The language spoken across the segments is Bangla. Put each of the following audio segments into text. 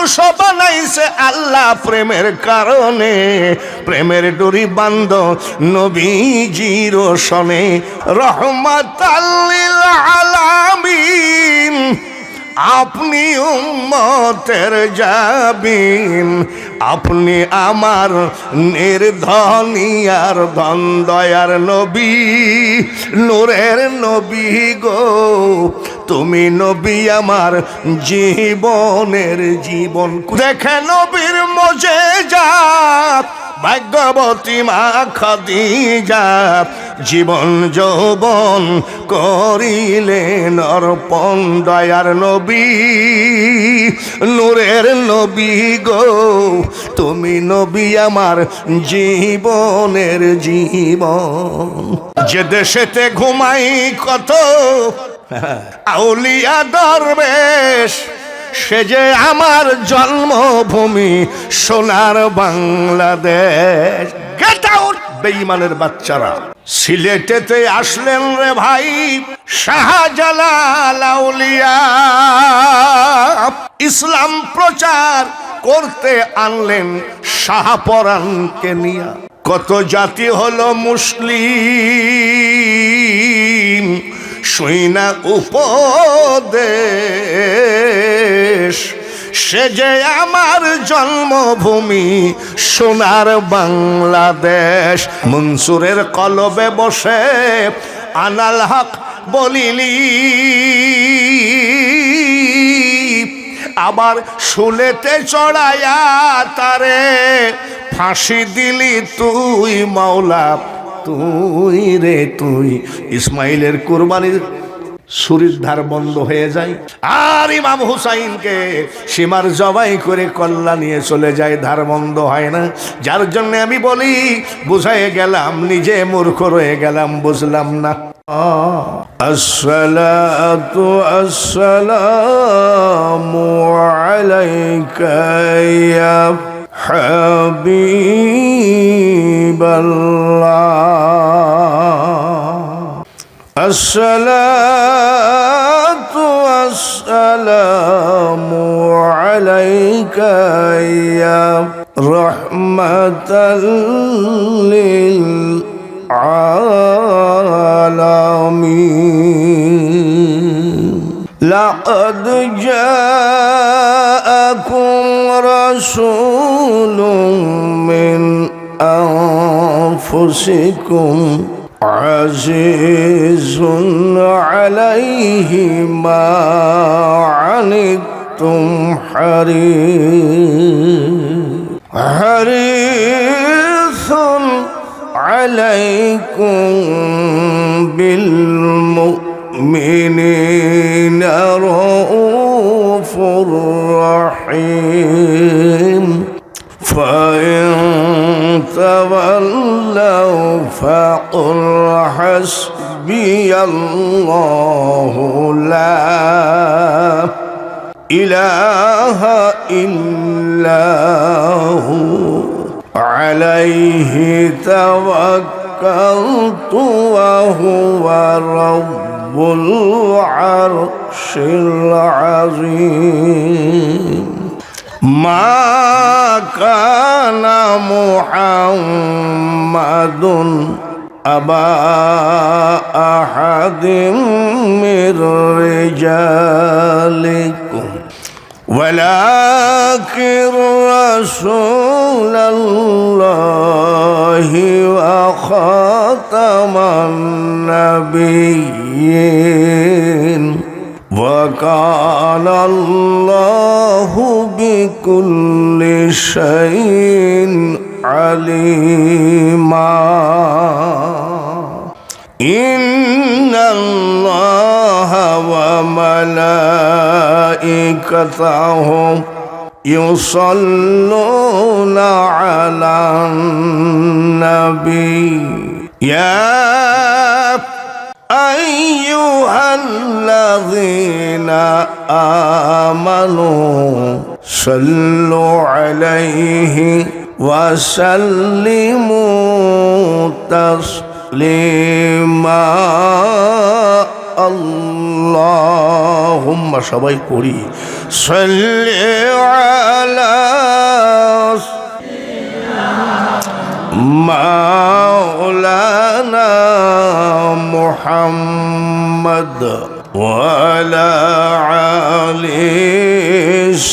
মানুষ বানাইছে আল্লাহ প্রেমের কারণে। প্রেমের ডোরি বান্ধ নবীজির সনে। রহমাতাল লিল আলামিন, আপনি উম্মতের জাবিন। আপনি আমার নির্ধনিয়ার ধন দয়ার নবী, নূরের নবী গো। তুমি নবী আমার জীবনের জীবন। দেখে নবীর মুজিজাত ভাগ্যবতী মা খাদিজা, জীবন যৌবন করিলেন অর্পণ। দয়ার নবী, নূরের নবী গো, তুমি নবী আমার জীবনের জীবন। যে দেশেতে ঘুমাই কত আউলিয়া দরবেশ, সে যে আমার জন্মভূমি সোনার বাংলাদেশ। গেট আউট বেঈমানের বাচ্চারা। সিলেটেতে আসলেন রে ভাই শাহজালাল আউলিয়া, ইসলাম প্রচার করতে আনলেন শাহপরানকে নিয়া। কত জাতি হলো মুসলিম, শুইনা উপদেশ। সে যে আমার জন্মভূমি সোনার বাংলাদেশ। মনসুরের কলবে বসে আনাল হক বলিলি, আবার শুলেতে চড়ায়া তারে ফাঁসি দিলি তুই মাওলা। তুই রে তুই। ইসমাইলের কুরবানির ছুরির ধার বন্ধ হয়ে যায়, আর ইমাম হুসাইনকে সীমার জবাই করে কল্লা নিয়ে চলে যায়, ধার বন্ধ হয় না। যার জন্য আমি বলি, বুঝাই গেলাম, নিজে মূর্খ রয়ে গেলাম, বুঝলাম না। আসসালাতু আসসালামু আলাইকা ইয়া হাবিবাল্লাহ। আসসালাতু আসসালামু আলাইকা ইয়া রাহমাতাল লিল আলামিন। লাকাদ জাআকুম রাসূলুম মিন আনফুসিকুম আজিজুন আলাইহি মা আনিতুম হারিসুন আলাইকুম বিল মুমিনিনা রাউফুর রহিম। فإن تولوا فقل حسبي الله لا إله إلا هو عليه توكلت وهو رب العرش العظيم. ما كان محمد أبا أحد من رجالكم ولكن رسول الله وخاتم النبيين وكان الله بكل شيء عليما. إن الله وملائكته يصلون على النبي يا أيها الذين آمنوا صلوا عليه وسلموا تسليما. اللهم সবাই পড়ি صل وعلى آل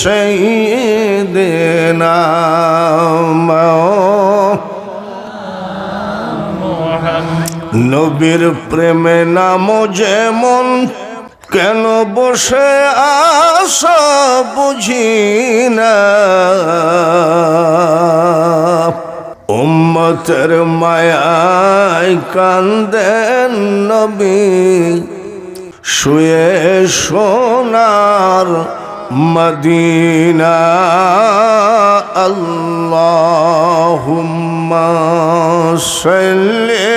سيدنا নবীর প্রেমে নাম যেমন কেন বসে আসা বুঝি না উম্মতের মায়ায় কান্দেন নবী শুয়ে সোনার মদিনা আল্লাহুম্মা সাল্লি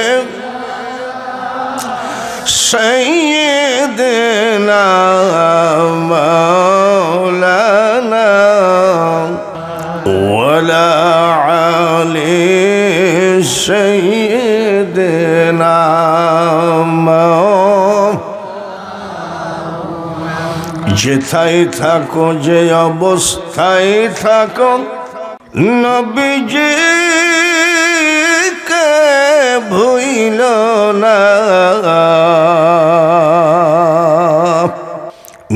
সাইয়্যিদিনা মাওলানা ওয়ালা আলি সাইয়্যিদিনা যেথায় থাকো যে অবস্থায় থাকো নবীজিকে ভুইল না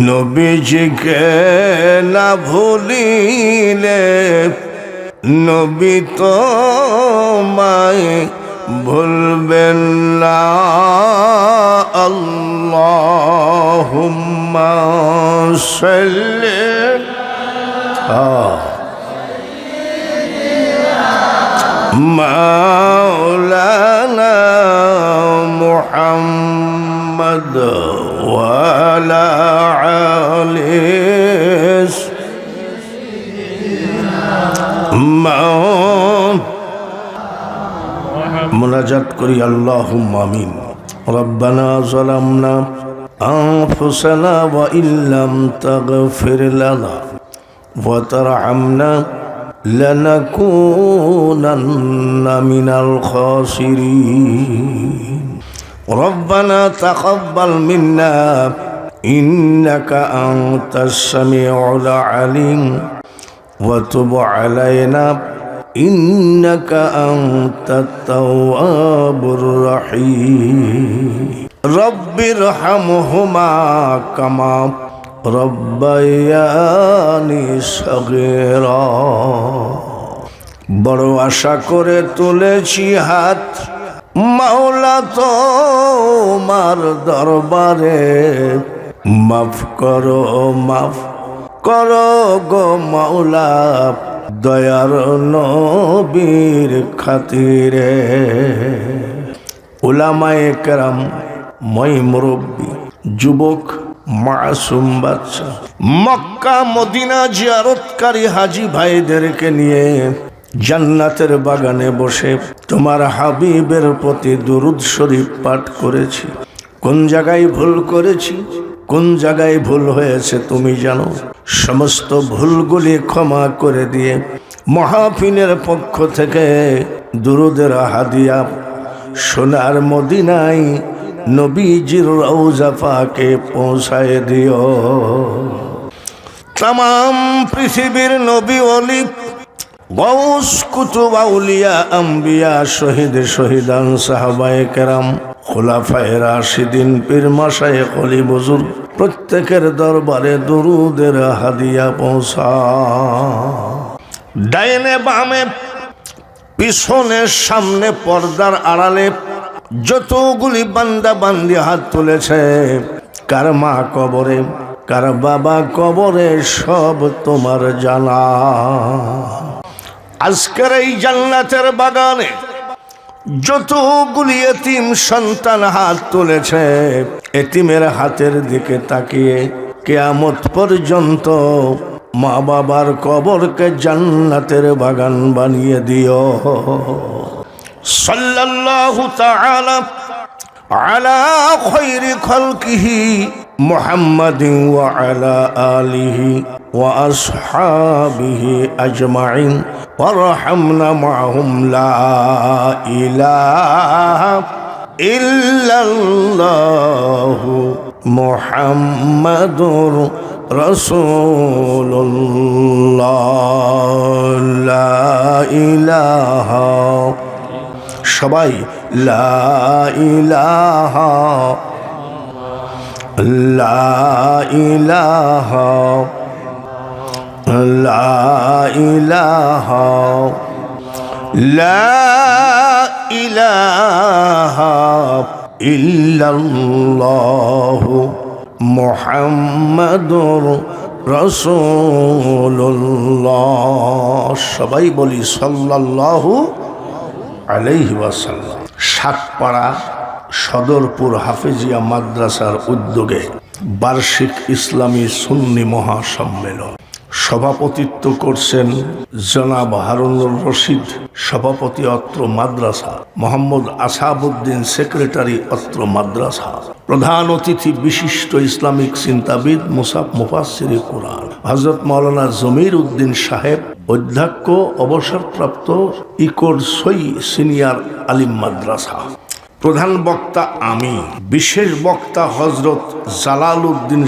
নবীজিকে না ভুলিলে নবী তোমায় ভুলবেন না আল্লাহুম্মা সাল্লি মাওলানা মুহাম্মদ ওয়া আলা আলি মুনাজাত করি আল্লাহুম্মা আমিন রব্বানা যালামনা আনফুসানা ওয়া ইল্লাম তাগফির লানা ওয়া তারহামনা লানাকুনান্না মিনাল খাসিরিন রব্বানা তাকাব্বাল মিন্না ইন্নাকা আনতাস সামিউল আলিম ওয়া তুব আলাইনা إنك أنت التواب الرحيم رب ارحمهما كما ربياني صغيرا বড় আশা করে তুলেছি হাত মাওলা তোমার দরবারে মাফ করো গো মাওলা দয়ার নবীর খাতিরে উলামায়ে কেরাম মই মুরব্বী যুবক মাসুম বাচ্চা মক্কা মদিনা জিয়ারতকারী হাজী ভাইদেরকে নিয়ে জান্নাতের বাগানে বসে তোমার হাবিবের প্রতি দুরূদ শরীফ পাঠ করেছি। কোন জায়গায় ভুল করেছি, কোন জায়গায় ভুল হয়েছে তুমি জানো। সমস্ত ভুলগুলি ক্ষমা করে দিয়ে মাহফিলের পক্ষ থেকে দুরুদের হাদিয়া সোনার মদিনায় নবীজির রওজা পাকে পৌঁছায় দিও। तमाम পৃথিবীর নবী ওলি গৌস কুতুব আউলিয়া আম্বিয়া শহীদ শহীদান সাহাবায়ে কেরাম খুলাফায়ে রাশিদিন পীর মাশায়েখ ওলি বুজুর্গ প্রত্যেকের দরবারে দুরুদের হাদিয়া পৌঁছা। ডাইনে বামে পিছনে সামনে পর্দার আড়ালে যতগুলি বান্দা বান্দি হাত তুলেছে, কার মা কবরে কার বাবা কবরে সব তোমার জানা। আজকের এই জান্নাতের বাগানে যতগুলি এতিম সন্তান হাত তুলেছে, এতিমের হাতের দিকে তাকিয়ে কিয়ামত পর্যন্ত মা বাবার কবরকে জান্নাতের বাগান বানিয়ে দিও। সাল্লাল্লাহু তাআলা আলা খায়রি খালকিহি মুহাম্মাদিন ওয়া আলা আলিহি ওয়া আসহাবিহি আজমাইন ওয়ারহামনা মাআহুম লা ইলাহা ইল্লাল্লাহু মুহাম্মাদুর রাসূলুল্লাহ। লা ইলাহা, সবাই লা ইলাহা লা ইলাহা লা ইলাহা লা ইলাহা ইল্লাল্লাহু মুহাম্মাদুর রাসূলুল্লাহ। সবাই বলি সাল্লাল্লাহু আলাইহি ওয়াসাল্লাম। সাতপাড়া সদরপুর হাফেজিয়া মাদ্রাসার উদ্যোগে বার্ষিক ইসলামী সুন্নি মহাসম্মেলন সভাপতিত্ব করছেন জনাব হারুনুর রশিদ, সভাপতি অত্র মাদ্রাসা, মোহাম্মদ আসাবউদ্দিন সেক্রেটারি অত্র মাদ্রাসা। প্রধান অতিথি বিশিষ্ট ইসলামিক চিন্তাবিদ মুফাসসিরে কুরআন হযরত মাওলানা জমির উদ্দিন সাহেব, অধ্যক্ষ অবসরপ্রাপ্ত ইকোর সই সিনিয়র আলিম মাদ্রাসা। প্রধান বক্তা আমি, বিশেষ বক্তা হযরত জালাল উদ্দিন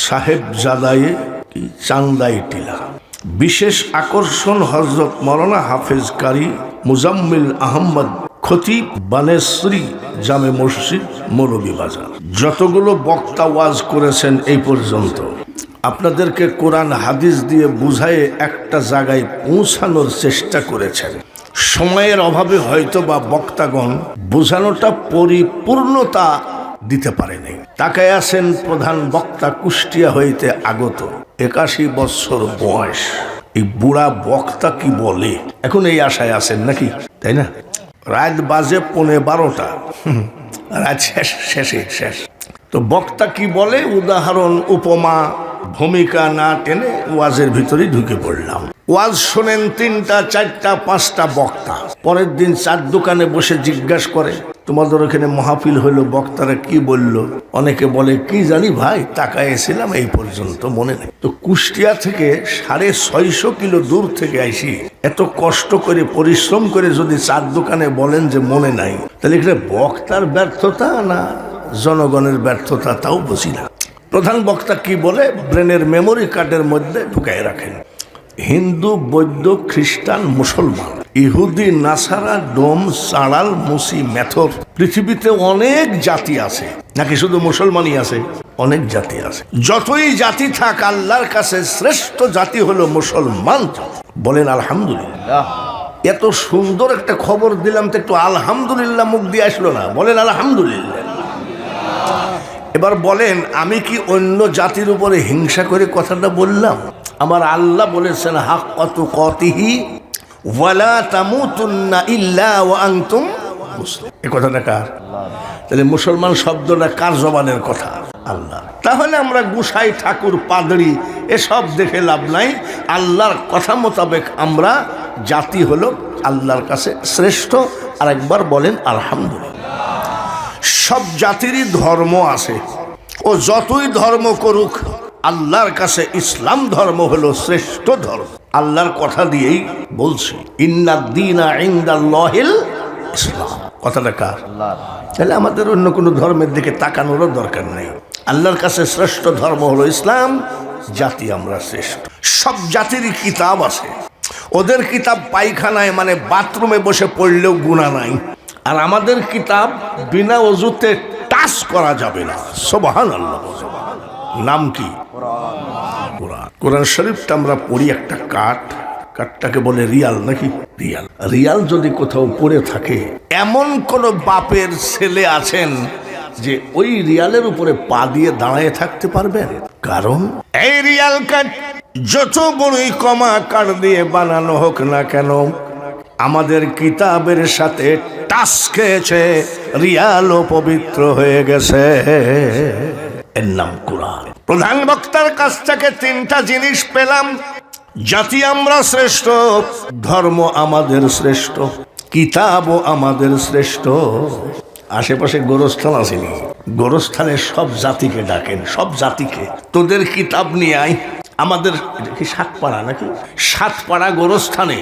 সাহেব জাদায়ে চান্দাই টিলা। বিশেষ আকর্ষণ হযরত মাওলানা হাফেজ কারি মুজাম্মিল আহমদ, খতিব বানেশ্বরী জামে মসজিদ মৌলভীবাজার। যতগুলো বক্তা ওয়াজ করেছেন এই পর্যন্ত, আপনাদেরকে কোরআন হাদিস দিয়ে বুঝায়ে একটা জায়গায় পৌঁছানোর চেষ্টা করেছেন। সময়ের অভাবে হয়তো বা বক্তাগণ বোঝানোটা পরিপূর্ণতা দিতে পারেনি। তাকায় আছেন প্রধান বক্তা কুষ্টিয়া হইতে আগত, 81 বছর বয়স। এই বুড়া বক্তা কি বলে, এখন এই আশায় আছেন নাকি, তাই না? রাত বাজে 11:15, রাত শেষ। তো বক্তা কি বলে, উদাহরণ উপমা ভূমিকা না টেনে ওয়াজের ভিতরেই ঢুকে পড়লাম। ওয়াজ শোনেন 3টা 4টা 5টা বক্তা। পরের দিন চার দোকানে বসে জিজ্ঞাসা করে, তোমাদের ওখানে মাহফিল হলো, বক্তারা কি বলল? অনেকে বলে কি জানি ভাই, তাকায় এসেছিলাম এই পর্যন্ত মনে নেই। তো কুষ্টিয়া থেকে 650 কিলো দূর থেকে আইসি, এত কষ্ট করে পরিশ্রম করে যদি চার দোকানে বলেন যে মনে নাই, তাহলে এখানে বক্তার ব্যর্থতা না জনগণের ব্যর্থতা তাও বুঝি না। প্রধান বক্তা কি বলে, ব্রেনের মেমোরি কার্ডের মধ্যে ঢুকায় রাখেন। হিন্দু, বৌদ্ধ, খ্রিস্টান, মুসলমান, ইহুদি, নাসারা, ডোম, সাড়াল, মুসি, মেথর, পৃথিবীতে অনেক জাতি আছে নাকি শুধু মুসলমানই আছে? অনেক জাতি আছে। যতই জাতি থাক, আল্লাহর কাছে শ্রেষ্ঠ জাতি হলো মুসলমান। বলেন আলহামদুলিল্লাহ। এত সুন্দর একটা খবর দিলাম তো একটু আলহামদুলিল্লাহ মুখ দিয়ে আসলো না? বলেন আলহামদুলিল্লাহ। এবার বলেন, আমি কি অন্য জাতির উপরে হিংসা করে কথাটা বললাম? আমার আল্লাহ বলেছেন হাক্কাতু কাতিহি ওয়ালা তামুতুন্না ইল্লা ওয়া আনতুম মুসলিম। এই কথাটা কার? তাহলে মুসলমান শব্দটা কার জবানের কথা? আল্লাহ। তাহলে আমরা গোসাই, ঠাকুর, পাদরি এসব দেখে লাভ নাই। আল্লাহর কথা মোতাবেক আমরা জাতি হলো আল্লাহর কাছে শ্রেষ্ঠ। আর একবার বলেন আলহামদুলিল্লাহ। সব জাতিরই ধর্ম আছে, ও যতই ধর্ম করুক, আল্লাহর কাছে ইসলাম ধর্ম হলো শ্রেষ্ঠ ধর্ম। আল্লাহর কথা দিয়েই বলছি, ইন্নাদ-দীনা ইনদাল্লাহিল ইসলাম। কথাটা কার? তাহলে আমাদের অন্য কোনো ধর্মের দিকে তাকানোরও দরকার নেই। আল্লাহর কাছে শ্রেষ্ঠ ধর্ম হলো ইসলাম। জাতি আমরা শ্রেষ্ঠ। সব জাতিরই কিতাব আছে, ওদের কিতাব পায়খানায় মানে বাথরুমে বসে পড়লেও গুনাহ নাই। আর আমাদের কিতাব বিনা ওযুতে টাচ করা যাবে না। সুবহানাল্লাহ। নাম কি? কোরআন। কোরআন শরীফটা আমরা পড়ি একটা কাঠটাকে বলে রিয়াল নাকি? রিয়াল যদি কোথাও পড়ে থাকে, এমন কোন বাপের ছেলে আছেন যে ওই রিয়ালের উপরে পা দিয়ে দাঁড়িয়ে থাকতে পারবেন? কারণ এই রিয়াল কাঠ যত বড়ই কমা কাঠ দিয়ে বানানো হোক না কেন, আমাদের কিতাবের সাথে টাচ খেয়েছে, রিয়ালও পবিত্র হয়ে গেছে। এর নাম কোরআন। প্রধান বক্তার কাছ থেকে 3টা জিনিস পেলাম। জাতি আমরা শ্রেষ্ঠ, ধর্ম আমাদের শ্রেষ্ঠ, কিতাবও আমাদের শ্রেষ্ঠ। আশেপাশে গোরস্থান আসেনি, গোরস্থানে সব জাতিকে ডাকেন, সব জাতিকে তোদের কিতাব নিয়ে আয়। আমাদের কি 7 পাড়া নাকি? 7 পাড়া গোরস্থানে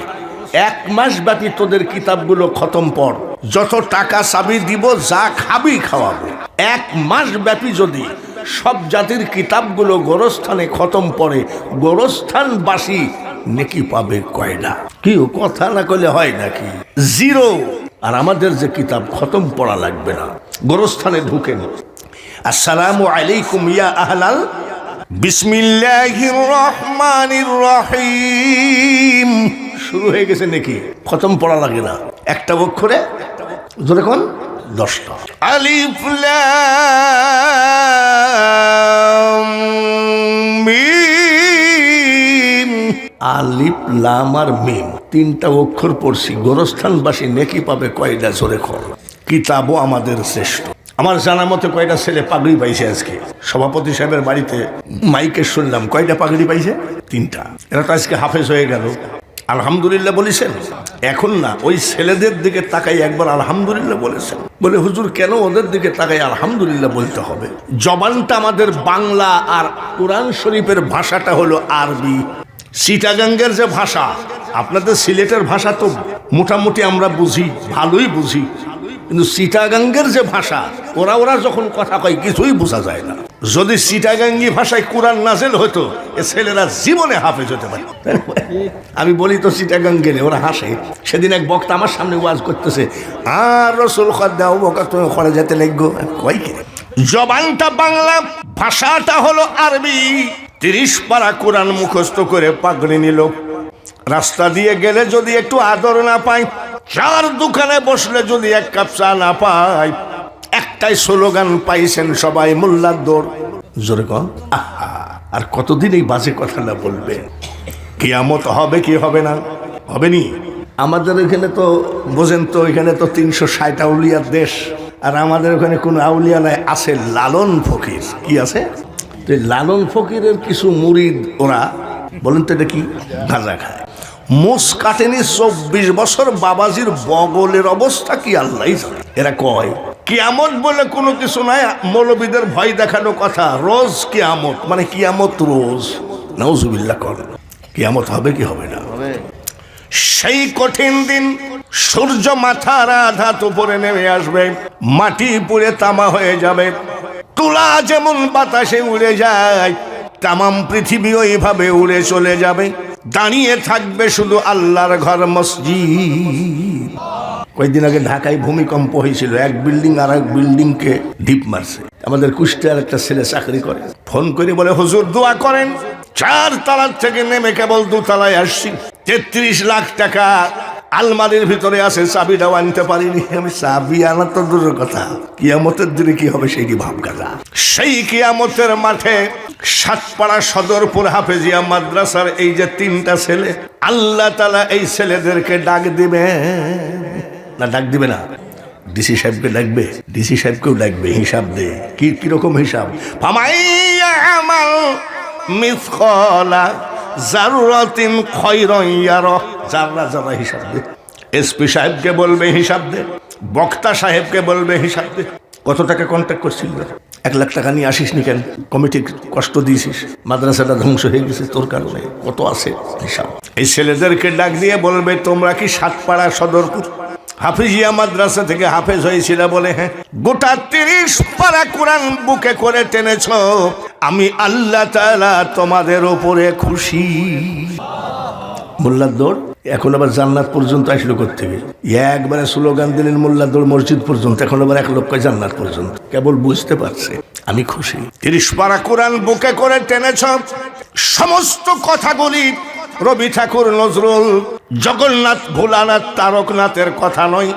1 মাস ব্যাপী তোদের কিতাবগুলো খতম পড়, যত টাকা চাবি দিব, যা খাবি খাওয়াবো। 1 মাস ব্যাপী যদি সব জাতির কিতাবগুলো গোরস্থানে খতম পড়ে, গোরস্থানবাসী নেকি পাবে কয়টা? কি কথা না কইলে হয় নাকি? 0। আর আমাদের যে কিতাব খতম পড়া লাগবে না, গোরস্থানে ঢুকেন, আসসালামু আলাইকুম ইয়া আহলাল বিসমিল্লাহির রহমানির রহিম। শুরু হয়ে গেছে নাকি? খতম পড়া লাগে না, একটা অক্ষরে জোরে কোন 10টা। আলিফ লাম মিম। আলিফ লাম আর মিম 3টা অক্ষর পড়ছি। গোরস্থানবাসী নেকি পাবে কয়টা? জোরে কোন। কিতাবও আমাদের শ্রেষ্ঠ। আমার জানা মতে কয়টা ছেলে পাগড়ি পাইছে আজকে? সভাপতি সাহেবের বাড়িতে মাইকে শুনলাম কয়টা পাগড়ি পাইছে? 3টা। এরা তো আজকে হাফেজ হয়ে গেল। আলহামদুলিল্লাহ বলেছেন? এখন না, ওই ছেলেদের দিকে তাকাই একবার আলহামদুলিল্লাহ বলেছেন। বলে হুজুর কেন ওদের দিকে তাকাই আলহামদুলিল্লাহ বলতে হবে? জবানটা আমাদের বাংলা, আর কোরআন শরীফের ভাষাটা হলো আরবি। চিটাগাঙ্গের যে ভাষা, আপনাদের সিলেটের ভাষা তো মোটামুটি আমরা বুঝি, ভালোই বুঝি, কিন্তু চিটাগাঙ্গের যে ভাষা, ওরা যখন কথা কয় কিছুই বোঝা যায় না। যদি চিটাগাঙ্গি ভাষায় কোরআন নাজেল হতো, এ ছেলেরা জীবনে হাফেজ হতে পারে। আমি বলি তো চিটাগাঙ্গে, ওরা হাসে। সেদিন এক বক্তা আমার সামনে ওয়াজ করতেছে, আর রসুল দাও বকা তুমি খড়ে যেতে লাগবো। কয় কি? জবানটা বাংলা, ভাষাটা হলো আরবি। 30 পারা কোরআন মুখস্থ করে পাগড়ি নিল। রাস্তা দিয়ে গেলে যদি একটু আদর না পাই, চার দোকানে বসলে যদি 1 কাপ চা না পাই, একটাই স্লোগান পাইছেন সবাই, মোল্লার দৌড়। জোরে কন। আহা, আর কতদিন এই বাজে কথাটা বলবে? কিয়ামত হবে কি হবে না? হবে নি? আমাদের এখানে তো বোঝেন তো, এখানে তো 360 আউলিয়ার দেশ, আর আমাদের ওখানে কোনো আউলিয়া নাই, আছে লালন ফকির। কি আছে? লালন ফকিরের কিছু মুরিদ, ওরা বলেন তো এটা কি? গাঁজা খায়। মোষ কাটেনি 24 বছর, বাবাজির বগলের অবস্থা কি আল্লাহ জানে। এরা কয় কিয়ামত বলে কোনো কিছু নাই, মৌলবীদের ভয় দেখানো কথা। রোজ কিয়ামত, মানে কিয়ামত রোজ। নাউজুবিল্লাহ কর। কিয়ামত হবে কি হবে না? সেই কঠিন দিন, সূর্য মাথার আঘাত উপরে নেমে আসবে, মাটি পুড়ে তামা হয়ে যাবে। তুলা যেমন বাতাসে উড়ে যায়, তামাম পৃথিবী ওইভাবে উড়ে চলে যাবে। দাঁড়িয়ে থাকবে শুধু আল্লাহর ঘর, মসজিদ। কয়েকদিন আগে ঢাকায় ভূমিকম্প হয়েছিল, এক বিল্ডিং আর এক বিল্ডিংকে ঢিপ মারছে। আমাদের কুষ্টিয়ার একটা ছেলে চাকরি করে, ফোন করে বলে হুজুর দোয়া করেন, 4 তলার থেকে নেমে কেবল 2 তলায় আসছি। 33 লাখ টাকা আলমারির ভিতরে আছে, চাবিটাও আনতে পারিনি। আমি চাবি আনা তো দূরের কথা, কিয়ামতের দিনে কি হবে সেটি ভাবগাজা। সেই কিয়ামতের মাঠে সাতপাড়া সদরপুর হাফেজিয়া মাদ্রাসার এই যে 3টা ছেলে, আল্লাহ তাআলা এই ছেলেদেরকে ডাক দিবে না? ডাক দিবে না? ডিসি সাহেবকে ডাকবে, ডিসি সাহেবকেও ডাকবে, হিসাব দে। কিরকম হিসাব? ফামাইয়া আমাল মিসকালা জাররাতিন খায়রান ইয়ারা। যারা যারা হিসাব দে। এসপি সাহেবকে বলবে হিসাব দে, বক্তা সাহেবকে বলবে হিসাব দে। কত টাকা কন্ট্যাক্ট করছিল? 1 লাখ টাকা নিয়ে আসিস নি কেন? কমিটি কষ্ট দিয়েছিস, মাদ্রাসাটা ধ্বংস হয়ে গেছে তোর কারণে। কত আছে হিসাব? এই ছেলেদেরকে ডাক দিয়ে বলবে, তোমরা কি সাতপাড়া সদরপুর হাফিজিয়া মাদ্রাসা থেকে হাফেজ হয়েছিল? বলে হ্যাঁ। গোটা 30 পারা কোরআন বুকে করে টেনেছ, আমি আল্লাহ তাআলা তোমাদের উপরে খুশি। মোল্লার দৌড় এখন আবার জান্নাত পর্যন্ত আসলো কোত্থেকে? একবারে স্লোগান দিলেন মোল্লার দৌড় মসজিদ পর্যন্ত, এখন আবার 1 লক্ষ জান্নাত পর্যন্ত। কেবল বুঝতে পারছে আমি খুশি। 30 পারা কোরআন বুকে করে টেনেছ। সমস্ত কথাগুলি রবি ঠাকুর, নজরুল, জগন্নাথ, ভোলানাথ, তারকনাথের কথা নয়।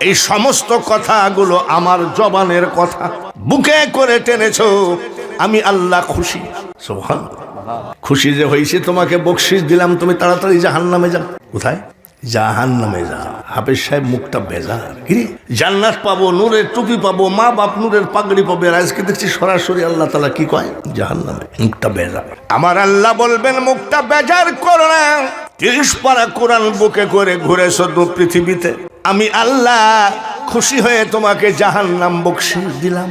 এই সমস্ত কথাগুলো আমার জবানের কথা। বুকে করে টেনেছ, আমি আল্লাহ খুশি। সুবহানাল্লাহ। খুশি যে হয়েছে, তোমাকে বকশিশ দিলাম, তুমি তাড়াতাড়ি জাহান্নামে যাও। কোথায়? জাহান্নামে যা। হাফেজ সাহেব মুখটা ভেজা। কি জান্নাত পাবো, নূরের টুপি পাবো, মা বাপ নূরের পাগড়ি পাবে। আজকে দেখছি সরাসরি আল্লাহ তাআলা কি কয়? জাহান্নামে। মুখটা ভেজা। আমার আল্লাহ বলবেন মুখটা বেজার করো না। 30 পারা কোরআন বুকে করে ঘুরেছ দু পৃথিবীতে, আমি আল্লাহ খুশি হয়ে তোমাকে জাহান্নাম বকশিশ দিলাম।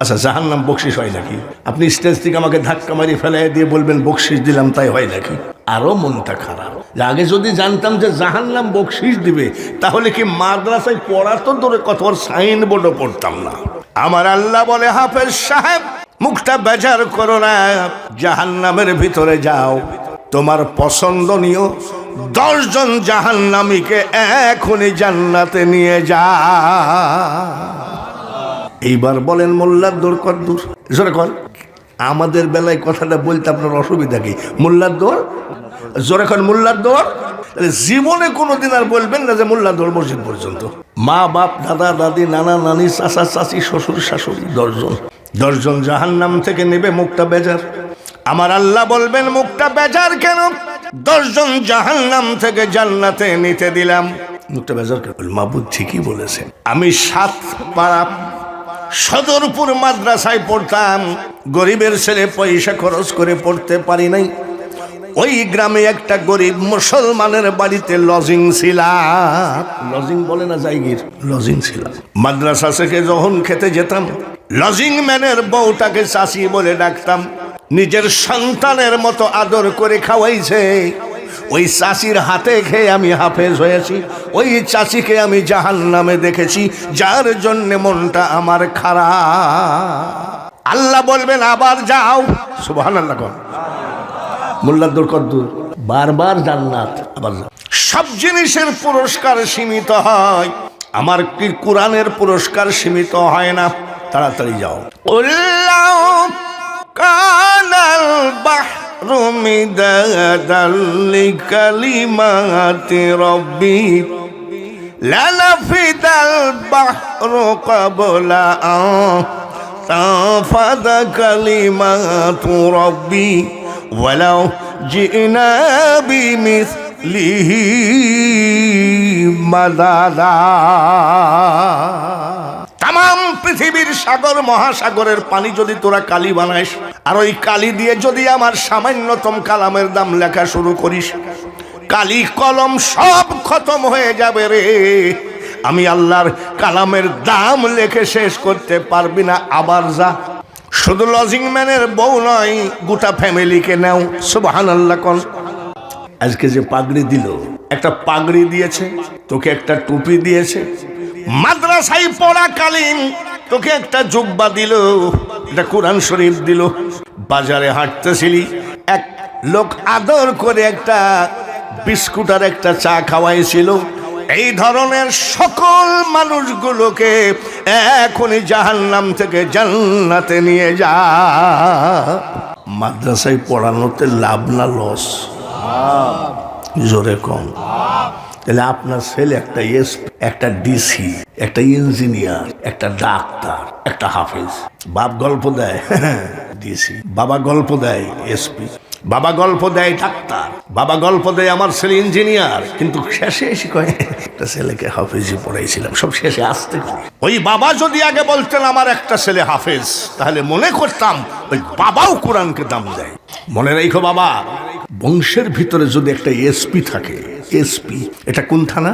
আচ্ছা, জাহান্নাম বকশিশ হয় নাকি? আপনি স্টেজ থেকে আমাকে ধাক্কা মারি ফেলাই দিয়ে বলবেন বকশিশ দিলাম, তাই হয় নাকি? আরো মনটা খারাপ। আগে যদি জানতাম যে জাহান্নাম বকশিশ দিবে, তাহলে কি মাদ্রাসায় পড়া তো দূরে, কত সাইনবোর্ডও পড়তাম না। আমার আল্লাহ বলে, হাফেজ সাহেব মুখটা বেজার করো না, জাহান্নামের ভিতরে যাও। তোমার পছন্দনীয় 10 জন জাহান্নামীকে এখনই জান্নাতে নিয়ে যা। এইবার বলেন মোল্লার দৌড় কত দূর? জোরে কর। আমাদের বেলায় কথাটা বলতে আপনার অসুবিধা কি? মোল্লার দৌড়, জোরে কর মোল্লার দৌড়। জীবনে কোনোদিন আর বলবেন না যে মোল্লার দৌড় মসজিদ পর্যন্ত। মা বাপ, দাদা দাদি, নানা নানি, চাচা চাচি, শ্বশুর শাশুড়ি 10 জন জাহান্নাম থেকে নেবে, মুখটা বেজার। আমার আল্লাহ বলবেন মুখটা বেজার কেন? 10 জন জাহান্নাম থেকে জান্নাতে নিতে দিলাম, মুখটা বেজার কেন? মাবুদ ঠিকই বলেছেন। আমি 7 পাড়া সদরপুর মাদ্রাসায় পড়তাম, গরিবের ছেলে, পয়সা খরচ করে পড়তে পারি নাই। ওই গ্রামে একটা গরিব মুসলমানের বাড়িতে লজিং ছিলাম। লজিং বলে না জায়গির, লজিং ছিলাম। মাদ্রাসা থেকে যখন খেতে যেতাম, লজিং ম্যানের বউটাকে চাচি বলে ডাকতাম। নিজের সন্তানের মতো আদর করে খাওয়াইছে। ওই চাচির হাতে খেয়ে আমি হাফেজ হয়েছি। ওই চাচিকে আমি জাহান্নামে দেখেছি, যার জন্য মনটা আমার খারাপ। আল্লাহ বলবেন আবার যাও। সুবহানাল্লাহ। মোল্লার দৌড় কত দূর? বারবার জান্নাত, আবার যাও। সব জিনিসের পুরস্কার সীমিত হয়, আমার কি কোরআনের পুরস্কার সীমিত হয় না? তাড়াতাড়ি যাও। কানাল বাহরু মিদাদাল লিকালিমাতি রাব্বি লানাফিদাল বাহরু ক্বাবলা আন তাফাদা কালিমাতু রাব্বি ওয়ালাউ জিনা বিমিসলিহি মাদাদা। তাম পৃথিবীর সাগর মহাসাগরের পানি যদি তোরা কালি বানাইস, আর ওই কালি দিয়ে যদি আমার সামান্যতম কালামের দাম লেখা শুরু করিস, কালি কলম সব খতম হয়ে যাবে রে। আমি আল্লাহর কালামের দাম লেখে শেষ করতে পারবি না। আবার যা। শুধু লজিং ম্যানের বউ নয়, গোটা ফ্যামিলিকে নাও। সুবহানাল্লাহ কোন। আজকে যে পাগড়ি দিল, একটা পাগড়ি দিয়েছে, তোকে একটা টুপি দিয়েছে। মাদ্রাসায় পড়াকালীন তোকে একটা জুব্বা দিল, এটা কোরআন শরীফ দিল। বাজারে হাঁটতেছিলি, এক লোক আদর করে একটা বিস্কুট আর একটা চা খাওয়াইছিল। এই ধরনের সকল মানুষগুলোকে এখনই জাহান্নাম থেকে জান্নাতে নিয়ে যা। মাদ্রাসায় পড়ানোতে লাভ না লস? জোরে কম। তাহলে আপনার ছেলে একটা এসপি, একটা ডিসি, একটা ইঞ্জিনিয়ার, একটা ডাক্তার, একটা হাফেজ। বাপ গল্প দেয় ডিসি, বাবা গল্প দেয় এসপি, বাবা গল্প দেয় ডাক্তার, বাবা গল্প দেয় আমার ছেলে ইঞ্জিনিয়ার, কিন্তু শেষে এসে কয় একটা ছেলেকে হাফেজি পড়াইছিলাম। সব শেষে আসতে ওই বাবা যদি আগে বলতেন আমার একটা ছেলে হাফেজ, তাহলে মনে করতাম ওই বাবাও কোরআনকে দাম দেয়। মনে রাখো বাবা, বংশের ভিতরে যদি একটা এসপি থাকে, এসপি এটা কোন থানা?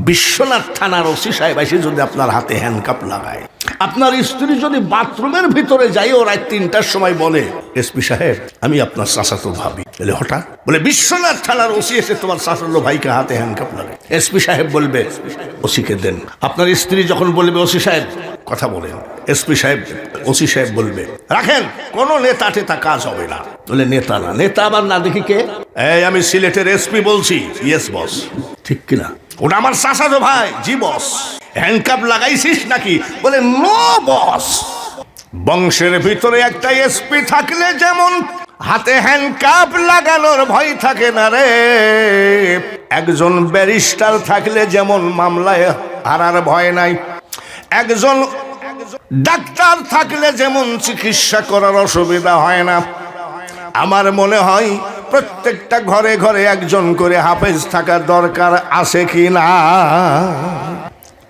বিশ্বনাথ থানার ওসি সাহেব এসে যদি আপনার হাতে হ্যান্ডকাপ লাগায়, আপনার স্ত্রী যদি বাথরুমের ভিতরে যাই ও রাত 3টার সময় বলে এসপি সাহেব আমি আপনার চাচাতো ভাবি, বলে হঠাৎ বলে বিশ্বনাথ থানার ওসি এসে তোমার চাচাতো ভাইকে হাতে হ্যান্ডকাপ লাগায়, এসপি সাহেব বলবে ওসিকে দেন। আপনার স্ত্রী যখন বলবে ওসি সাহেব কথা বলেন, এসপি সাহেব ওসি সাহেব বলবে রাখেন, কোনো নেতা টেতা কাজ হবে না। বলে নেতা না, নেতা আবার না দেখি কে? এই আমি সিলেটের এসপি বলছি। Yes boss. ঠিক কিনা? ওটা আমার চাচাতো ভাই। জি বস। হ্যান্ডকাপ লাগাইছিস নাকি? বলে নো বস। বংশের ভিতরে একটা এসপি থাকলে যেমন হাতে হ্যান্ডকাপ লাগানোর ভয় থাকে না রে, একজন ব্যারিস্টার থাকলে যেমন মামলায় হারার ভয় নাই, একজন ডাক্তার থাকলে যেমন চিকিৎসা করার অসুবিধা হয় না। আমার মনে হয় প্রত্যেকটা ঘরে ঘরে একজন করে হাফেজ থাকার দরকার আছে কি না?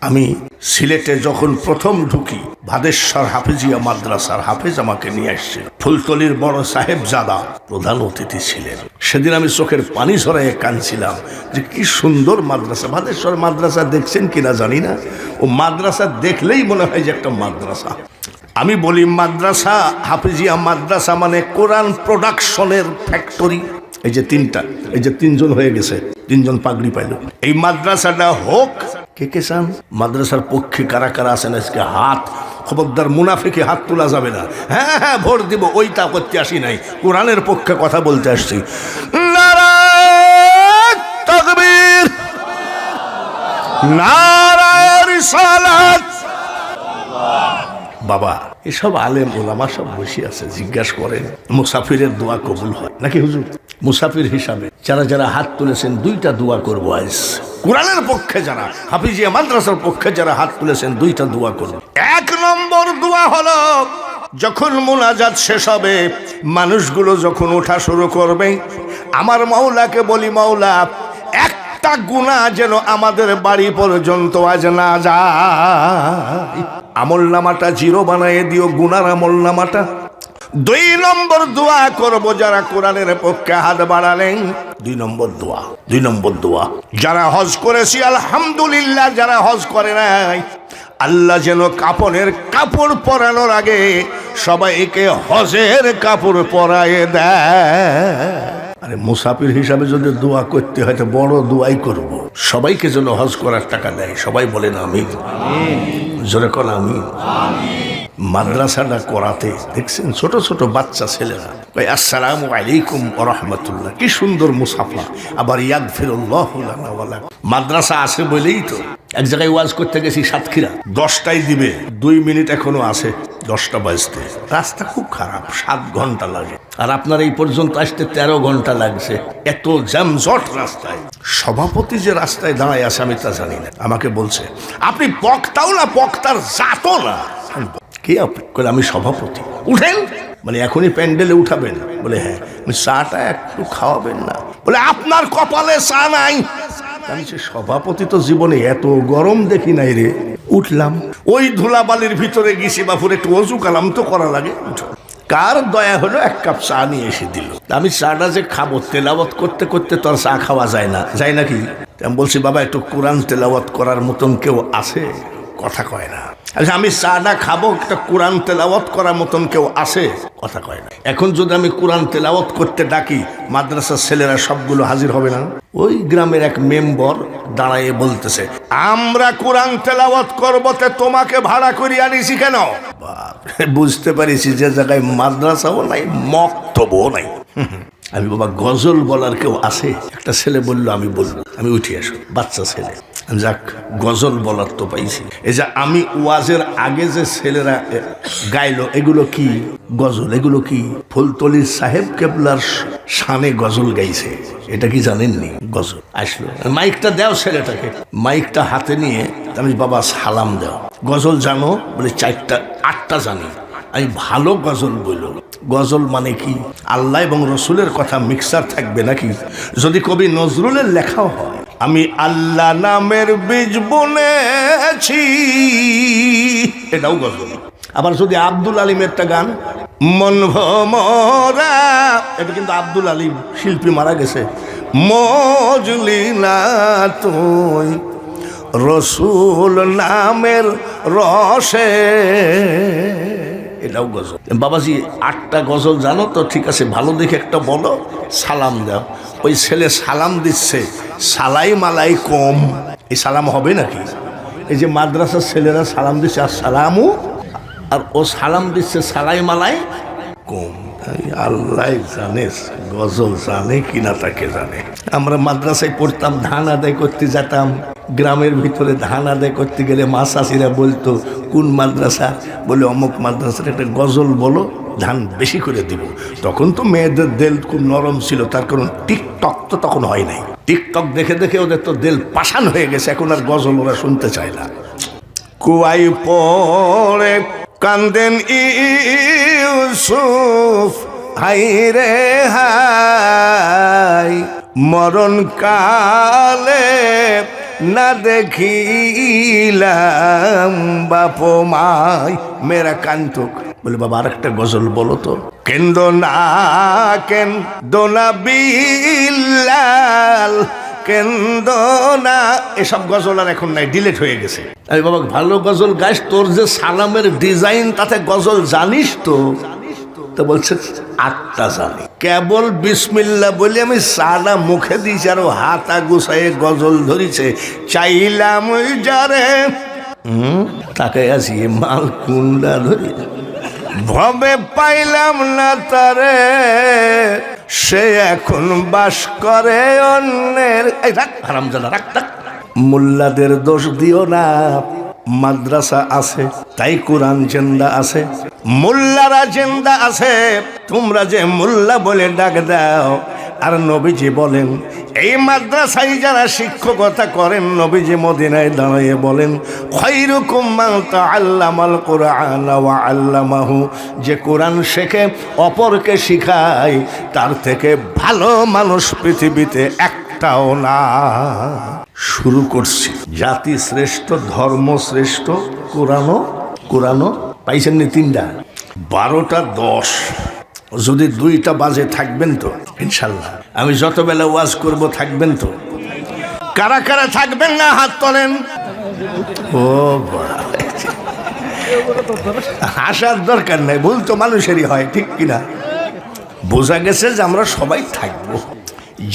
আমি সিলেটে যখন প্রথম ঢুকি, ভাদেশ্বর হাফেজিয়া মাদ্রাসার হাফেজ আমাকে নিয়ে আসছে। ফুলতলির বড় সাহেবজাদা প্রধান অতিথি ছিলেন। সেদিন আমি চোখের পানি ঝরাইয়ে কাঁদছিলাম যে কি সুন্দর মাদ্রাসা। ভাদেশ্বর মাদ্রাসা দেখছেন কিনা জানি না, ও মাদ্রাসা দেখলেই মনে হয় যে একটা মাদ্রাসা। আমি বলি মাদ্রাসা, হাফেজিয়া মাদ্রাসা মানে কোরআন প্রোডাকশনের ফ্যাক্টরি। এই যে তিনটা, এই যে 3জন হয়ে গেছে, 3জন পাগড়ি পাইল। এই মাদ্রাসাটা হোক। কে কে চান? মাদ্রাসার পক্ষে কারা কারা আছেন আজকে হাত? খবরদার মুনাফিকে হাত তোলা যাবে না। হ্যাঁ হ্যাঁ ভোট দিব, ওইটা করতে আসি নাই, কোরআনের পক্ষে কথা বলতে আসছি। নারায়ে তাকবীর, নারায়ে রিসালাত। বাবা এসব আলেম ওলামা সব বসে আছে, জিজ্ঞাসা করেন মুসাফিরের দোয়া কবুল হয় নাকি হুজুর? মুসাফির হিসাবে যারা যারা হাত তুলেছেন দুইটা দোয়া করবো আজ। কোরআনের পক্ষে যারা, হাফিজিয়া মাদ্রাসার পক্ষে যারা হাত তুলেছেন দুইটা দোয়া করবো। 1 নম্বর দোয়া হলো যখন মুনাজাত শেষ হবে, মানুষগুলো যখন ওঠা শুরু করবে, আমার মাওলাকে বলি, মাওলা একটা গুনাহ যেন আমাদের বাড়ি পর্যন্ত আজ না যায়, আমলনামাটা 0 বানায় দিও, গুনার আমলনামাটা। 2 নম্বর দোয়া করব যারা কোরআনের পক্ষে হাত বাড়ালেন, 2 নম্বর দোয়া যারা হজ করেছি আলহামদুলিল্লাহ, যারা হজ করে নাই আল্লাহ যেন কাপড়ের কাপড় পরানোর আগে সবাইকে হজের কাপড় পরায়ে দেয়। আরে মুসাফির হিসাবে যদি দোয়া করতে হয় তো বড় দোয়াই করব, সবাইকে যেন হজ করার টাকা দেয়। সবাই বলেন আমিন, জোরে কোন আমিন। মাদ্রাসাটা করাতে দেখছেন ছোট ছোট বাচ্চা ছেলেরা ভাই আসসালামু আলাইকুম ওয়া রাহমাতুল্লাহ, কি সুন্দর মুসাফা, আবার ইয়াগফিরুল্লাহু লানা ওয়া লাকুম। মাদ্রাসা আছে বলেই তো এক জায়গায় ওয়াজ করতে গেছি সাতক্ষীরা, 10টায় দিবে, 2 মিনিট এখনো আছে 10টা বাজতে। রাস্তা খুব খারাপ, 7 ঘন্টা লাগে, আর আপনার এই পর্যন্ত আসতে 13 ঘন্টা লাগছে, এত জ্যামজট রাস্তায়। সভাপতি যে রাস্তায় দাঁড়ায় আছে আমি তা জানি না, আমাকে বলছে আপনি বক্তাও না, বক্তার জাতও না। কে আপনি? আমি সভাপতি। উঠেন, মানে এখনই প্যান্ডেলে উঠাবেন? বলে হ্যাঁ। চাটা একটু খাওয়াবেন না? বলে আপনার কপালে চা নাই। আমি সে সভাপতি তো জীবনে এত গরম দেখি নাই রে। উঠলাম, ওই ধুলাবালির ভিতরে গেছি, বাপুরে একটু অজু কালাম তো করা লাগে। কার দয়া হলো 1 কাপ চা নিয়ে এসে দিল। আমি চাটা যে খাবো, তেলাওয়াত করতে করতে তো আর চা খাওয়া যায় না, যায় নাকি? আমি বলছি বাবা একটু কোরআন তেলাওয়াত করার মতন কেউ আছে? কথা কয় না। আচ্ছা আমি চাটা খাবো, একটা কোরআন তেলাওয়াত করার মতন কেউ আছে? কথা কয় না। এখন যদি আমি কোরআন তেলাওয়াত করতে ডাকি, মাদ্রাসার ছেলেরা সবগুলো হাজির হবে না? ওই গ্রামের এক মেম্বার দাঁড়ায় বলতেছে আমরা কোরআন তেলাওয়াত করবো, তে তোমাকে ভাড়া করে আনিছি কেন? বুঝতে পারিছি যে জায়গায় মাদ্রাসাও নাই, মক্তবও নাই। আমি বাবা গজল বলার কেউ আছে? একটা ছেলে বললো আমি বলবো, আমি উঠে আসো, বাচ্চা ছেলে। যাক, গজল বলার তো পাইছি। এই যে আমি ওয়াজের আগে যে ছেলেরা গাইলো, এগুলো কি গজল? এগুলো কি ফুলতলি সাহেব কেবলার শানে গজল গাইছে? এটা কি জানেননি? গজল আসলো, মাইকটা দাও ছেলেটাকে। মাইকটা হাতে নিয়ে আমি বাবা সালাম দাও। গজল জানো? বলে 4টা 8টা জানি। আমি ভালো গজল বলল। গজল মানে কি? আল্লাহ এবং রসুলের কথা মিক্সার থাকবে নাকি? যদি কবি নজরুলের লেখাও হয়, আমি আল্লাহ নামের বীজ বুনেছি, এটাও গজল। আবার যদি আব্দুল আলিমের একটা গান, মন ভমরা, এটা কিন্তু আব্দুল আলিম শিল্পী, মারা গেছে। মজলি না তুই রসুল নামের রসে, এটাও গজল। বাবাজি 8টা গজল জানো তো? ঠিক আছে, ভালো দেখে একটা বলো, সালাম দাও। ওই ছেলে সালাম দিচ্ছে, সালাই মালাই কম, এই সালাম হবে নাকি? এই যে মাদ্রাসার ছেলেরা সালাম দিচ্ছে আসসালামু, আর ও সালাম দিচ্ছে সালাই মালাই কম। আল্লাহ জানে গজল জানে কিনা তাকে জানে। আমরা মাদ্রাসায় পড়তাম, ধান আদায় করতে যেতাম, গ্রামের ভিতরে ধান আদায় করতে গেলে মা চাষিরা বলতো কোন মাদ্রাসা? বলে অমুক মাদ্রাসার একটা গজল বলো, ধান বেশি করে দিব। তখন তো মেয়েদের দেল খুব নরম ছিল, তার কারণ টিকটক তো তখন হয় নাই। টিকটক দেখে দেখে ওদের তো দেল পাষাণ হয়ে গেছে, এখন আর গজল ওরা শুনতে চায় না। কুয়াই পড়ে কান্দেন ইউসুফ, হাই রে হাই, মরণ কালে না দেখিলাম বাপ মাই, মেরা কান্তক। বলে বাবা আর একটা গজল বলো তো। কেন্দ না বিল্লাল, কেন্দ না, এসব গজল আর এখন নাই, ডিলেট হয়ে গেছে। আরে বাবা ভালো গজল গাইস, তোর যে সালামের ডিজাইন তাতে গজল জানিস তো? তো বলছে 8টা জানি। কেবল বিসমিল্লাহ বলে আমি সাদা মুখে দিয়েছি, আর হাতা গুছাইয়ে গজল ধরিছে। চাইলাম যারে, তাকে আছি মাল কুন্ডা ধরি, ভবে পাইলাম না তারে, সে এখন বাস করে অন্যের। এই রাখ হারামজাদা, রাখ রাখ। মোল্লাদের দোষ দিও না, মাদ্রাসা আছে, তাই কোরআন জিন্দা আছে, মোল্লারা জিন্দা আছে। তোমরা যে মোল্লা বলে ডাক দাও, আর নবীজি বলেন এই মাদ্রাসায় যারা শিক্ষকতা করেন, নবীজি মদিনায় দাঁড়িয়ে বলেন খায়রুকুম মান তাআল্লামাল কুরআন ওয়া আল্লামাহু, যে কোরআন শেখে অপরকে শিখায়, তার থেকে ভালো মানুষ পৃথিবীতে একটাও না। শুরু করছি, জাতি শ্রেষ্ঠ, ধর্ম শ্রেষ্ঠ, কোরআনও পাইছেন নি তিনটা, 12টা 10, যদি 2টা বাজে থাকবেন তো ইনশাল্লাহ। আমি যত বেলা ওয়াজ করব থাকবেন তো? কারা কারা থাকবেন না হাত তোলেন। ও হাসার দরকার নাই, ভুল তো মানুষেরই হয়, ঠিক কিনা? বোঝা গেছে যে আমরা সবাই থাকবো।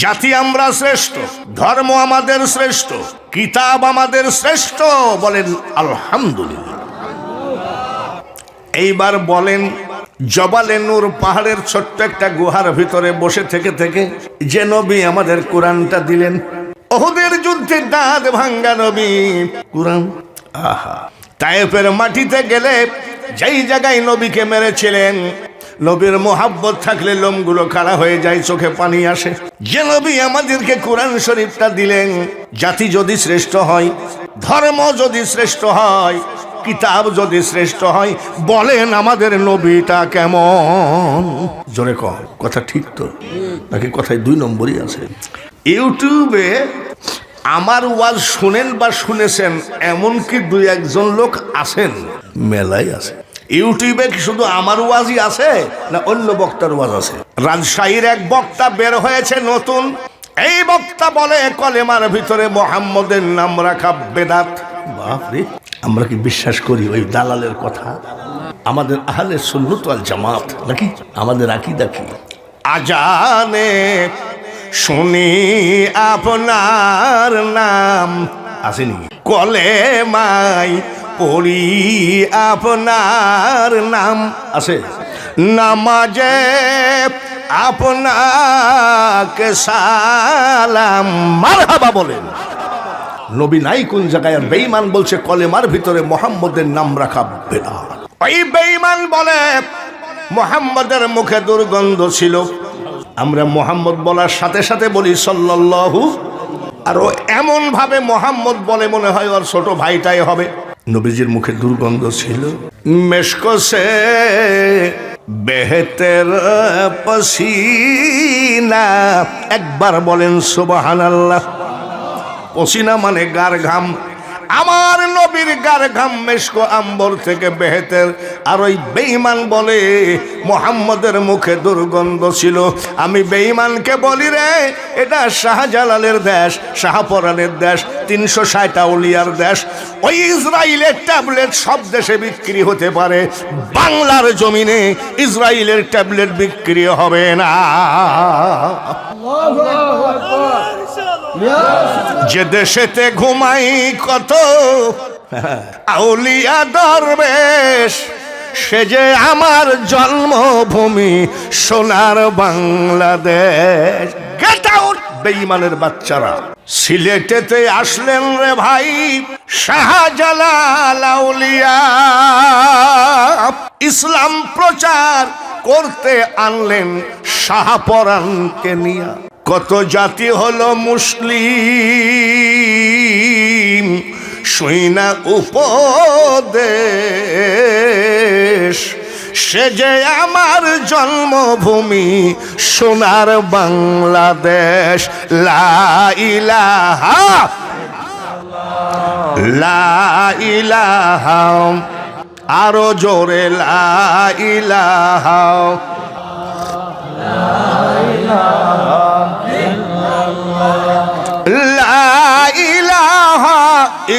জাতি আমরা শ্রেষ্ঠ, ধর্ম আমাদের শ্রেষ্ঠ, কিতাব আমাদের শ্রেষ্ঠ, বলেন আলহামদুলিল্লাহ। এইবার বলেন, জবালে নূর পাহাড়ের ছোট্ট একটা গুহার ভিতরে বসে থেকে থেকে যে নবী আমাদের কোরআনটা দিলেন, ওহুদের যুদ্ধে দাঁত ভাঙ্গা নবী কোরআন। আহা, তায়েফের মাটিতে গেলে যেই জায়গায় নবীকে মেরেছিলেন, নবীর মোহাব্বত থাকলে লোমগুলো খাড়া হয়ে যায়, চোখে পানি আসে। যে নবী আমাদেরকে কোরআন শরীফটা দিলেন, জাতি যদি শ্রেষ্ঠ হয়, ধর্ম যদি শ্রেষ্ঠ হয়, কিতাব যদি শ্রেষ্ঠ হয়, বলেন আমাদের নবীটা কেমন? জোরে কম, কথা ঠিক তো নাকি কথায় 2 নম্বরই আছে? ইউটিউবে আমার ওয়াজ শুনেন বা শুনেছেন এমনকি 2-1 লোক আছেন, মেলাই আছে। ইউটিউবে কি শুধু আমার ওয়াজই আছে না অন্য বক্তার ওয়াজ আছে? রাজশাহীর এক বক্তা বের হয়েছে নতুন, এই বক্তা বলে কলেমার ভিতরে মুহাম্মদের নাম রাখা বেদাত। বাপরে, আমরা কি বিশ্বাস করি ওই দালালের কথা? আমাদের আহলে সুন্নাত ওয়াল জামাত নাকি? আমাদের আকীদা কি? আজানে শুনি আপনার নাম আসেনি, কলেমায় পড়ি আপনার নাম আছে, নামাজে আপনাকে সালাম, মারহাবা বলেন। নবী নাই কোন জায়গায়? আর বেঈমান বলছে কলেমার ভিতরে মুহাম্মদের নাম রাখা বেদাত। ওই বেঈমান বলে মুহাম্মদের মুখে দুর্গন্ধ ছিল, আমরা মুহাম্মদ বলার সাথে সাথে বলি সাল্লাল্লাহু, আর ও এমন ভাবে মুহাম্মদ বলে মনে হয় ওর ছোট ভাইটাই হবে। নবীজির মুখে দুর্গন্ধ ছিল। মেশকো সে বেহতের পসিনা, একবার বলেন সুবহানাল্লাহ। পসিনা মানে গার ঘাম, আমার নবীর গার ঘাম মেশকো আম্বর থেকে বেহেতের। আর ওই বেঈমান বলে মুহাম্মদের মুখে দুর্গন্ধ ছিল। আমি বেঈমানকে বলি রে, এটা শাহজালালের দেশ, শাহপরানের দেশ, 360 আউলিয়ার দেশ। ওই ইসরায়েলের ট্যাবলেট সব দেশে বিক্রি হতে পারে, বাংলার জমিনে ইসরায়েলের ট্যাবলেট বিক্রি হবে না। যে দেশেতে ঘুমাই কত আউলিয়া দরবেশ, সে যে আমার জন্মভূমি সোনার বাংলাদেশ। গেট আউট বেঈমানের বাচ্চারা। সিলেটেতে আসলেন রে ভাই শাহজালাল আউলিয়া, ইসলাম প্রচার করতে আনলেন শাহপরানকে নিয়া। কত জাতি হলো মুসলিম, শুইনা উপদেশ, সে যে আমার জন্মভূমি সোনার বাংলাদেশ। লা ইলাহা লা ইলাহা, আরো জোরে লা ইলাহা লা ইলাহা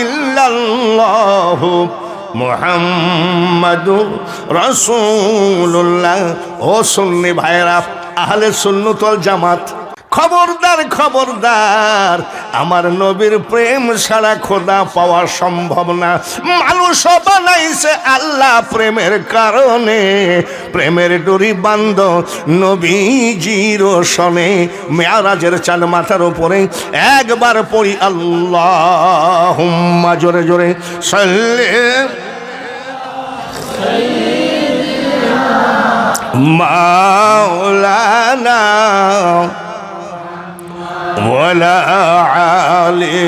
ইল্লাল্লাহু মুহাম্মাদুর রাসূলুল্লাহ। ও সুন্নি ভাইরা, আহলে সুন্নাত ওয়াল জামাত, খবরদার খবরদার, আমার নবীর প্রেম ছাড়া খোদা পাওয়া সম্ভব না। মানুষ বানাইছে আল্লাহ প্রেমের কারণে, প্রেমের ডোরি বান্ধ নবীজির সনে। মেয়ারাজের চাঁদ মাথার উপরে একবার পড়ি আল্লাহুম্মা, জোরে জোরে সাল্লি মাওলানা ওয়ালা আলি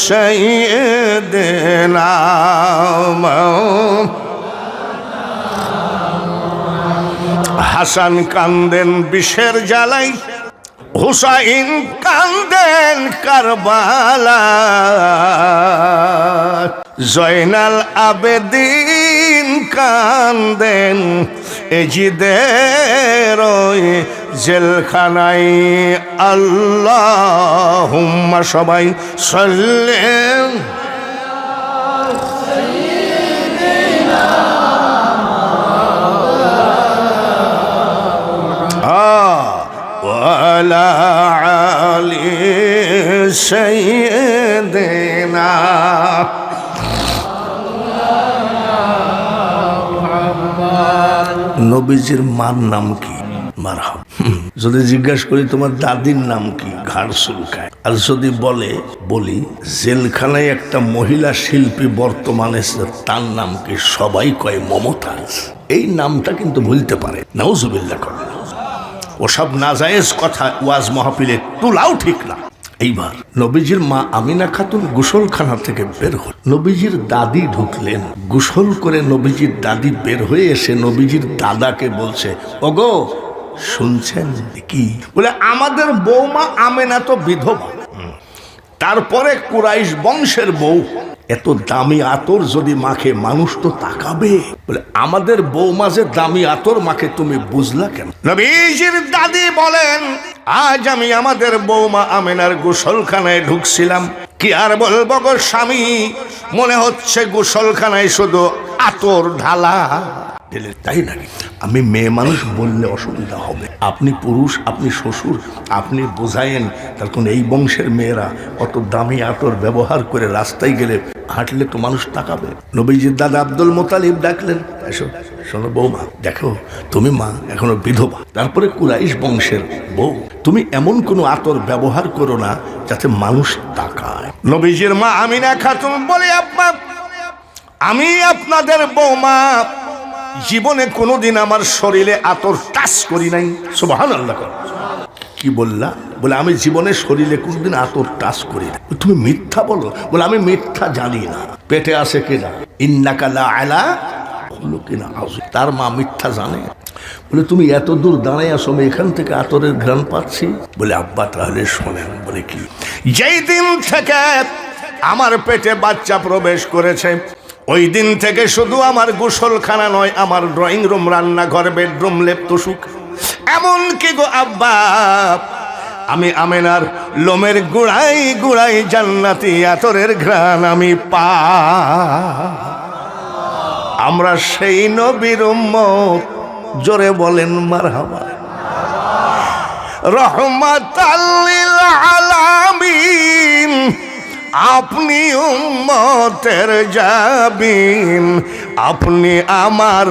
সাইয়্যিদিনা। হাসান কান্দেন বিষের জ্বালাই, হুসাইন কান্দেন কারবালা, জয়নাল আবেদিন কান্দেন এজিদের জেলখানায়। আল্লাহুম্মা, সবাই সাল্লেন ওয়ালা আলি সাইয়্যিদিনা। নবীজির মার নাম কি? মারহাবা। যদি জিজ্ঞাসা করি তোমার দাদির নাম কি, ঘাড় চুলকায়। আর যদি বলি জেলখানায় একটা মহিলা শিল্পী বর্তমানে, তার নাম কি? সবাই কয় মমতাজ। এই নামটা কিন্তু ভুলতে পারে, নাউজুবিল্লাহ করে। ওসব নাজায়েজ কথা ওয়াজ মাহফিলে তোলাও ঠিক না। এইবার নবীজির মা আমিনা খাতুন গোসলখানা থেকে বের হল, নবীজির দাদি ঢুকলেন। গোসল করে নবীজির দাদি বের হয়ে এসে নবীজির দাদাকে বলছে, ওগো শুনছেন কি? বলে আমাদের বৌমা আমেনা তো বিধবা, তারপরে কুরাইশ বংশের বউ, এত দামি আতর যদি মাখে মানুষ তো তাকাবে। বলে আমাদের বৌমা যে দামি আতর মাখে তুমি বুঝলা কেন? নবীজির দাদি বলেন, আজ আমি আমাদের বৌমা আমেনার গোসলখানায় ঢুকছিলাম, কি আর বলবো গো স্বামী, মনে হচ্ছে গোসলখানায় শুধু আতর ঢালা। তাই নাকি? আমি মেয়ে মানুষ বললে অসুবিধা হবে, আপনি পুরুষ, আপনি শ্বশুর, আপনি বোঝায়েন। তখন এই বংশের মেয়েরা অত দামি আতর ব্যবহার করে রাস্তায় গেলে হাঁটলে তো মানুষ তাকাবে। নবীজির দাদা আব্দুল মোতালিব ডাকলেন, এসো শোনো বৌমা, দেখো তুমি মা এখনো বিধবা, তারপরে কুরাইশ বংশের বউ, তুমি এমন কোনো আতর ব্যবহার করো না যাতে মানুষ তাকায়। নবীজির মা আমিনা খাতুন বলে, আব্বা আমি আপনাদের বৌমা জীবনে কোনোদিন আমার শরীরে আতর টাচ করি নাই। সুবহানাল্লাহ। কি বললা? বলে আমি জীবনে শরীরে কোনোদিন আতর টাচ করি না। তুমি মিথ্যা বলো? বলে আমি মিথ্যা জানি না, পেটে আছে কিনা। ইন্নাকা লা আলা খুলুকিন আযীম। তার মা মিথ্যা জানে। বলে তুমি এত দূর দাঁড়াই আসো, আমি এখান থেকে আতরের ঘ্রাণ পাচ্ছি। বলে আব্বা তাহলে শোনেন। বলে কি? যেই দিন থেকে আমার পেটে বাচ্চা প্রবেশ করেছে, ওই দিন থেকে শুধু আমার গোসলখানা নয়, আমার ড্রয়িং রুম, রান্নাঘর, বেডরুম, লেপ্তসুখ, এমন কি গো আব্বা, আমি আমেনার লোমের গুড়াই গুড়াই জান্নাতি আতরের ঘ্রাণ আমি পা। আমরা সেই নবীর উম্মত, জোরে বলেন মারহাবা। রহমাতাল লিল আলামিন, আপনি উম্মতের জাবিন, আপনি আমার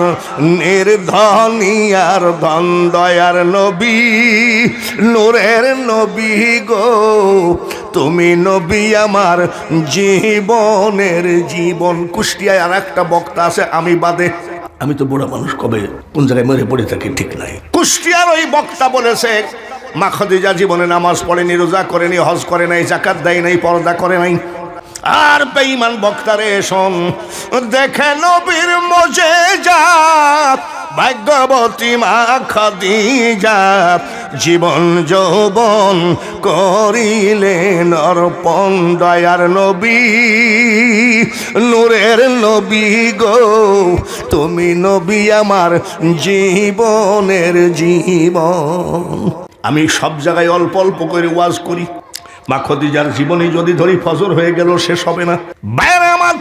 নির্ধনিয়ার ধন দয়ার নবী, নূরের নবী গো, তুমি নবী আমার জীবনের জীবন। কুষ্টিয়ায় আর একটা বক্তা আছে আমি বাদে, আমি তো বুড়া মানুষ, কবে কোন জায়গায় মরে পড়ে থাকি ঠিক নাই। কুষ্টিয়ার ওই বক্তা বলেছে, মা খাদিজা জীবনে নামাজ পড়েনি, রোজা করেনি, হজ করে নাই, যাকাত দেয় নাই, পর্দা করে নাই। আর বেঈমান বক্তারে শোন, দেখে নবীর মুজিজাত, ভাগ্যবতী মা খাদিজা জীবন যৌবন করিলেন অর্পণ দয়ার নবী, নূরের নবী গো, তুমি নবী আমার জীবনের জীবন। আমি সব জায়গায় অল্প অল্প করে ওয়াজ করি। মা খাদিজার জীবনে যদি ধরি ফজর হয়ে গেল শেষ হবে না। বাইরে আমার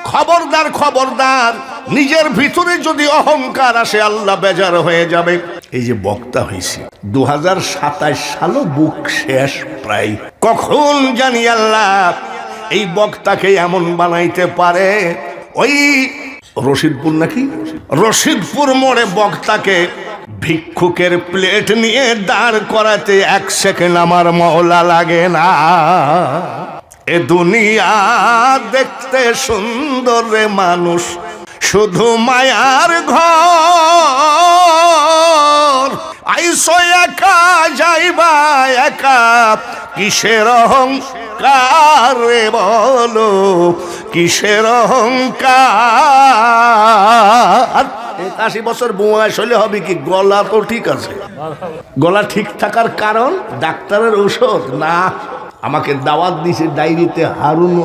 খবরদার খবরদার, নিজের ভিতরে যদি অহংকার আসে আল্লাহ বেজার হয়ে যাবে। এই যে বক্তা হয়েছে 2027 সালও বুক শেষ প্রায়। কখন জানি আল্লাহ এই বক্তাকে এমন বানাইতে পারে। ওই রশিদপুর নাকি রশিদপুর মোড়ে বক্তাকে ভিক্ষুকের প্লেট নিয়ে দাঁড় করাতে 1 সেকেন্ড আমার মওলা লাগে না। এ দুনিয়া দেখতে সুন্দর রে মানুষ, শুধু মায়ার ঘর। আইসো একা যাইবা একা, কিসের অহংকার রে বলো, কিসের অহংকার। 80 বছর বয়স হলে হবে কি, গলা তো ঠিক আছে। গলা ঠিক থাকার কারণ ডাক্তারের ঔষধ না। আমাকে দাওয়াত দিয়েছে ডায়েরিতে হারুন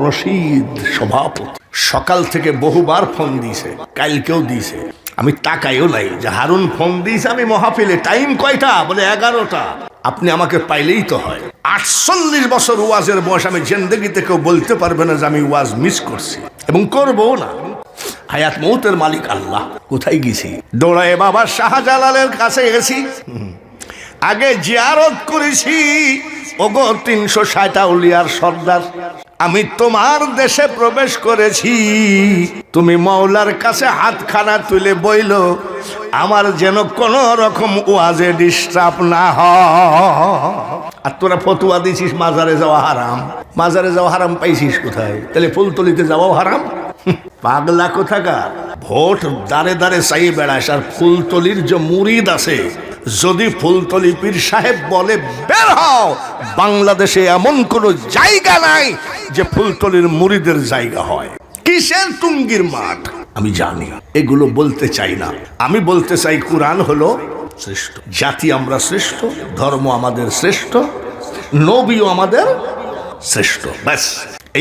রশিদ সভাপতি। সকাল থেকে বহুবার ফোন দিয়েছে, কালকেও দিয়েছে। আমি তাকাইও নাই যে হারুন ফোন দিয়েছে আমি মহাফিলে। টাইম কয়টা? বলে 11টা। আপনি আমাকে পাইলেই তো হয়। 48 বছর ওয়াজের বয়স, আমি জিন্দেগিতে কেউ বলতে পারবে না যে আমি ওয়াজ মিস করছি এবং করবো না। হায়াত মৌতের মালিক আল্লাহ। কোথায় গেছি? দৌড়ায় বাবা শাহজালালের কাছে গেছি, আগে জিয়ারত করেছি। ওগো 360 আউলিয়ার সর্দার, আমি তোমার দেশে প্রবেশ করেছি। তুমি মাওলার কাছে হাতখানা তুলে বইল আমার যেন কোন রকম ওয়াজে ডিস্টার্ব না হয়। আর তোরা ফতুয়া দিছিস মাজারে যাওয়া হারাম। মাজারে যাওয়া হারাম পাইছিস কোথায়? তাহলে ফুলতলিতে যাওয়াও হারাম। পাগলা কোথাকার। ভোট দাঁড়ে দাঁড়ে চাই বেড়াস। আর ফুলতলির যে মুরিদ আছে, যদি ফুলতলি পীর সাহেব বলে বের হও, বাংলাদেশে এমন কোন জায়গা নাই যে ফুলতলির মুরিদের জায়গা হয়। কিসের টুঙ্গির মাঠ আমি জানি, এগুলো বলতে চাই না। আমি বলতে চাই কুরআন হলো শ্রেষ্ঠ, জাতি আমরা শ্রেষ্ঠ, ধর্ম আমাদের শ্রেষ্ঠ, নবীও আমাদের শ্রেষ্ঠ। ব্যাস।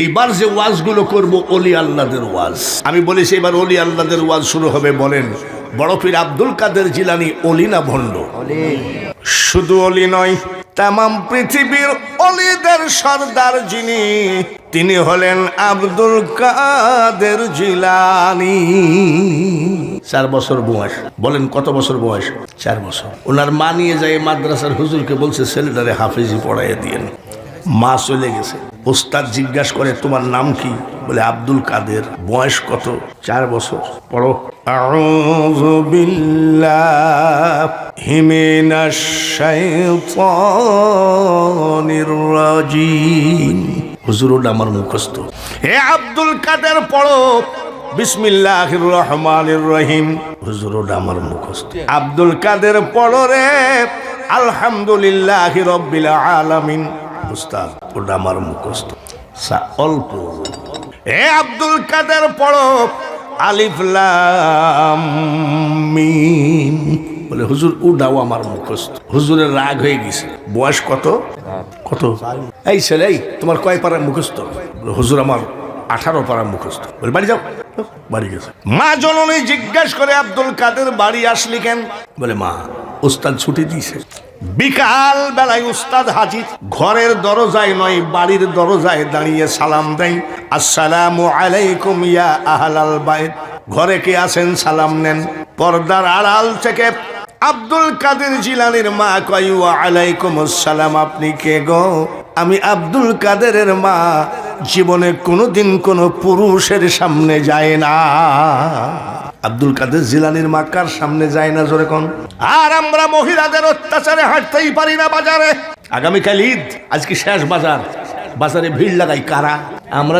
এইবার যে ওয়াজগুলো করব ওলি আল্লাহদের ওয়াজ। আমি বলেছি এবার ওলি আল্লাহদের ওয়াজ শুরু হবে। বলেন বড় পীর আব্দুল কাদের জিলানী ওলি না ভণ্ড? শুধু ওলি নয়, তামাম পৃথিবীর ওলিদের সর্দার যিনি, তিনি হলেন আব্দুল কাদের জিলানী। 4 বছর বয়স। বলেন কত বছর বয়স? 4 বছর। ওনার মা নিয়ে যায় মাদ্রাসার হুজুরকে, বলছে ছেলেটারে হাফেজি পড়াইয়া দিয়েন। মা চলে গেছে। ওস্তাদ জিজ্ঞাসা করে তোমার নাম কি? বলে আব্দুল কাদের। বয়স কত? 4 বছর। পড়ো। আউযু বিল্লাহি মিনাশ শাইতানির রাজিম। হুজুর ওটা আমার মুখস্থ। হে আব্দুল কাদের পড়ো বিসমিল্লাহির রহমানির রহিম। হুজুর ওটা আমার মুখস্থ। আব্দুল কাদের পড়ো রে আলহামদুলিল্লাহি রাব্বিল আলামিন। উস্তাদ ওটা আমার মুখস্থ। অল্প। হে আব্দুল কাদের পড়ো আলিফ লাম মিম। বলে হুজুর ওটাও আমার মুখস্থ। হুজুরের রাগ হয়ে গেছে। বয়স কত? কত? এই ছেলে, তোমার কয় পারা মুখস্থ? হুজুর আমার 18 পারা মুখস্থ। বলে বাড়ি যাও। বাড়ি গেছে। মা জননী জিজ্ঞাসা করে আব্দুল কাদের বাড়ি আসলি কেন? বলে মা উস্তাদ ছুটি দিয়েছে। বিকাল বেলায় উস্তাদ হাজির। ঘরের দরজায় নয়, বাড়ির দরজায় দাঁড়িয়ে সালাম দেয়, আসসালামু আলাইকুম ইয়া আহলাল বাইত। ঘরে কে আছেন? সালাম নেন। পর্দার আড়াল থেকে আব্দুল কাদের জিলানীর মা কয় ওয়া আলাইকুম আসসালাম। আপনি কে গো? আমি আব্দুল কাদেরের মা। জীবনে কোনোদিন কোনো পুরুষের সামনে যায় না। আব্দুল কাদের জিলানীর মা কার সামনে যায় না জোরে কোন? আর আমরা মহিলাদের অত্যাচারে হাঁটতেই পারি না বাজারে। আগামীকাল ঈদ, আজকে শেষ বাজার। বাজারে ভিড় লাগাই কারা? আমরা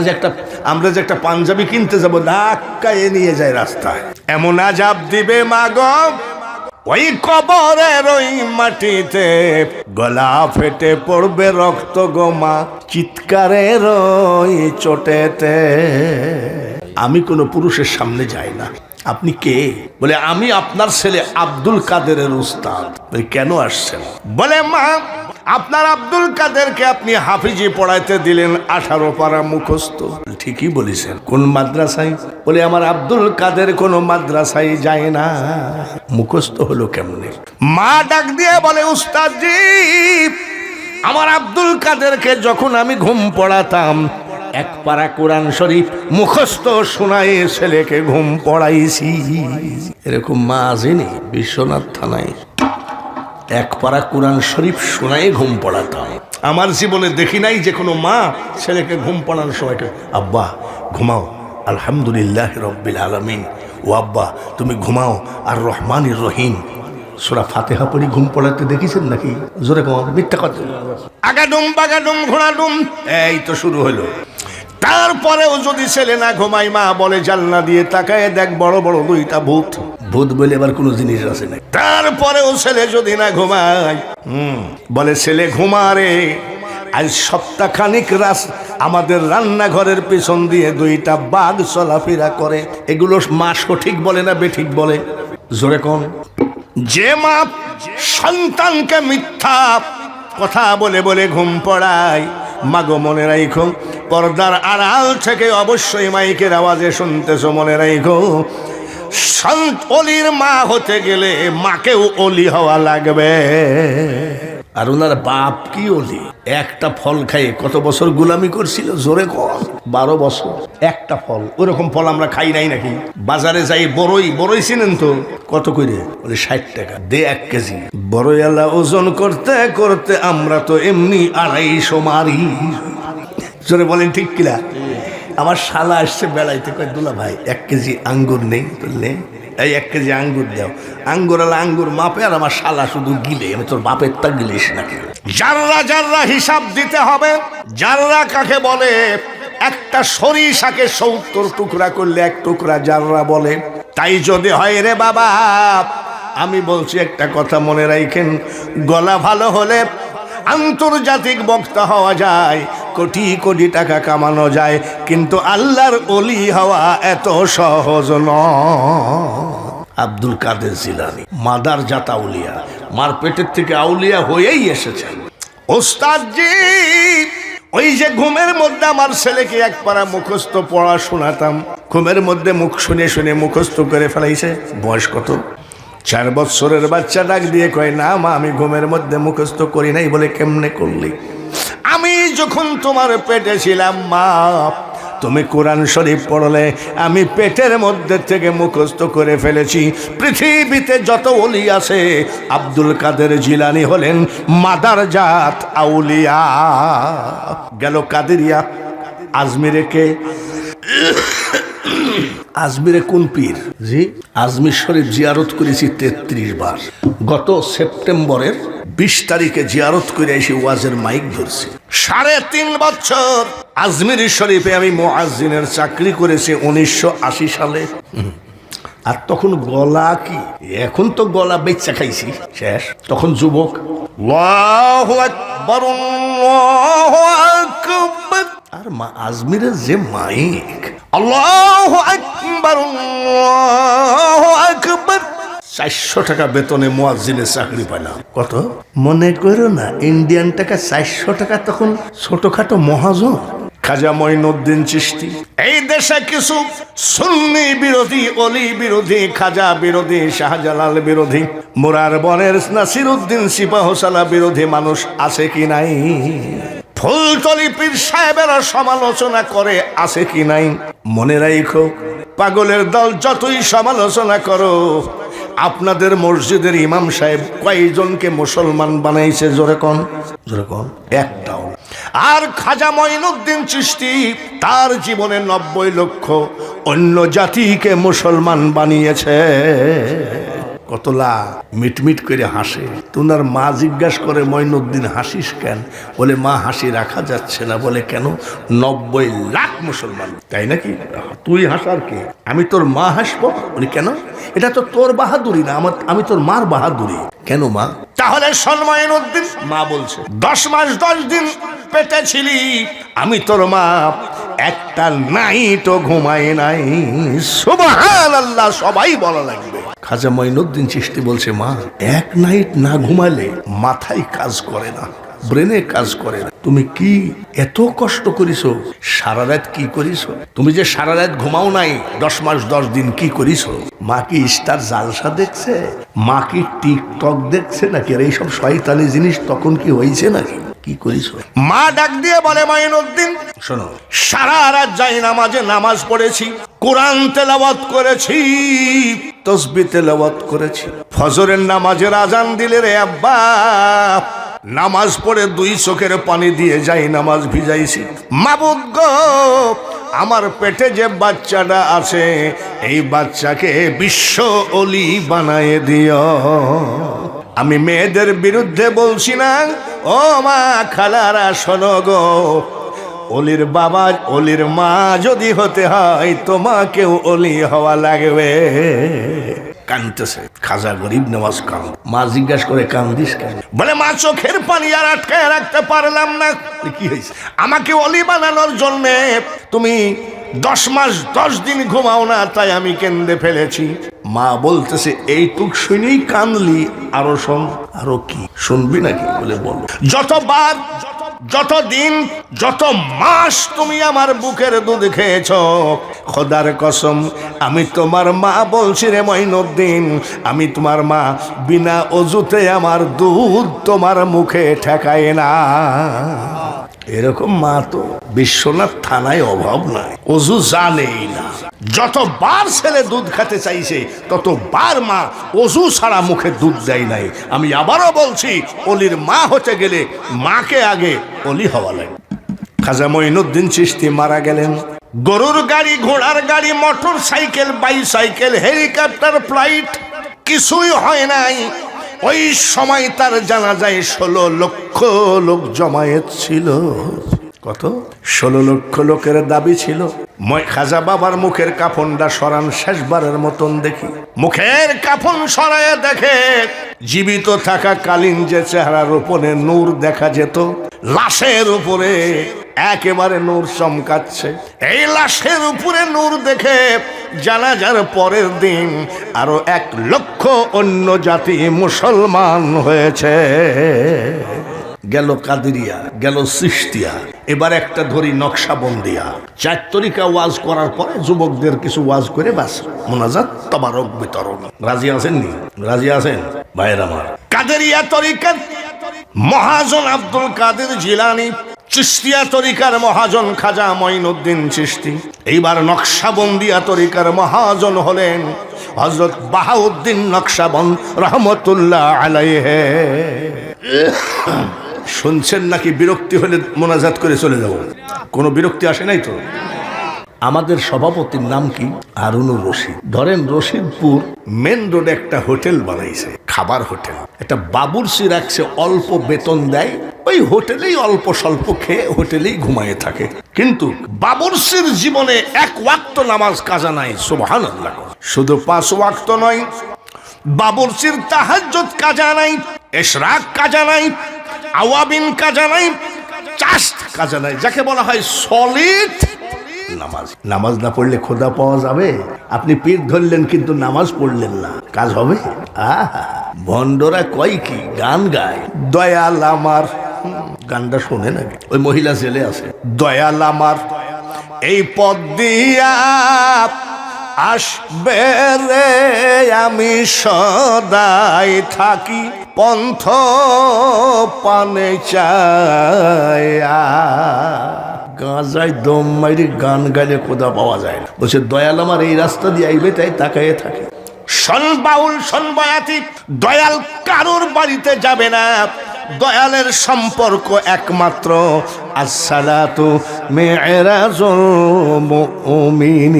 যে একটা পাঞ্জাবি কিনতে যাবো, ধাক্কায় নিয়ে যায় রাস্তায়। এমন আজাব দিবে মা গো, ওই কবরের ওই মাটিতে গলা ফেটে পড়বে রক্ত গোমা, চিৎকারের ওই চোটেতে। আমি কোনো পুরুষের সামনে যাই না। আপনি কে? বলে আমি আপনার ছেলে আব্দুল কাদেরের উস্তাদ। কেন আসছেন? বলে মা আপনার আব্দুল কাদেরকে আপনি হাফিজি পড়াইতে দিলেন 18 পারা মুখস্থ। ঠিকই বলেছেন। কোন মাদ্রাসায়? বলে আমার আব্দুল কাদের কোনো মাদ্রাসায় যায় না। মুখস্থ হলো কেমনে? মা ডাক দিয়ে বলে উস্তাদজি, আমার আব্দুল কাদেরকে যখন আমি ঘুম পড়াতাম, 1 পারা কোরআন শরীফ মুখস্থ শোনায় ছেলেকে ঘুম পড়াইছি। এরকম মা আসেনি বিশ্বনাথ থানায়। এক পারা কোরআন শরীফ শোনায় ঘুম পড়াতাম। আমার জীবনে দেখি নাই যে কোনো মা ছেলেকে ঘুম পড়ানোর সময় আব্বা ঘুমাও আলহামদুলিল্লাহ রব্বিল আলামিন, ও আব্বা তুমি ঘুমাও আর রহমানির রহিম সূরা ফাতিহা পড়ি ঘুম পড়াতে দেখেছেন নাকি? জোরে কম, মিথ্যা কথা। আগাডুম বাগাডুম ঘোড়াডুম, এই তো শুরু হলো। তারপরেও যদি ছেলে না ঘুমাই, মা বলে জানলা দিয়ে তাকায় দেখ বড় বড় দুইটা ভূত। ভূত বলে এবার কোনো জিনিস আছে না। তারপরেও ছেলে যদি না ঘুমায়, বলে ছেলে ঘুমারে। আজ সপ্তাহখানিক আমাদের রান্নাঘরের পিছন দিয়ে দুইটা বাঘ চলাফেরা করে। এগুলো মা সঠিক বলে না বেঠিক বলে? জোরে কোন? যে মা সন্তানকে মিথ্যা কথা বলে বলে ঘুম পড়ায়, মাগো মনে রাখো, পর্দার আড়াল থেকে অবশ্যই মাইকের আওয়াজে শুনতেছো, মনে রাখো, অলির মা হতে গেলে মাকেও অলি হওয়া লাগবে। আর ওনার বাপ কি অলি? একটা ফল খাইয়ে কত বছর গোলামি করছিল? জোরে কর, 12 বছর। একটা ফল, ওরকম ফল আমরা খাই নাই নাকি? বাজারে যাই বড়ই চিনেন তো? কত করে? বলে 60 টাকা দে 1 কেজি। বড়ই আলা ওজন করতে করতে আমরা তো এমনি 250 মারি। জোরে বলেন ঠিক কিনা? আমার শালা আসছে বেড়াইতে, কয় দুলা ভাই 1 কেজি আঙ্গুর নেই? বললে এই 1 কেজি আঙ্গুর দাও। আঙ্গুরালা আঙ্গুর মাপে, আর আমার শালা শুধু গিলে। আমি তোর বাপের তা গিলিস নাকি? জাররা জাররা হিসাব দিতে হবে। জাররা কাকে বলে? একটা সরিষাকে 70 টুকরা করলে 1 টুকরা জাররা বলে। তাই যদি হয় রে বাবা, আমি বলছি একটা কথা মনে রাখেন, গলা ভালো হলে আন্তর্জাতিক বক্তা হওয়া যায়, কোটি কোটি টাকা কামানো যায়, কিন্তু আল্লাহর ওলি হওয়া এত সহজ নয়। আব্দুল কাদের জিলানী মাদার জাত আউলিয়া, মার পেটের থেকে আউলিয়া হয়েই এসেছেন। ওস্তাদজি, ওই যে ঘুমের মধ্যে আমার ছেলেকে এক পারা মুখস্থ পড়া শোনাতাম, ঘুমের মধ্যে মুখ শুনে শুনে মুখস্থ করে ফেলাইছে। বয়স কত? 4 বছরের বাচ্চা ডাক দিয়ে কয়, না মা আমি ঘুমের মধ্যে মুখস্থ করি নাই। বলে কেমনে করলি? আমি যখন তোমার পেটে ছিলাম মা, তুমি কোরআন শরীফ পড়লে আমি পেটের মধ্যে থেকে মুখস্থ করে ফেলেছি। পৃথিবীতে যত ওলি আছে, আব্দুল কাদের জিলানী হলেন মাদার জাত আউলিয়া। গেল কাদেরিয়া। আজমিরে কে? আজমিরে কোন পীর? জি, আজমির শরীফ জিয়ারত করেছি 33 বার। গত সেপ্টেম্বরের 20 তারিখে জিয়ারত করে এসে ওয়াজের মাইক ধরছি। 3.5 বছর আজমির শরীফে আমি মুয়াজ্জিনের চাকরি করেছি 1980 সালে। আর তখন গলা কি, এখন তো গলা বেচা খাইছি শেষ। তখন যুবক। আল্লাহু আকবার, আল্লাহু আকবার। আর মা আজমিরের যে মাইক, আল্লাহু আকবার, আল্লাহু আকবার। 400 টাকা বেতনে মুয়াজ্জিনের চাকরি পাইলাম। কত? মনে করো না, ইন্ডিয়ান টাকা 400 টাকা তখন ছোটখাটো মহাজন। খাজা মঈনুদ্দিন চিশতি। এই দেশে কিছু সুন্নি বিরোধী, অলি বিরোধী, খাজা বিরোধী, শাহজালাল বিরোধী, মুরার বনের নাসিরউদ্দিন সিপাহসালা বিরোধী মানুষ আছে কি নাই? ফুলতলি পীর সাহেবের সমালোচনা করে আছে কি নাই? মনে রাখো, পাগলের দল যতই সমালোচনা করো, আপনাদের মসজিদের ইমাম সাহেব কয়জনকে মুসলমান বানাইছে? জোরে কোন, জোরে কোন? একটাও। আর খাজা মঈনুদ্দিন চিশতি তার জীবনে 90 লক্ষ অন্য জাতিকে মুসলমান বানিয়েছে। কতলা মিটমিট করে হাসে। তোনার মা জিজ্ঞাসা করে, মঈনুদ্দিন হাসিস কেন? বলে মা হাসি রাখা যাচ্ছে না। বলে কেন? 90 লাখ মুসলমান। তাই নাকি? তুই হাসার কে? আমি তোর মা হাসবো? বলি কেন? এটা তো তোর বাহাদুরি না, আমি তোর মার বাহাদুরি। কেন মা? তাহলে শোন মঈনুদ্দিন, মা বলছে 10 মাস 10 দিন পেটে ছিলি, আমি তোর মা একটা নাইটও ঘুমাই নাই। সুবহানাল্লাহ, সবাই বলা লাগবে। খাজা মঈনুদ্দিন চিশতি বলছে, মা 1 নাইট না ঘুমালে মাথায় কাজ করে না, ব্রেনে কাজ করে না। তুমি কি এত কষ্ট করিছো? সারা রাত কি করিছো? তুমি যে সারা রাত ঘুমাও নাই 10 মাস 10 দিন কি করিছো? মা কি স্টার জালসা দেখছে? মা কি টিকটক দেখছে নাকি? আর এইসব শয়তানি জিনিস তখন কি হয়েছে নাকি? কি করিস? মা ডাক দিয়ে বলে, মাইনুদ্দিন শোনো, সারা রাত যাই নামাজে নামাজ পড়েছি, কোরআন তেলাওয়াত করেছি, তাসবিহ তেলাওয়াত করেছি, ফজরের নামাজের আজান দিলে রে আব্বা নামাজ পড়ে 2 চোখের পানি দিয়ে যাই নামাজ ভিজাইছি। মাবুদ গো, আমার পেটে যে বাচ্চাটা আছে এই বাচ্চাকে বিশ্ব ওলি বানায় দিও। আমি মেয়েদের বিরুদ্ধে বলছি না, ও মা খালারা শোনো গো, অলির বাবা অলির মা যদি হতে হয় তোমাকেও অলি হওয়া লাগবে। কানতেছে খাজা গরিব নওয়াজ কান। মা জিজ্ঞাসা করে, কান্দিস কেন? বলে, মা চোখের পানি আর আটকায় রাখতে পারলাম না। কি হয়েছে? আমাকে অলি বানানোর জন্য তুমি 10 মাস 10 দিন ঘুমাও না, তাই আমি কেঁদে ফেলেছি। মা বলতেছে, এইটুক শুনেই কানলি? আরো শোন। আরো কি শুনবি নাকি? বলে বলো। যতবার, যত দিন, যত মাস তুমি আমার বুকের দুধ খেয়েছ, খোদার কসম আমি তোমার মা বলছি রে মঈনুদ্দিন, আমি তোমার মা, বিনা অজুতে আমার দুধ তোমার মুখে ঠেকায় না। এরকম মা তো বিশ্বনাথ থানায় অভাব নাই, অজু জানেই না। যতবার ছেলে দুধ খেতে চাইছে ততবার মা অজু ছাড়া মুখে দুধ দেয় নাই। আমি আবারও বলছি, অলির মা হতে গেলে মাকে আগে অলি হওয়া লাগে। খাজা মঈনুদ্দিন চিশতি মারা গেলেন। গরুর গাড়ি, ঘোড়ার গাড়ি, motor cycle, bicycle, helicopter, flight কিছুই হয় নাই। ওই সময় তার জানাজায় 16 লক্ষ লোক জমায়েত ছিল। কত? 16 লক্ষ লোকের দাবি ছিল। খাজা বাবার মুখের কাফনটা সরান, শেষবারের মতন দেখি। মুখের কাফন সরায় দেখে জীবিত থাকা কালীন যে চেহারার উপরে নূর দেখা যেত, লাশের উপরে একেবারে নূর চমকাচ্ছে। এই লাশের উপরে নূর দেখে জানাজার পরের দিন আরো 1 লক্ষ অন্য জাতি মুসলমান হয়েছে। গেল কাদেরিয়া, গেল চিশতিয়া, এবার একটা ধরি নকশাবন্দিয়া। 4 তরিকা ওয়াজ করার পরে যুবকদের কিছু ওয়াজ করে বাস মোনাজাত তবারক বিতরণ। রাজি আছেন নি? রাজি আছেন ভাইয়ের আমার? কাদেরিয়া তরিকার মহাজন আব্দুল কাদের জিলানী, চিশতিয়া তরিকার মহাজন খাজা মঈনুদ্দিন চিশতি, এইবার নকশাবন্দিয়া তরিকার মহাজন হলেন হযরত বাহাউদ্দিন নকশবন্দ রহমতুল্লাহ আলাইহি। শুনছেন নাকি? বিরক্তি হলে মোনাজাত করে চলে যাব। কোনো বিরক্তি আসে নাই তো? আমাদের সভাপতির নাম কি? হারুনুর রশিদ। ধরেন রশিদপুর মেন রোডে একটা হোটেল বানাইছে, খাবার হোটেল। একটা বাবুর্চি রাখছে, অল্প বেতন দেয়, ওই হোটেলেই অল্প স্বল্প খেয়ে হোটেলেই ঘুমায়ে থাকে। কিন্তু বাবুর্চির জীবনে 1 ওয়াক্ত নামাজ কাজা নাই। সুবহানাল্লাহ। শুধু 5 ওয়াক্ত নয়, বাবুর্চির তাহাজ্জুদ কাজা নাই, ইশরাক কাজা নাই, আওয়াবিন কাজা নাই, চাষ্ট কাজা নাই, যাকে বলা হয় সলিড নামাজ। নামাজ না পড়লে খোদা পাওয়া যাবে? আপনি পীর ধরলেন কিন্তু নামাজ পড়লেন না, কাজ হবে? ভণ্ডরা কয় কি গান গায়, দয়াল আমার, গানটা শোনে নাকি? ওই মহিলা ছেলে আছে, দয়াল আমার এই পথ দিয়া আসবে রে, আমি সদাই থাকি পন্থ পানে চায়া। গাঁজায় দম মাইরে গান গাইলে খোদা পাওয়া যায় না। বলছে দয়াল আমার এই রাস্তা দিয়ে আইবে, তাই তাকাইয়ে থাকে। শোন বাউল, শোন বয়াতি, দয়াল কারোর বাড়িতে যাবে না। দয়ালের সম্পর্ক একমাত্র আসসালাতু মিরাজুল মুমিনিন।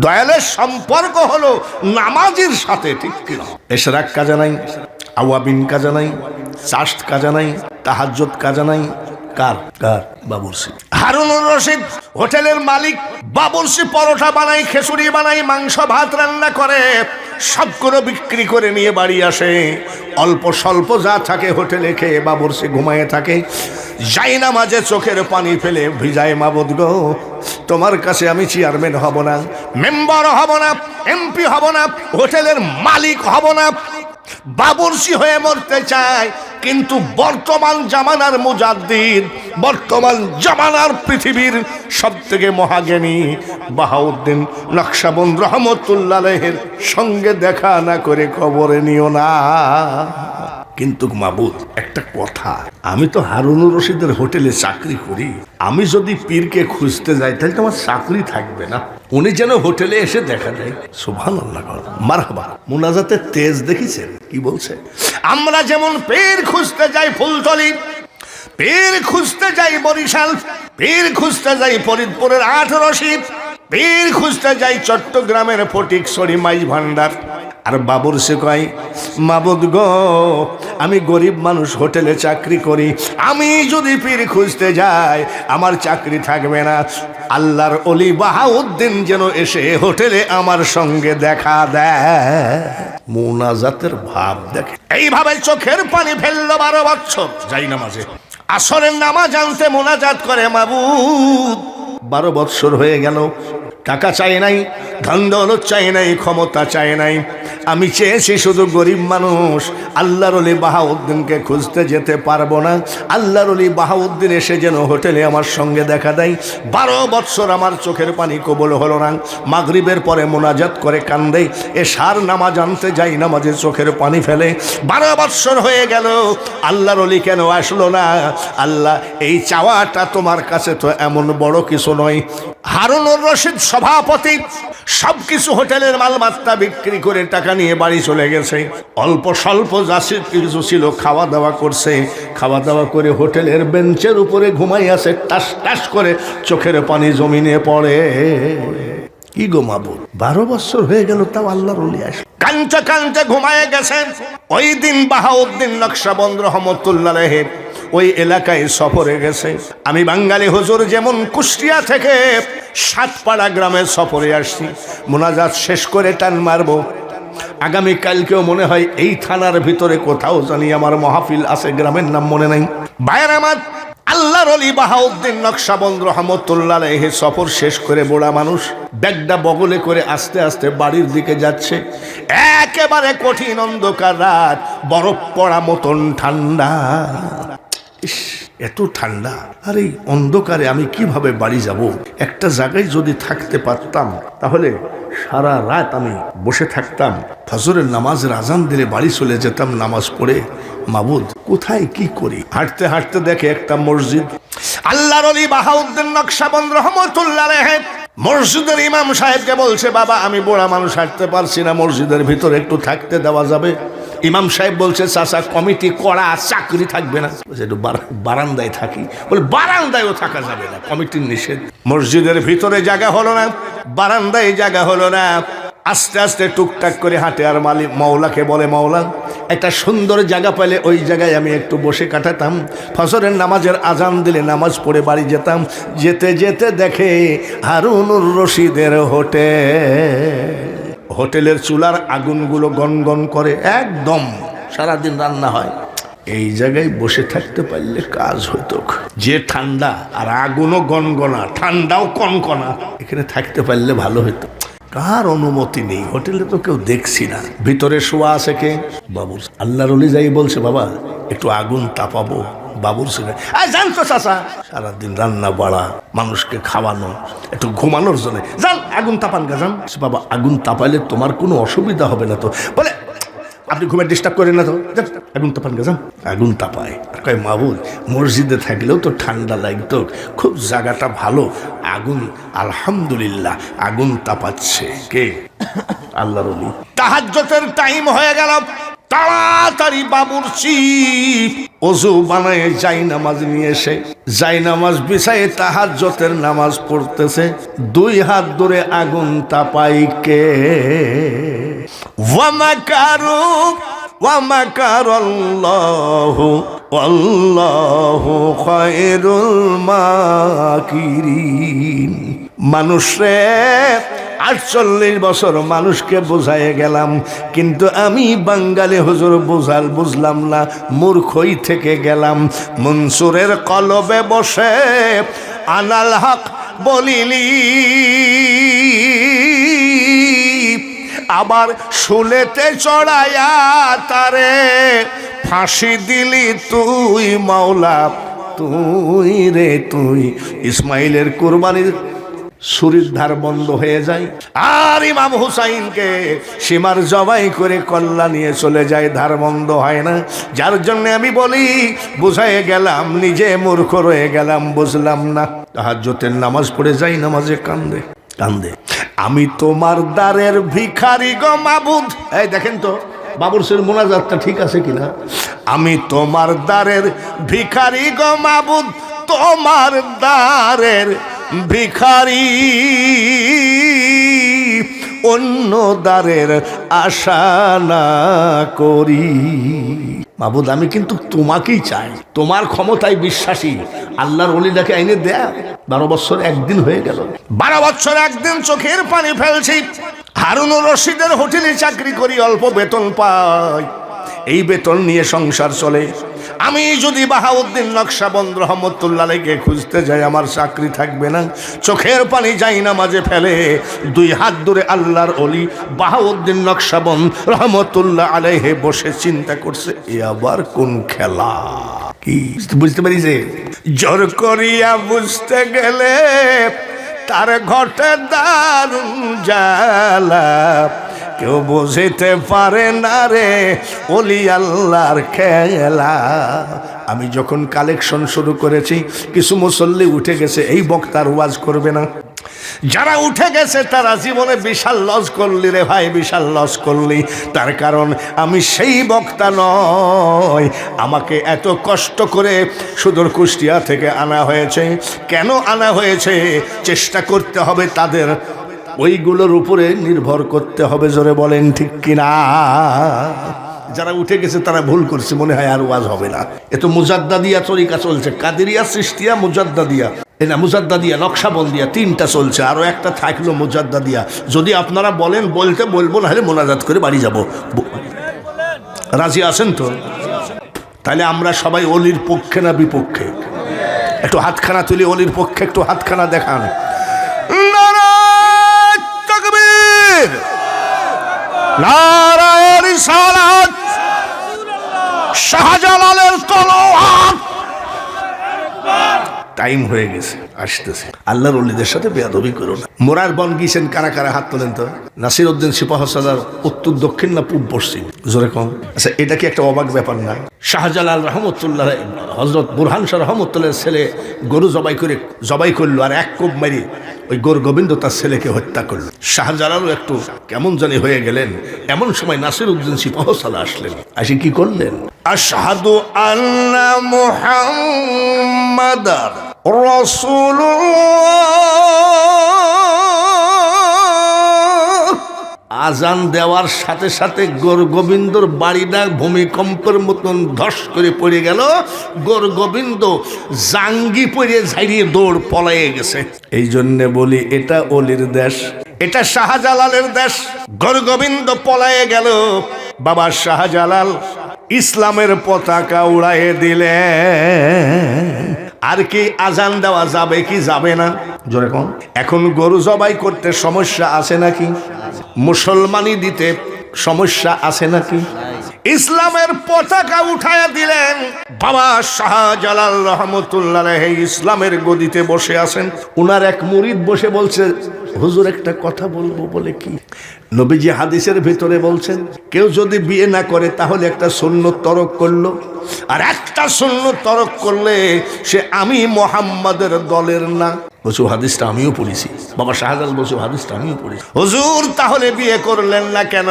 দয়ালের সম্পর্ক হলো নামাজের সাথে, ঠিক কিনা? ইশরাক কাজা নাই, আওয়াবিন কাজা নাই, চাষ্ট কাজা নাই, তাহাজ্জুদ কাজা নাই। কার? কার? বাবুর্চি। হারুনুর রশিদ হোটেলের মালিক। বাবুর্চি পরোটা বানাই, খিচুড়ি বানাই, মাংস ভাত রান্না করে, সবগুলো বিক্রি করে নিয়ে বাড়ি আসে। অল্প স্বল্প যা থাকে হোটেলে খেয়ে বাবুর্চি ঘুমায়ে থাকে। যাই না মাঝে চোখের পানি ফেলে ভিজায়, মাবুদ গো, তোমার কাছে আমি চেয়ারম্যান হব না, মেম্বার হব না, এমপি হব না, হোটেলের মালিক হব না, বাবুর্চি হয়ে মরতে চায়। কিন্তু বর্তমান জামানার মুজাদ্দিদ, বর্তমান জামানার পৃথিবীর সবথেকে মহাজ্ঞানী বাহাউদ্দিন নকশবন্দ রহমতুল্লাহ আলাইহির সঙ্গে দেখা না করে কবরে নিও না। কিন্তু মাবুদ একটা কথা, আমি তো হারুনুর রশিদের হোটেলে চাকরি করি, আমি যদি পীরকে খুঁজতে যাই তাহলে তো আমার চাকরি থাকবে না, উনি যেন হোটেলে এসে দেখা যায়। সুবহানাল্লাহ, মারহাবা। মুনাজাতের তেজ দেখেছেন কি বলছে? আমরা যেমন পীর খুঁজতে যাই ফুলতলি, পীর খুঁজতে যাই বরিশাল, পীর খুঁজতে যাই ফরিদপুরের 18 পীর খুঁজতে যাই চট্টগ্রামের ফটিকছড়ি মাইজ ভান্ডার, আর বাবুর সে কয় মাবুদ গো আমি গরিব মানুষ, হোটেলে চাকরি করি, আমি যদি পীর খুঁজতে যাই আমার চাকরি থাকবে না। আল্লাহর ওলি বাহাউদ্দিন যেন এসে হোটেলে আমার সঙ্গে দেখা দেয়। মুনাজাতের ভাব দেখে, এইভাবে চোখের পানি ফেললো 12 বছর যাই নামাজে, আসরের নামাজ আনতে মোনাজাত করে মাবুদ। 12 বছর হয়ে গেল, টাকা চাই নাই, ধন দৌলত চাই নাই, ক্ষমতা চাই নাই, আমি চেয়েছি শুধু গরিব মানুষ, আল্লাহর ওলি বাহাউদ্দিনকে খুঁজতে যেতে পারবো না, আল্লাহর ওলি বাহাউদ্দিন এসে যেন হোটেলে আমার সঙ্গে দেখা দেয়। 12 বছর আমার চোখের পানি কবুল হলো না। মাগরিবের পরে মোনাজাত করে কান্দে, এশার নামাজ আনতে যাই, নামাজে চোখের পানি ফেলে। 12 বছর হয়ে গেল, আল্লাহর ওলি কেন আসলো না? আল্লাহ এই চাওয়াটা তোমার কাছে তো এমন বড় কিছু নয়। হারুনুর রশিদ সভাপতি, সবকিছু হোটেলের মালমাত্রা বিক্রি করে টাকা নিয়ে বাড়ি চলে গেছে। অল্প স্বল্প যা কিছু ছিল খাওয়া দাওয়া করছে, খাওয়া দাওয়া করে হোটেলের বেঞ্চের উপরে ঘুমাই আছে, টাস টাস করে চোখের পানি জমিনে পড়ে। কি গো মাবুদ, 12 বছর হয়ে গেল তাও আল্লাহর ওলি আসে। কানতে কানতে ঘুমায় গেছেন। ওই দিন বাহাউদ্দিন নকশবন্দ রহমতুল্লাহ আলাইহি ওই এলাকায় সফরে গেছে। আমি বাঙালি হুজুর যেমন কুষ্টিয়া থেকে সাতপাড়া গ্রামে সফরে আসছি, মোনাজাত শেষ করে টান মারবো, আগামীকালকেও মনে হয় এই থানার ভিতরে কোথাও জানি আমার মাহফিল আছে, গ্রামের নাম মনে নাই। ভাইয়ের আমার, আল্লাহর ওলি বাহাউদ্দিন নকশবন্দ রহমতুল্লাহ আলাইহি সফর শেষ করে বুড়া মানুষ ব্যাগটা বগলে করে আস্তে আস্তে বাড়ির দিকে যাচ্ছে। একেবারে কঠিন অন্ধকার রাত, বরফ পড়া মতন ঠান্ডা। ইস, এত ঠান্ডা, আর এই অন্ধকারে আমি কিভাবে বাড়ি যাব? একটা জায়গায় যদি থাকতে পারতাম তাহলে সারা রাত আমি বসে থাকতাম, ফজরের নামাজের আজান দিলে বাড়ি চলে যেতাম নামাজ পড়ে। মাবুদ কোথায় কি করি? হাঁটতে হাঁটতে দেখে একটা মসজিদ। আল্লাহর ওলি বাহাউদ্দিন নকশবন্দ রহমতুল্লাহ আলাইহি মসজিদের ইমাম সাহেবকে বলছে, বাবা আমি বুড়া মানুষ, হাঁটতে পারছি না, মসজিদের ভিতরে একটু থাকতে দেওয়া যাবে? ইমাম সাহেব বলছে, চাচা কমিটি করা, চাকরি থাকবে না, একটু বারান্দায় থাকি। বলে বারান্দায়ও থাকা যাবে না, কমিটির নিষেধ। মসজিদের ভিতরে জায়গা হলো না, বারান্দায় জায়গা হলো না। আস্তে আস্তে টুকটাক করে হাঁটে, আর মাওলাকে বলে, মাওলা একটা সুন্দর জায়গা পেলে ওই জায়গায় আমি একটু বসে কাটাতাম, ফজরের নামাজের আজান দিলে নামাজ পড়ে বাড়ি যেতাম। যেতে যেতে দেখে হারুনুর রশিদের হোটেলের চুলার আগুনগুলো গনগন করে, একদম সারাদিন রান্না হয়। এই জায়গায় বসে থাকতে পারলে কাজ হতো। যে ঠান্ডা আর আগুনও গনগনা, ঠান্ডাও কনকনা, এখানে থাকতে পারলে ভালো হতো। কার অনুমতি নেই, হোটেলে তো কেউ দেখছি না, ভিতরে শোয়া আছে কে? বাবুর। আল্লাহর ওলি যাই বলছে, বাবা একটু আগুন তাপাবো। বাবুর সঙ্গে জানতো চাচা সারাদিন রান্না বাড়া, মানুষকে খাওয়ানো, একটু ঘুমানোর জন্য যান আগুন তাপান গা যান। বাবা আগুন তাপাইলে তোমার কোনো অসুবিধা হবে না তো? বলে আপনি ঘুমে ডিস্টার্ব করেন না তো, আগুন তাপান গা যান। আগুন তাপায়, কয় মাবুদ মসজিদে থাকলেও তো ঠান্ডা লাগতো, খুব জায়গাটা ভালো, আগুন আলহামদুলিল্লাহ আগুন তাপাচ্ছে কে? আল্লাহর ওলি। তাহাজ্জুদের টাইম হয়ে গেল, তাড়াতাড়ি বাবুর্চি ওযু বানায় যাই নামাজ নিয়ে এসে যাই নামাজ বিছায়ে তাহাজ্জুদের নামাজ পড়তেছে। 2 হাত ধরে আগুন তাপাই কে? ওয়ামাকারু ওয়ামাকারাল্লাহু ওয়াল্লাহু খায়রুল মাকিরিন। মানুষে 48 বছর মানুষকে বোঝায় গেলাম, কিন্তু আমি বাঙালি হুজুর বুঝলাম না, মূর্খই থেকে গেলাম। মনসুরের কলবে বসে আনাল হক বলিলি, আবার শুলেতে চড়াইয়া তারে ফাঁসি দিলি তুই মাওলা, তুই রে তুই। ইসমাইলের কুরবানির ছুরির ধার বন্ধ হয়ে যায়, আর ইমাম হুসাইনকে সীমার জবাই করে কল্লা নিয়ে চলে যায়, ধার বন্ধ হয় না। যার জন্য আমি বলি, বুঝায় গেলাম, নিজে মূর্খ রয়ে গেলাম, বুঝলাম না। তাহাজ্জুদের নামাজ পড়ে যাই, নামাজে কান্দে কান্দে, আমি তোমার দ্বারের ভিখারি গো মাবুদ। এই দেখেন তো বাবুরসির মোনাজাতটা ঠিক আছে কিনা? আমি তোমার দ্বারের ভিখারি গো মাবুদ, তোমার দ্বারের ভিখারি, অন্য দ্বারের আশা না করি। মাবুদ আমি কিন্তু তোমাকেই চাই, তোমার ক্ষমতায় বিশ্বাসী। আল্লাহর ওলিটাকে আইনে দেয়া 12 বছর একদিন হয়ে গেল, 12 বছর একদিন চোখের পানি ফেলছি। হারুনুর রশিদের হোটেলে চাকরি করি, অল্প বেতন পাই, এই বেতন নিয়ে সংসার চলে। আমি যদি বাহাউদ্দিন নকশবন্দ রহমতুল্লাহ আলাইকে খুঁজতে যাই, আমার চাকরি থাকবে না। চোখের পানি যাই না মাঝে ফেলে, 2 হাত দূরে আল্লাহর ওলি বাহাউদ্দিন নকশবন্দ রহমতুল্লাহ আলাইহি বসে চিন্তা করছে, এ আবার কোন খেলা? কি বুঝতে পারিছে? জোর করিয়া বুঝতে গেলে তার ঘটে দারুণ জ্বালা, কেউ বুঝিতে পারে না রে ওলি আল্লাহর খেলা। আমি যখন কালেকশন শুরু করেছি, কিছু মুসল্লি উঠে গেছে, এই বক্তার ওয়াজ করবে না। যারা উঠে গেছে তারা জীবনে বিশাল লস করলি রে ভাই, বিশাল লস করলি। তার কারণ আমি সেই বক্তা নয়, আমাকে এত কষ্ট করে সুদূর কুষ্টিয়া থেকে আনা হয়েছে। কেন আনা হয়েছে? চেষ্টা করতে হবে তাদের ওইগুলোর উপরে নির্ভর করতে হবে। জোরে বলেন ঠিক কিনা? যারা উঠে গেছে তারা ভুল করছে, মনে হয় আর ওয়াজ হবে না। এত মুজাদ্দাদিয়া তরিকা চলছে, কাদেরিয়া, সৃষ্টিয়া, মুজাদ্দাদিয়া, না মুজাদ্দাদিয়া, নকশাবন্দিয়া, 3টা চলছে, আরো একটা থাকলো মুজাদ্দাদিয়া। যদি আপনারা বলেন বলতে বলবো, না হলে মোনাজাত করে বাড়ি যাব। রাজি আছেন তো? তাহলে আমরা সবাই অলির পক্ষে না বিপক্ষে? একটু হাতখানা তুলি, অলির পক্ষে একটু হাতখানা দেখান। নারায়ে রিসালাত, শাহজালালের তলোয়ার। টাইম হয়ে গেছে, আসতেছে। আল্লাহর ওলিদের সাথে বেয়াদবি করো না। মোরার বন গিয়েছেন কারা কারা? হাত তোলেন তো। নাসির উদ্দিন সিপাহসালার উত্তর, দক্ষিণ না পূব পশ্চিম? জোরে কম। আচ্ছা, এটা কি একটা অবাক ব্যাপার না? শাহজালাল রহমতুল্লাহ, হযরত বুরহান শাহ রহমতুল্লাহর ছেলে গরু জবাই করলো, আর এক কোপ মারি ওই গোর গোবিন্দ তার ছেলেকে হত্যা করলো। শাহজালালও একটু কেমন জানি হয়ে গেলেন। এমন সময় নাসির উদ্দিন সিপাহসালা আসলেন, আসি কি করলেন? আশহাদু আন্না মুহাম্মাদার রাসূলুল্লাহ। আজান দেওয়ার সাথে সাথে গোর গোবিন্দর বাড়িটা ভূমিকম্পের মতন ধস করে পড়ে গেল। গোর গোবিন্দ জাঙ্গি পড়ে ঝাড়িয়ে দৌড় পলাইয়ে গেছে। এই জন্যে বলি, এটা অলির দেশ, এটা শাহজালালের দেশ। গোর গোবিন্দ পলাইয়ে গেল, বাবা শাহজালাল ইসলামের পতাকা উড়াইয়ে দিলেন। আর কি আজান দেওয়া যাবে কি যাবে না? জোরে কোন। এখন গরু জবাই করতে সমস্যা আছে নাকি? মুসলমানি দিতে সমস্যা আছে নাকি? ইসলামের পতাকা উঠায়া দিলেন। বাবা শাহজালাল রহমতুল্লাহ আলাইহি ইসলামের গদিতে বসে আছেন। উনার এক মুরিদ বসে বলছে, হুজুর একটা কথা বলবো। বলে কি? নবীজি হাদিসের ভিতরে বলছেন, কেউ যদি বিয়ে না করে তাহলে একটা সুন্নত তরক করলো, আর একটা সুন্নত তরক করলে সে আমি মুহাম্মাদের দলের না। বলছো হাদিসটা আমিও পড়েছি। বাবা শাহজালাল বলছো হাদিসটা আমিও পড়েছি। হুজুর তাহলে বিয়ে করলেন না কেন?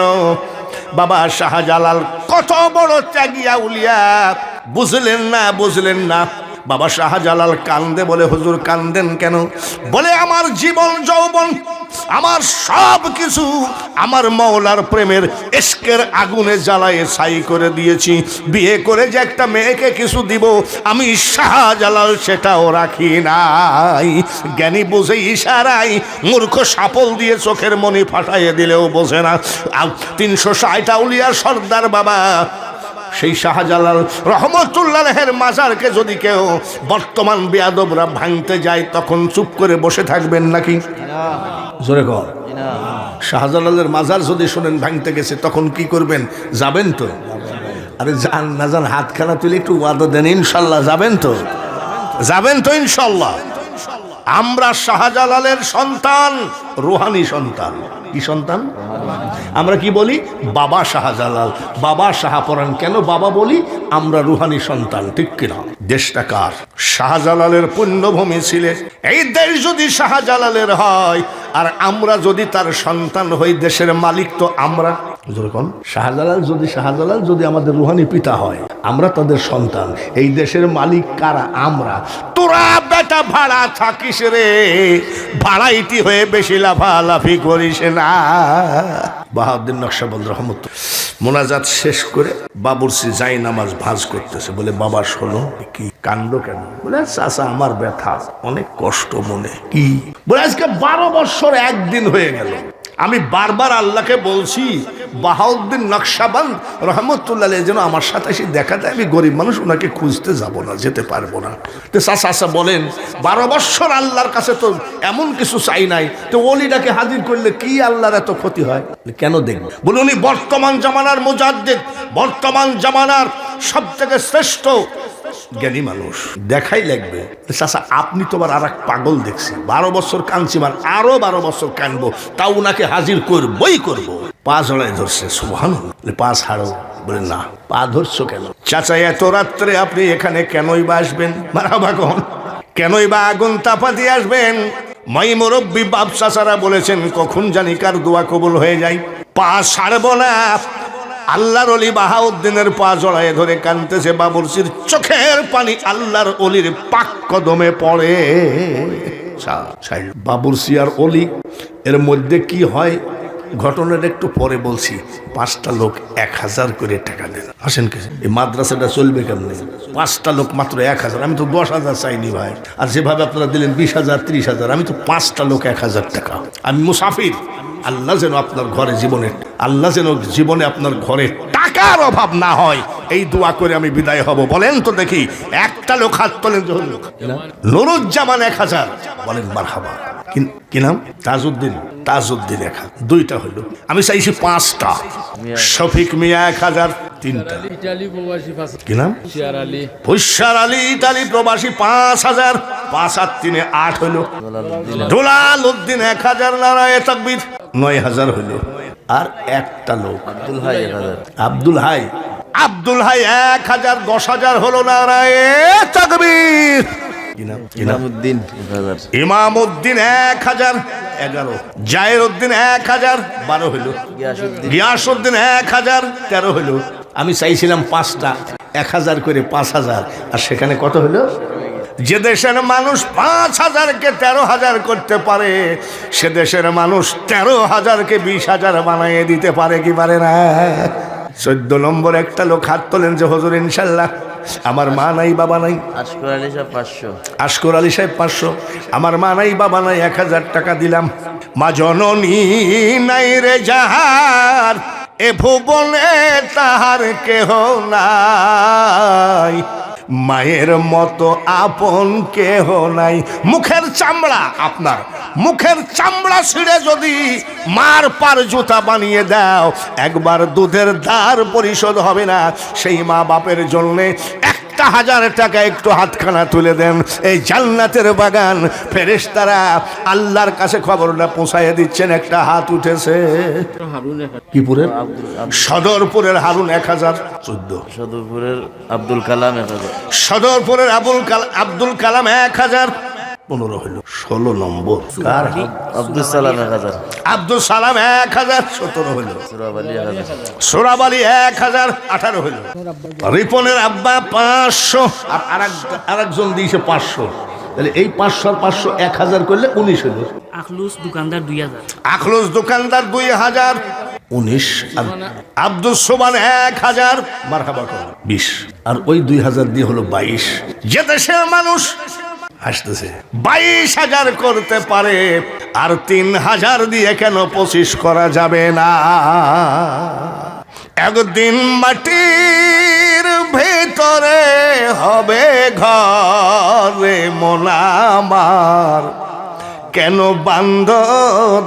বাবা শাহজালাল কত বড় ত্যাগী আউলিয়া, বুঝলেন না। বাবা শাহজালাল কান্দে। বলে হুজুর কান্দেন কেন? বলে আমার জীবন যৌবন, আমার সব কিছু আমার মাওলার প্রেমের ইশকের আগুনে জ্বালায়ে ছাই করে দিয়েছি। বিয়ে করে যে একটা মেয়েকে কিছু দিব, আমি শাহজালাল সেটাও রাখি নাই। জ্ঞানী বুঝে ইশারায়, মূর্খ সাপল দিয়ে চোখের মনি ফাটাইয়ে দিলেও বোঝে না। 360 আউলিয়ার সর্দার বাবা সেই শাহজালাল রহমতুল্লাহের মাজারকে যদি কেউ বর্তমান বেয়াদবরা ভাঙতে যায়, তখন চুপ করে বসে থাকবেন নাকি? জোরে কর। শাহজালালের মাজার যদি শোনেন ভাঙতে গেছে, তখন কি করবেন? যাবেন তো? আরে যান না যান, হাতখানা তুলে একটু ওয়াদা দেন, ইনশাল্লাহ যাবেন তো? যাবেন তো ইনশাল্লাহ? আমরা শাহজালালের সন্তান, রুহানি সন্তান। কি সন্তান? আমরা কি বলি? বাবা শাহজালাল, বাবা শাহপরান। কেন বাবা বলি? আমরা রুহানি সন্তান, ঠিক কিনা? দেশটা কার? শাহজালালের পুণ্যভূমি ছিলে। এই দেশ যদি শাহজালালের হয় আর আমরা যদি তার সন্তান হই, দেশের মালিক তো আমরা। শাহজালাল যদি আমাদের রুহানি পিতা হয়, আমরা তাদের সন্তান। এই দেশের মালিক কারা? আমরা। তোরা বেটা ভাড়া থাকিস রে, ভাড়াইটি হয়ে বেশি লাফালাফি করিস না। বাহাউদ্দিন নকশবন্দ রহমতুল্লাহ মোনাজাত শেষ করে বাবুরসি যাই নামাজ ভাঁজ করতেছে। বলে বাবা শোনো। কি কাণ্ড? কেন? বলে চাচা আমার ব্যথা, অনেক কষ্ট মনে। কি? বলে আজকে 12 বছর একদিন হয়ে গেল। আমি বারবার আল্লাহকে বলছি বাহাউদ্দিন নকশবন্দ রহমতুল্লাহ যেন আমার সাথে এসে দেখা দেয়। আমি গরিব মানুষ, ওনাকে খুঁজতে যাব না, যেতে পারবো না। তো চাচা বলেন 12 বছর আল্লাহর কাছে তো এমন কিছু চাই নাই, তো ওলিটাকে হাজির করলে কি আল্লাহর এত ক্ষতি হয়? কেন দেখব? বলে উনি বর্তমান জামানার মুজাদ্দিদ, বর্তমান জামানার সব থেকে শ্রেষ্ঠ জ্ঞানী মানুষ, দেখাই লাগবে। চাচা আপনি তো আবার আর এক পাগল দেখছি, 12 বছর কাঁদছি, আরো 12 বছর কাঁদবো, তাও উনাকে হাজির করবই করবো। পা জড়ায় ধরছে। সুবহানাল্লাহ। পা ছাড়ো। বলে না। পা ধরছো কেন? চাচা এত রাত্রে আপনি এখানে কেনই বা আসবেন? মারহাবা কন। কেনই বা আগুন তাপা দিয়ে আসবেন? মাই মুরব্বী বাপ চাচারা বলেছেন কখন জানি কার দোয়া কবুল হয়ে যায়। পা ছাড়বো না। আল্লাহর অলি বাহাউদ্দিনের পা জড়ায় ধরে কাঁদতেছে। বাবুরসির চোখের পানি আল্লাহর অলির পাক কদমে পড়ে। বাবুরসি আর অলি এর মধ্যে কি হয় ঘটনাটা একটু পরে বলছি। 5টা লোক 1000 করে টাকা দেন। আসেন কে? এই মাদ্রাসাটা চলবে কেমনে? 5টা লোক মাত্র 1000। আমি তো 10,000 চাইনি ভাই। আর যেভাবে আপনারা দিলেন 20,000 30,000, আমি তো 5টা লোক 1000 টাকা। আমি মুসাফির। আল্লাহ যেন আপনার ঘরে জীবনে আপনার ঘরে টাকার অভাব না হয়, এই দোয়া করে আমি বিদায় হব। বলেন তো দেখি, একটা লোক হাত তোলেন। নুরুজ্জামান 1000। বলেন মারহাবা। কি নাম? তাজউদ্দিন 1000। 2টা হলো। আমি চাইছি 5টা। শফিক মিয়া 1000। 3টা। কি নাম? হুশিয়ার আলী ইতালি প্রবাসী 5000। 5 আর 3 8 হলো। দুলাল উদ্দিন 1000। নারায়ে তাকবীর 9000 হলো। আর একটা লোক আব্দুল হাই 1000। 10,000 হলো। নারায়ে তাকবীর। ইমামউদ্দিন 1000। 11। জায়েরউদ্দিন 1000। 12 হলো। গিয়াসউদ্দিন 1000। 13 হলো। আমি চাইছিলাম 5টা, 1000 করে 5000। আর সেখানে কত হলো? যে দেশের মানুষ 5000কে 13,000 করতে পারে, সে দেশের মানুষ 13,000কে 20,000 বানিয়ে দিতে পারে কি পারে না? 14 নম্বর একটা লোক হাত তোলেন যে হুজুর ইনশাল্লাহ আমার মা নাই বাবা নাই। আশকর আলী সাহেব 500। আমার মা নাই বাবা নাই, 1000 টাকা দিলাম। মা জননী নাই রে যাহার, এ ভুবনে তাহার কেহ নাই, মায়ের মতো আপন কেহ নাই। মুখের চামড়া, আপনার মুখের চামড়া ছিঁড়ে যদি মার পার জুতা বানিয়ে দাও, একবার দুধের ধার পরিশোধ হবে না। সেই মা বাপের জন্যে 1000 টাকা একটু হাতখানা তুলে দেন। এই জান্নাতের বাগান ফেরেশতারা আল্লাহর কাছে খবরটা পৌঁছায় দিচ্ছেন। একটা হাত উঠেছে। কিপুরের সদরপুরের হারুন 1000। 14। সদরপুরের আব্দুল কালাম 1000। সদরপুরের আব্দুল কালাম 1000। 15 হলো। 16 নম্বর আব্দুল সালাম 1000। আব্দুল সালাম 1000। 17 হলো। সোরাব আলী 1000। 18 হলো। রিপনের আব্বা 500। আর আরেকজন দিয়েছে 500। তাহলে এই 500 আর 500 1000 করলে 19 হলো। আখলুস দোকানদার 2000। আখলুস দোকানদার 2000। 19। আর আব্দুল সোবান 1000। মারহাবা করুন 20। আর ওই 2000 দিয়ে হলো 22। যে দেশের মানুষ আসতেছে 22,000 করতে পারে, আর 3000 দিয়ে কেন 25 করা যাবে না? একদিন মাটির ভেতরে হবে ঘরে মোনামার, কেন বান্ধ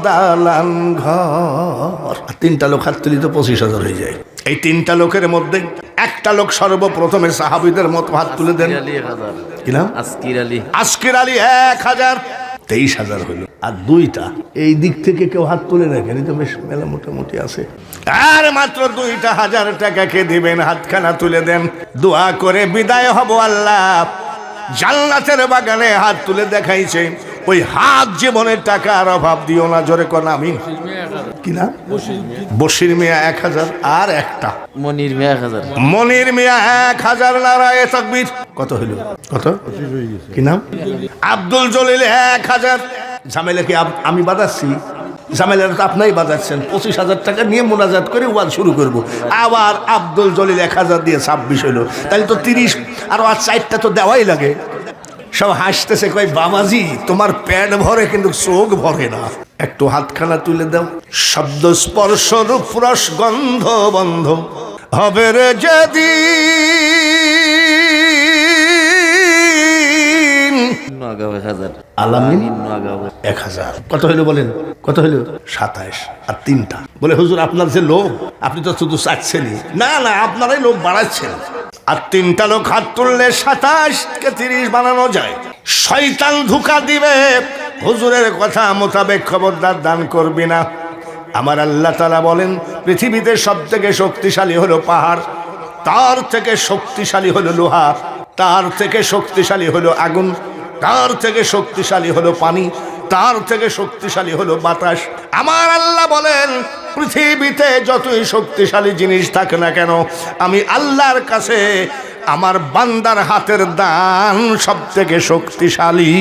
দালান ঘর? 3টা লোক হাত তুলি তো 25,000 হয়ে যায়। এই 3টা লোকের মধ্যে একটা লোক সর্বপ্রথমে সাহাবীদের মতো হাত তুলে দেন। কি নাম? আজকির আলী। আজকির আলী 1000। 23,000 হইল। আর দুইটা এই দিক থেকে কেউ হাত তুলে রাখেন, তো বেশ মেলা মোটামুটি আছে। আর মাত্র 2,000 টাকাকে দিবেন, হাতখানা তুলে দেন, দোয়া করে বিদায় হব। আল্লাহ জান্নাতের বাগানে হাত তুলে দেখাইছে, ওই হাত জীবনের টাকার অভাব দিও না। জোরে কোন আমিন। কি না? বশির মিয়া 1,000, আর একটা মনির মিয়া 1000। মনির মিয়া 1,000। নারায়ে তাকবীর। কত হইল? কত? কি নাম? আব্দুল জলিল 1,000। ঝামেলা কি আমি বাজাচ্ছি? ঝামেলা তো আপনাই বাজাচ্ছেন। 25,000 টাকা নিয়ে মোনাজাত করে ওয়াজ শুরু করব। আবার আব্দুল জলিল 1,000 দিয়ে 26 হইল, তাহলে তো 30। আর 4টা তো দেওয়াই লাগে। সব হাসতেছে, কয় বাবাজি তোমার পেট ভরে কিন্তু চোখ ভরে না। একটু হাতখানা তুলে দাও। শব্দ স্পর্শ রূপ রস গন্ধ বন্ধ হবে রে যেদিন। নোয়াগাঁও 1000। আলামিন নোয়াগাঁও 1,000। কত হইল বলেন? কত হইল? 27। আর 3টা বলে হুজুর আপনার যে লোক, আপনি তো শুধু চাচ্ছেনই। না না, আপনারাই লোক বাড়াচ্ছেন। আর 3টা লোক হাত তুললে 27 কে 30 বানানো যায়। শয়তান ধোঁকা দিবে, হুজুরের কথা মোতাবেক খবরদার দান করবি না। আমার আল্লাহ তাআলা বলেন, পৃথিবীতে সব থেকে শক্তিশালী হলো পাহাড়, তার থেকে শক্তিশালী হলো লোহা, তার থেকে শক্তিশালী হলো আগুন, তার থেকে শক্তিশালী হলো পানি, তার থেকে শক্তিশালী হলো বাতাস। আমার আল্লাহ বলেন, পৃথিবীতে যতই শক্তিশালী জিনিস থাকে না কেন, আমি আল্লাহর কাছে আমার বান্দার হাতের দান সব থেকে শক্তিশালী।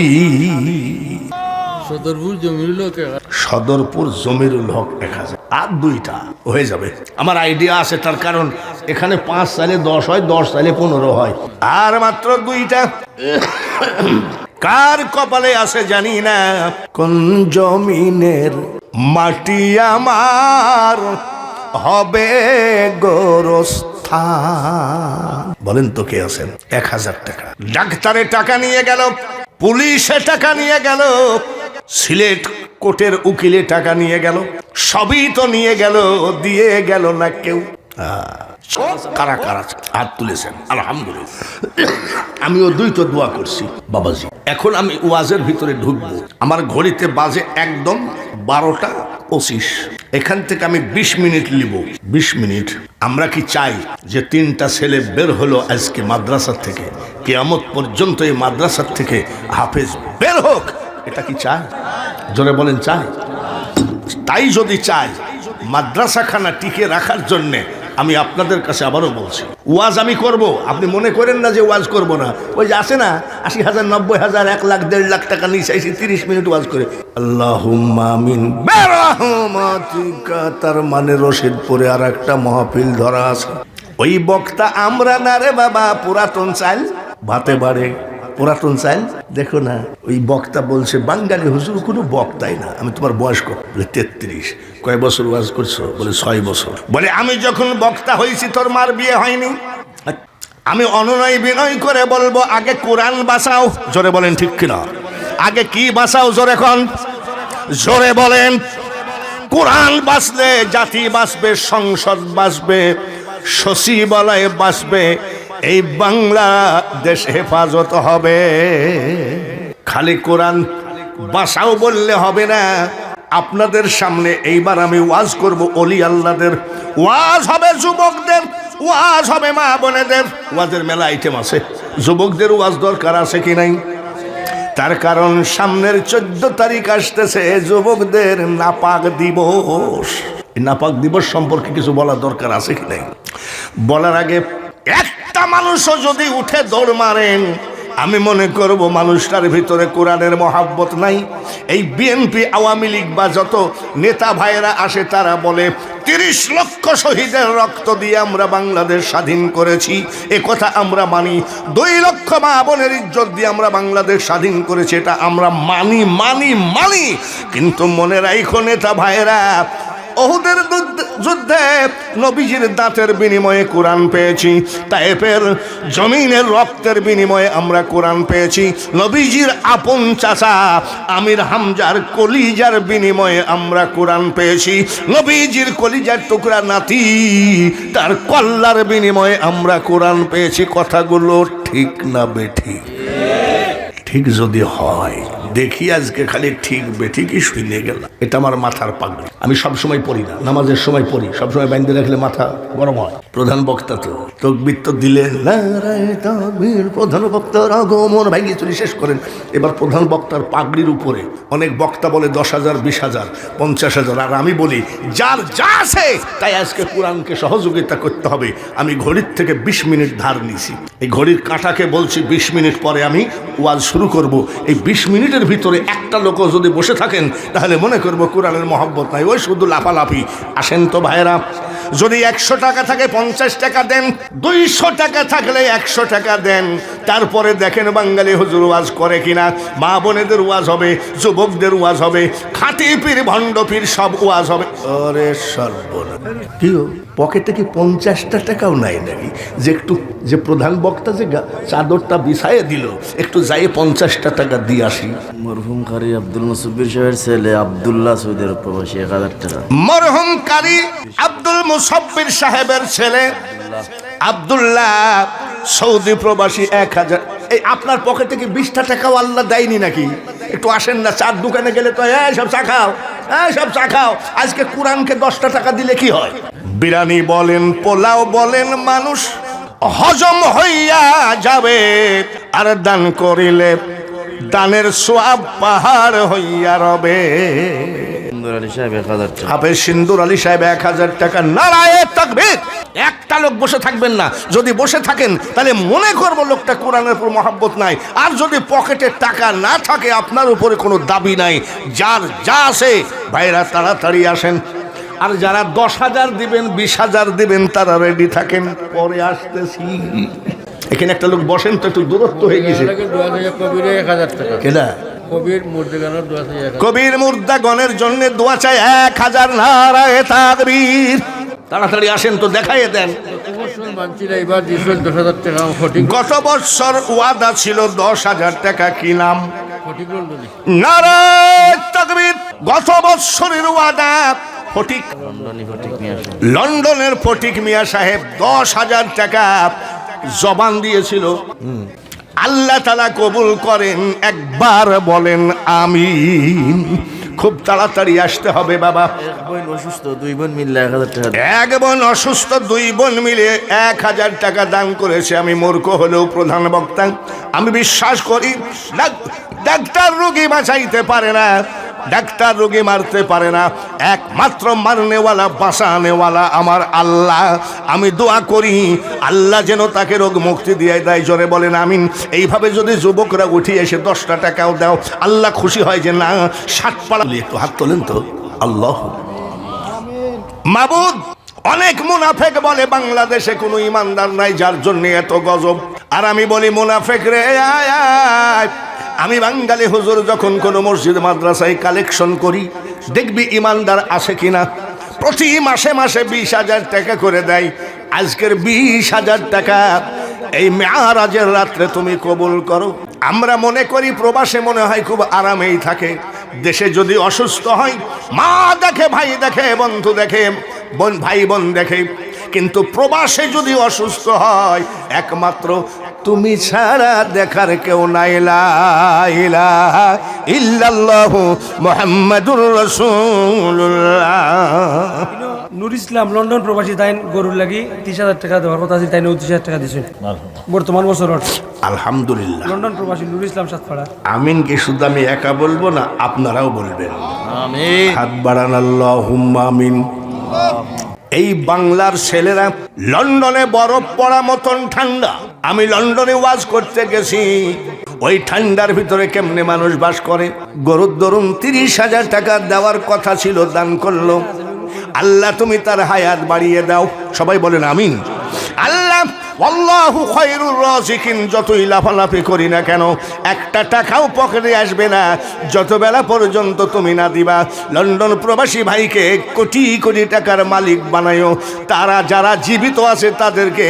সদরপুর জমিরুল হক 1,000। আর 2টা হয়ে যাবে। আমার আইডিয়া আছে, তার কারণ এখানে 5 চাইলে 10 হয়, 10 চাইলে 15 হয়। আর মাত্র 2টা। কার কপালে আছে জানি না, কোন জমিনের মাটি আমার হবে গোরস্থান। বলেন তো কে আছেন? 1,000 টাকা। ডাক্তারে টাকা নিয়ে গেল, পুলিশে টাকা নিয়ে গেল, সিলেট কোর্টের উকিলে টাকা নিয়ে গেল, সবই তো নিয়ে গেল, দিয়ে গেল না কেউ। কারা কারা হাত তুলেছেন? আলহামদুলিল্লাহ। আমিও 2টা দোয়া করছি বাবাজি। এখন আমি ওয়াজের ভিতরে ঢুকবো। আমার ঘড়িতে বাজে একদম 12টা 25। এখান থেকে আমি 20 মিনিট নিব। 20 মিনিট। আমরা কি চাই যে 3টা ছেলে বের হলো আজকে মাদ্রাসা থেকে, কিয়ামত পর্যন্ত এই মাদ্রাসা থেকে হাফেজ বের হোক? এটা কি চাই? জোরে বলেন চাই? তাই যদি চাই, মাদ্রাসাখানা টিকে রাখার জন্যে আমি আপনাদের কাছে আবারও বলছি, ওয়াজ আমি করব। আপনি মনে করেন না যে ওয়াজ করব না। ওই যে আছে না 80,000, 90,000, 1 লাখ, 1.5 লাখ টাকা নিয়ে চাইছি 30 মিনিট ওয়াজ করে। আল্লাহুম্মা আমিন বিরহমাতিকা। তার মানে রশিদপুরে আর একটা মাহফিল ধরা আছে। ওই বক্তা আমরা না রে বাবা, পুরাতন চাল ভাতে বাড়ে। পুরাতন চাল দেখো না, ওই বক্তা বলছে বাঙালি হুজুর কোনো বক্তাই না। আমি তোমার বয়স কত? বলে 33। কয় বছর ওয়াজ করছো? বলে 6 বছর। বলে আমি যখন বক্তা হয়েছি তোর মার বিয়ে হয়নি। আমি অনুনয় বিনয় করে বলবো, আগে কোরআন বাঁচাও। জোরে বলেন ঠিক কিনা? আগে কি বাঁচাও? জোরে কোন, জোরে বলেন। কোরআন বাঁচলে জাতি বাঁচবে, সংসদ বাঁচবে, সচিবালয় বাঁচবে, এই বাংলাদেশ হেফাজত হবে। খালি কোরআন বাঁচাও বললে হবে না। আপনাদের সামনে এইবার আমি ওয়াজ করব ওলি আল্লাহদের, ওয়াজ হবে যুবকদের, ওয়াজ হবে মা বোনেদের। ওয়াজের মেলা আইটেম আছে। যুবকদের ওয়াজ দরকার আছে কি নাই? তার কারণ সামনের 14 তারিখ আসতেছে যুবকদের নাপাক দিবস। নাপাক দিবস সম্পর্কে কিছু বলা দরকার আছে কি নাই? বলার আগে একটা মানুষও যদি উঠে দৌড় মারেন, আমি মনে করব মানুষটার ভিতরে কোরআনের মহাব্বত নাই। এই বিএনপি, আওয়ামী লীগ বা যত নেতা ভাইয়েরা আসে, তারা বলে 30 লক্ষ শহীদের রক্ত দিয়ে আমরা বাংলাদেশ স্বাধীন করেছি, এ কথা আমরা মানি। 2 লক্ষ মা বোনের ইজ্জত দিয়ে আমরা বাংলাদেশ স্বাধীন করেছি, এটা আমরা মানি মানি মানি। কিন্তু মনে রাখো নেতা ভাইয়েরা, ওহুদের যুদ্ধে নবীজির দাঁতের বিনিময়ে কোরআন পেয়েছি, তায়েফের জমিনের রক্তের বিনিময়ে আমরা কোরআন পেয়েছি, নবীজির আপন চাচা আমির হামজার কলিজার বিনিময়ে আমরা কোরআন পেয়েছি, নবীজির কলিজার টুকরা নাতি তার কল্লার বিনিময়ে আমরা কোরআন পেয়েছি। কথাগুলো ঠিক না বেঠিক? ঠিক যদি হয় দেখি আজকে খালি ঠিক বেঠিকই শুনে গেলাম। এটা আমার মাথার পাগড়ি, আমি সবসময় পড়ি না, নামাজের সময় পড়ি, সবসময় বাইন্দে রাখলে মাথা গরম হয়। প্রধান বক্তা তো তকবীর তো দিলে নারায়ে তাকবীর, প্রধান বক্তার আগমন ভাঙ্গি চুরি শেষ করেন। এবার প্রধান বক্তার পাগড়ির উপরে অনেক বক্তা বলে 10,000, 20,000, 50,000, আর আমি বলি যার যা আছে তাই আজকে কোরআনকে সহযোগিতা করতে হবে। আমি ঘড়ির থেকে 20 মিনিট ধার নিছি, এই ঘড়ির কাঁটাকে বলছি 20 মিনিট পরে আমি ওয়াজ শুরু করব। এই 20 মিনিটের ভিতরে একটা লোকও যদি বসে থাকেন তাহলে মনে করবো কোরআনের মহব্বত নাই, ওই শুধু লাফালাফি। আসেন তো ভাইরা, যদি 100 টাকা থাকে 50 টাকা দেন, 200 টাকা থাকলে 100 টাকা দেন। তারপরে দেখেন বাঙালি হুজুর ওয়াজ করে কিনা। মা বোনেদের ওয়াজ হবে, যুবকদের ওয়াজ হবে, খাঁটি পীর ভণ্ড পীর সব ওয়াজ হবে। ওরে সর্বনাশ, কি পকেটে কি 50টা টাকাও নাই নাকি? যে একটু যে প্রধান বক্তা যে চাদরটা বিছাইয়ে দিল, একটু যাই 50টা টাকা দিয়ে আসি। মরহুম কারি আব্দুল মুসাব্বির সাহেবের ছেলে আব্দুল্লাহ সৌদি আরব প্রবাসী 1000 টাকা। মরহুম কারি আব্দুল মুসাব্বির সাহেবের ছেলে আব্দুল্লাহ সৌদি প্রবাসী 1000। এই আপনার পকেটে কি 20টা টাকাও আল্লাহ দেয়নি নাকি? একটু আসেন না, চার দোকানে গেলে তো সব চা খাও, সব চা খাও। আজকে কোরআনকে 10টা টাকা দিলে কি হয়? বিরিয়ানি বলেন, পোলাও বলেন, মানুষ হজম হইয়া যাবে। আর দান করিলে দানের সোয়াব পাহাড় হইয়া রবে। সিন্দুর আলী সাহেব 1000 টাকা। হাফেজ সিন্দুর আলী সাহেব 1000 টাকা। নারায়ে তাকবীর। একটা লোক বসে থাকবেন না, যদি বসে থাকেন তাহলে মনে করবো লোকটা কোরআনের উপর মহব্বত নাই। আর যদি পকেটে টাকা না থাকে আপনার উপরে কোনো দাবি নাই, যার যা আছে ভাইরা তাড়াতাড়ি আসেন। আর যারা 10,000 দিবেন, 20,000 দিবেন তারা রেডি থাকেন, পরে আসতেছি। এখানে একটা লোক বসেন তো, একটু দূরত্ব হয়ে গেছে। কেডা? কবির মুর্দাগণের জন্য দোয়া চাই 1000। নারায়ে তাকবীর। তাড়াতাড়ি আসেন তো, দেখাইয়ে দেন। গত বছর ওয়াদা ছিল 10,000 টাকা, কি নাম? নারায়ে তাকবীর। গত বছরের ওয়াদা ফটিক, লন্ডনের ফটিক মিয়া সাহেব 10,000 টাকা জবান দিয়েছিল। আল্লাহ তাআলা কবুল করেন, একবার বলেন আমিন। খুব তাড়াতাড়ি আসতে হবে বাবা। এক বোন অসুস্থ, 2 বোন মিলে 1000 টাকা। এক বোন অসুস্থ, 2 বোন মিলে 1000 টাকা দান করেছে। আমি মূর্খ হলেও প্রধান বক্তা, আমি বিশ্বাস করি ডাক্তার রোগী বাঁচাইতে পারে না, ডাক্তার রোগী মারতে পারে না, একমাত্র মারনেওয়ালা বাঁচানেওয়ালা আমার আল্লাহ। আমি দোয়া করি আল্লাহ যেন তাকে রোগ মুক্তি দিয়ে দেয়। জোরে বলেন আমিন। এইভাবে যদি যুবকরা উঠে এসে 10টা টাকাও দাও, আল্লাহ খুশি হয় যে না 60 পাড়া। একটু হাত তোলেন তো। আল্লাহ মাবুদ। অনেক মুনাফেক বলে বাংলাদেশে কোনো ইমানদার নাই, যার জন্য এত গজব। আর আমি বলি মুনাফেক রে আয়। আমি বাঙালি হুজুর যখন কোনো মসজিদ মাদ্রাসায় কালেকশন করি, দেখবি ইমানদার আসে কিনা। প্রতি মাসে মাসে 20,000 টাকা করে দেয়। আজকের 20,000 টাকা এই মেয়ারাজের রাত্রে তুমি কবুল করো। আমরা মনে করি প্রবাসে মনে হয় খুব আরামেই থাকে। দেশে যদি অসুস্থ হয়, মা দেখে, ভাই দেখে, বন্ধু দেখে, ভাই বোন দেখে, কিন্তু প্রবাসে যদি অসুস্থ হয় একমাত্র তুমি ছাড়া দেখার কেউ নাই। লা ইলাহা ইল্লাল্লাহু মুহাম্মাদুর রাসূলুল্লাহ। নুর ইসলাম লন্ডন প্রবাসী, তাই গরুর লাগি 30,000 টাকা দেওয়ার কথা আছে, তাই 29,000 টাকা দিয়েছেন বর্তমান বছর। আলহামদুলিল্লাহ। লন্ডন প্রবাসী নুর ইসলাম সাতপাড়া। আমিন কি শুধু আমি একা বলবো না, আপনারাও বলবেন আমিন। হাত বাড়ান, আল্লাহুম্মা আমিন। এই বাংলার ছেলেরা লন্ডনে বরফ পড়া মতন ঠান্ডা। আমি লন্ডনে ওয়াজ করতে গেছি, ওই ঠান্ডার ভিতরে কেমনে মানুষ বাস করে। গরুর দরুন 30,000 টাকা দেওয়ার কথা ছিল, দান করলো। আল্লাহ তুমি তার হায়াত বাড়িয়ে দাও। সবাই বলেন আমিন। আল্লাহ আল্লাহু খায়রুর রাযিকিন। যতই লাফালাফি করি না কেন, একটা টাকাও পকেটে আসবে না যত বেলা পর্যন্ত তুমি না দিবা। লন্ডন প্রবাসী ভাইকে কোটি কোটি টাকার মালিক বানায়ো। তারা যারা জীবিত আছে তাদেরকে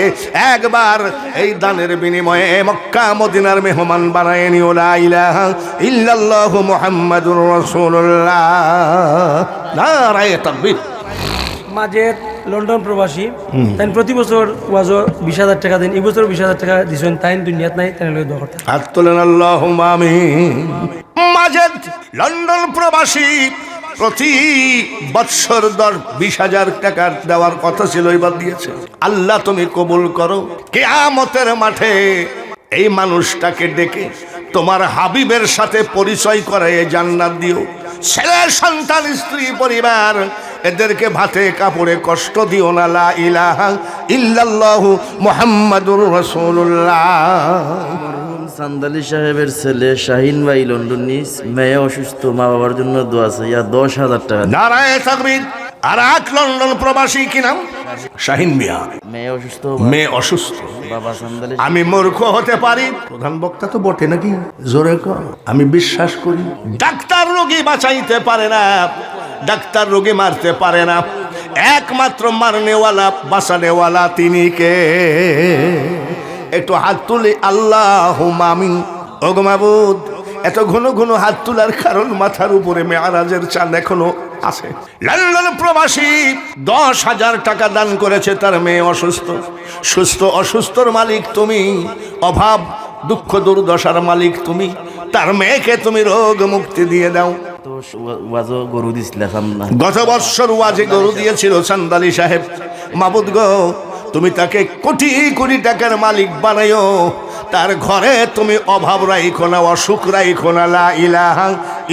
একবার এই দানের বিনিময়ে মক্কা মদিনার মেহমান বানায় নিও। লা ইলাহা ইল্লাল্লাহু মুহাম্মাদুর রাসূলুল্লাহ। নারায়ে তাকবীর। মাঝে লন্ডন প্রবাসী, তাই প্রতি বছর ওয়াজও 20,000 টাকা দেন। এই বছর 20,000 টাকা দিয়েছেন, তাই দুনিয়াত নাই, তাই দোয়া করতে। হাত তোলেন, আল্লাহুম্মা আমিন। ওয়াজেদ লন্ডন প্রবাসী প্রতি বৎসর 20,000 টাকা দেওয়ার কথা ছিল, এবার দিয়েছে। আল্লাহ তুমি কবুল করো, কিয়ামতের মাঠে এই মানুষটাকে ডেকে তোমার হাবিবের সাথে পরিচয় করায় জান্নাত দিও। ছেলে সন্তান স্ত্রী পরিবার এদেরকে ভাতে কাপড়ে কষ্ট দিও না। লা ইলাহা ইল্লাল্লাহু মুহাম্মাদুর রাসূলুল্লাহ। সান্দালি সাহেবের ছেলে শাহিন ভাই লন্ডন নিস, মেয়ে অসুস্থ, মা বাবার জন্য দোয়া চাই, 10,000 টাকা। নারায়ে তাকবীর। আর এক লন্ডন প্রবাসী কি নাম? শাহিন মিয়া। মেয়ে অসুস্থ, মেয়ে অসুস্থ, বাবা সান্দালি। আমি মূর্খ হতে পারি, প্রধান বক্তা তো বটে নাকি, জোরে কর। আমি বিশ্বাস করি ডাক্তার রোগী বাঁচাইতে পারে না, ডাক্তার রোগী মারতে পারে না, একমাত্র মারনেওয়ালা বাঁচানেওয়ালা তিনি কে? একটু হাত তুলে আল্লাহুম্মা আমিন। ওগো মাবুদ, এত ঘন ঘন হাত তোলার কারণ মাথার উপরে মেয়ারাজের চাঁদ এখনো আছে। লন্ডন প্রবাসী 10,000 টাকা দান করেছে, তার মেয়ে অসুস্থ। সুস্থ অসুস্থর মালিক তুমি, অভাব দুঃখ দুর্দশার মালিক তুমি, তার মেয়েকে তুমি রোগ মুক্তি দিয়ে দাও। তো ওয়াজও গরু দিছিল সামনে, গত বৎসর ওয়াজে গরু দিয়েছিল চান্দালি সাহেব। মাবুদ গো, তুমি তাকে কোটি কোটি টাকার মালিক বানাইও, তার ঘরে তুমি অভাব রাইখো না, অসুখ রাইখো না। লা ইলাহা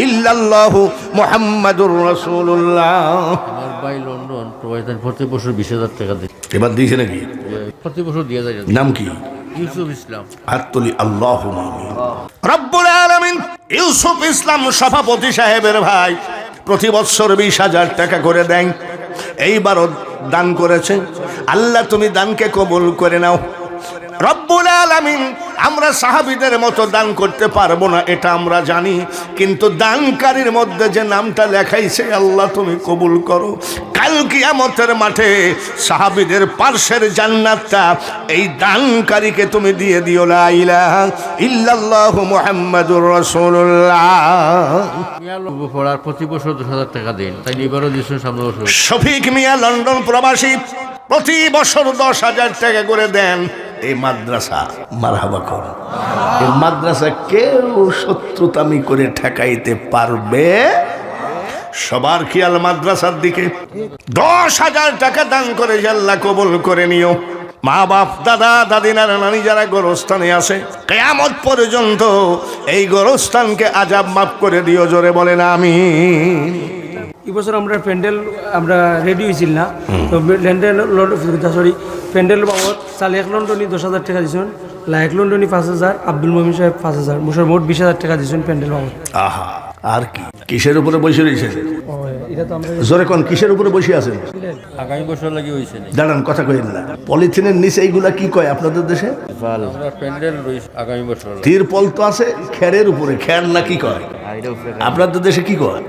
ইল্লাল্লাহু মুহাম্মাদুর রাসূলুল্লাহ। আমার ভাই লন্ডন প্রবাসী প্রতি বছর 20,000 টাকা দেয়, এবার দিয়েছে নাকি? প্রতি বছর দিয়ে যায়। নাম কি? ইউসুফ ইসলাম। আত্তলি আল্লাহুম্মা আমিন। রব্বুল আলামিন ইউসুফ ইসলাম সভাপতি সাহেবের ভাই প্রতি বছর 20,000 টাকা করে দেন, এইবারও দান করেছে। আল্লাহ তুমি দানকে কবুল করে নাও। রব্বুল আলামিন, আমরা সাহাবীদের মতো দান করতে পারবো না এটা আমরা জানি, কিন্তু দানকারীর মধ্যে যে নামটা লেখাইছে আল্লাহ তুমি কবুল করো। কাল কিয়ামতের মাঠে সাহাবীদের পার্শ্বের জান্নাতটা এই দানকারীকে তুমি দিয়ে দিও। লা ইলাহা ইল্লাল্লাহু মুহাম্মাদুর রাসূলুল্লাহ। পড়ার প্রতি বছর 10,000 টাকা দেন, তাই এবারও দিয়েছেন সামনে বছর। শফিক মিয়া লন্ডন প্রবাসী প্রতি বছর 10,000 টাকা করে দেন। এই মাদ্রাসা মারহাবা কর, এই মাদ্রাসা কেউ শত্রুতামি করে ঠেকাইতে পারবে? সবার খেয়াল মাদ্রাসার দিকে। 10,000 টাকা দান করে আল্লাহ কবুল করে নিও। মা বাপ দাদা দাদি নানা নানি যারা গোরস্থানে আছে, কিয়ামত পর্যন্ত এই গোরস্থানকে আযাব মাফ করে দিও। জোরে বলেন আমিন। এবছর আমরা প্যান্ডেল আমরা রেডি হয়েছিল না, তো প্যান্ডেল বাবদ সালেক লন্ডনী 10,000 টাকা দিয়েছেন, লায়েক লন্ডনী 5,000, আব্দুল মমিন সাহেব 5,000, মুসার মোট 20,000 টাকা দিয়েছেন প্যান্ডেল বাবদ। আহা, আর কি কিসের উপরে বসে রয়েছেন? এটা তো আমরা জোরে কোন কিসের উপরে বসে আছেন? আগামী বছর লাগি হয়েছে। দাঁড়ান, কথা কইেন না। পলিথিনের নিচে এইগুলা কি কয় আপনাদের দেশে? আমরা প্যান্ডেল রয়েছে আগামী বছর। তিরপল তো আছে খেরের উপরে, খের না কি কয়? আপনাদের দেশে কি কয়?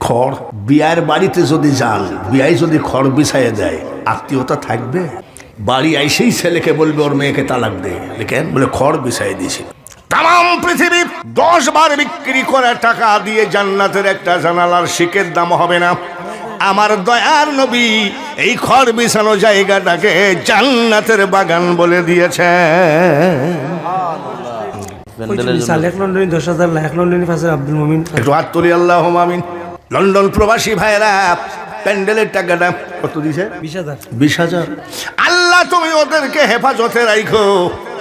খড়। বিয়ার বাড়িতে যদি যান, বিয়াই যদি খড় বিছাইয়ে দেয়, আত্মীয়তা থাকবে? বাড়ি আইসেই ছেলেকে বলবে ওর মেয়েকে তালাক দে, কেন? বলে খড় বিছাই দিয়েছি। তাম পৃথিবী 10 বার বিক্রি করে টাকা দিয়ে জান্নাতের একটা জানালার শিকের দাম হবে না। আমার দয়ার নবী এই খড় বিছানো জায়গাটাকে জান্নাতের বাগান বলে দিয়েছে। সালেক লন্ডনী 10,000, লায়েক লন্ডনী 5,000, আব্দুল মমিন। একটু হাত তুলি আল্লাহুম্মা আমিন। লন্ডন প্রবাসী ভাইরা প্যান্ডেলের টাকাটা কত দিছে? 20,000। 20,000। আল্লাহ তুমি ওদেরকে হেফাজতে রাখো।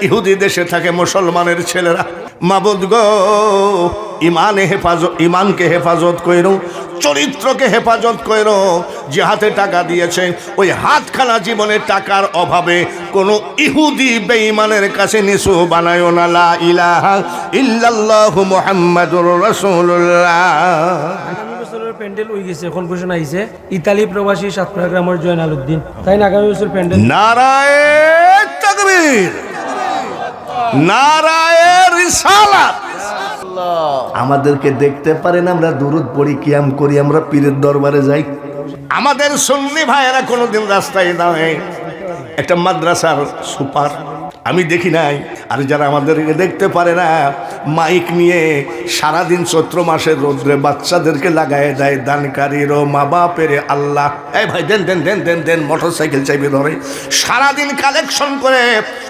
ইহুদি দেশে থাকে মুসলমানের ছেলেরা, মাবুদ গো ইমানকে হেফাজত কইরো, চরিত্রকে হেফাজত কইরো। যে হাতে টাকা দিয়েছে ওই হাতখানা জীবনের টাকার অভাবে কোনো ইহুদি বেঈমানের কাছে নিচু বানায়ো না। লা ইলাহা ইল্লাল্লাহু মুহাম্মাদুর রাসূলুল্লাহ। প্যান্ডেল হয়ে গেছে, এখন ঘোষণা আইছে ইতালি প্রবাসী সাতপুরা গ্রামের জয়নাল উদ্দিন, তাই না আগামী বছর প্যান্ডেল। নারায়ে তাকবীর, নারায়ে রিসালাত। আমাদেরকে দেখতে পারেন, আমরা দুরূদ পড়ি, কিয়াম করি, আমরা পীরের দরবারে যাই। আমাদের সুন্নি ভাইয়েরা কোনোদিন রাস্তায় দাঁড়ায় একটা মাদ্রাসার সুপার আমি দেখি নাই। আর যারা আমাদেরকে দেখতে পারে না, মাইক নিয়ে সারাদিন চৈত্র মাসের রোদ্রে বাচ্চাদেরকে লাগায় দেয় দানকারীর ও মা বাপের আল্লাহ। এই ভাই দেন দেন দেন দেন দেন, মোটর সাইকেল চাইবে ধরে সারাদিন কালেকশন করে।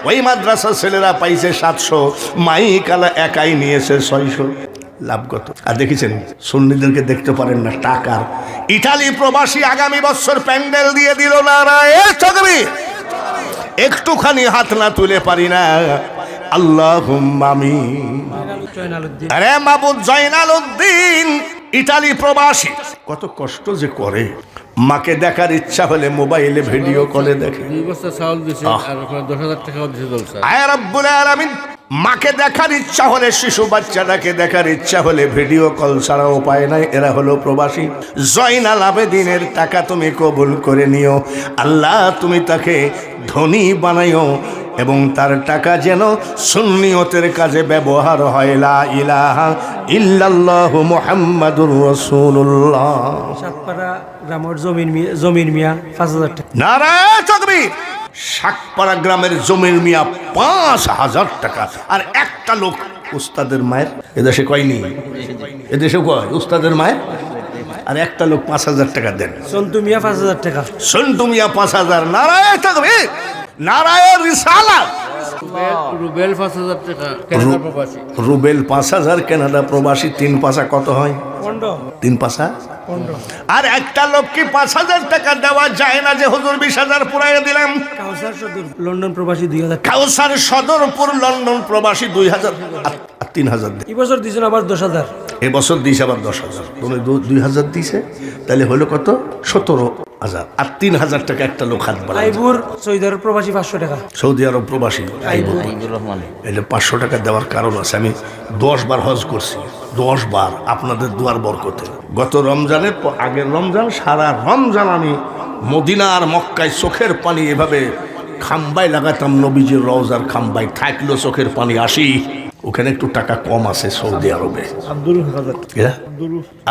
ওই মাদ্রাসার ছেলেরা পাইছে 700, মাইক আলা একাই নিয়েছে 600। লাভ কত? আর দেখেছেন সুন্নিদেরকে দেখতে পারেন না টাকার। ইটালি প্রবাসী আগামী বছর প্যান্ডেল দিয়ে দিল না একটুখানি হাত না তুলে পারি না। আল্লাহুম্মা আমিন। আরে মাবুদ জয়নাল উদ্দিন ইটালি প্রবাসী কত কষ্ট যে করে। মাকে দেখার ইচ্ছা হলে মোবাইলে ভিডিও কলে দেখে। 2 বস্তা চাউল দিছে আর 10,000 টাকাও দিছে জলসা। আয় রাব্বুল আলামিন, মাকে দেখার ইচ্ছা হলে, শিশু বাচ্চাটাকে দেখার ইচ্ছা হলে ভিডিও কল ছাড়া উপায় নাই। এরা হলো প্রবাসী। জয়নাল আবেদিনের টাকা তুমি কবুল করে নিও আল্লাহ, তুমি তাকে ধনী বানাইও এবং তার টাকা যেন সুন্নিয়তের কাজে ব্যবহার হয়। লা ইলাহা ইল্লাল্লাহু মুহাম্মাদুর রাসূলুল্লাহ। সাতপাড়া গ্রামের জমির মিয়া 5,000 টাকা। নারায়ে তাকবীর। শাকপাড়া গ্রামের জমির মিয়া 5,000 টাকা। আর একটা লোক উস্তাদের মায়ের, এদেশে কয়নি, এদেশে কয় উস্তাদের মায়ের, আর একটা লোক 5,000 টাকা দেন। সন্তু মিয়া 5,000 টাকা। সন্তু মিয়া 5,000। নারায়ে তাকবীর, নারায়ে রিসালাত। রুবেল 5,000 টাকা কানাডা প্রবাসী। রুবেল 5,000 কানাডা প্রবাসী। 3 পাশা কত হয়? 15। 3 পাশা 15। আর একটা লোককে 5,000 টাকা দেওয়া যায় না যে হুজুর 20,000 পুরাইয়া দিলাম। কাউসার সদর লন্ডন প্রবাসী 2,000 টাকা। কাউসার সদরপুর লন্ডন প্রবাসী 2,000 আর 3,000 এই বছর দিয়েছেন আবার 10,000। এবছর দিয়েছে আবার 10,000। 2,000 দিয়েছে, তাহলে হলো কত? 17,000। আর 3,000 টাকা একটা লোক হাত বাড়ায়। আইবুর সৌদি আরব প্রবাসী 500 টাকা। সৌদি আরব প্রবাসী আইবুর রহমান। এটা 500 টাকা দেওয়ার কারণ আছে। আমি 10 বার হজ করছি, 10 বার আপনাদের দুয়ার বরকতে। গত রমজানের আগের রমজান, সারা রমজান আমি মদিনা আর মক্কায় চোখের পানি এভাবে খাম্বায় লাগাতাম। নবীজির রওজার খাম্বায় থাকলো চোখের পানি আসি। ওখানে একটু টাকা কম আছে সৌদি আরবে।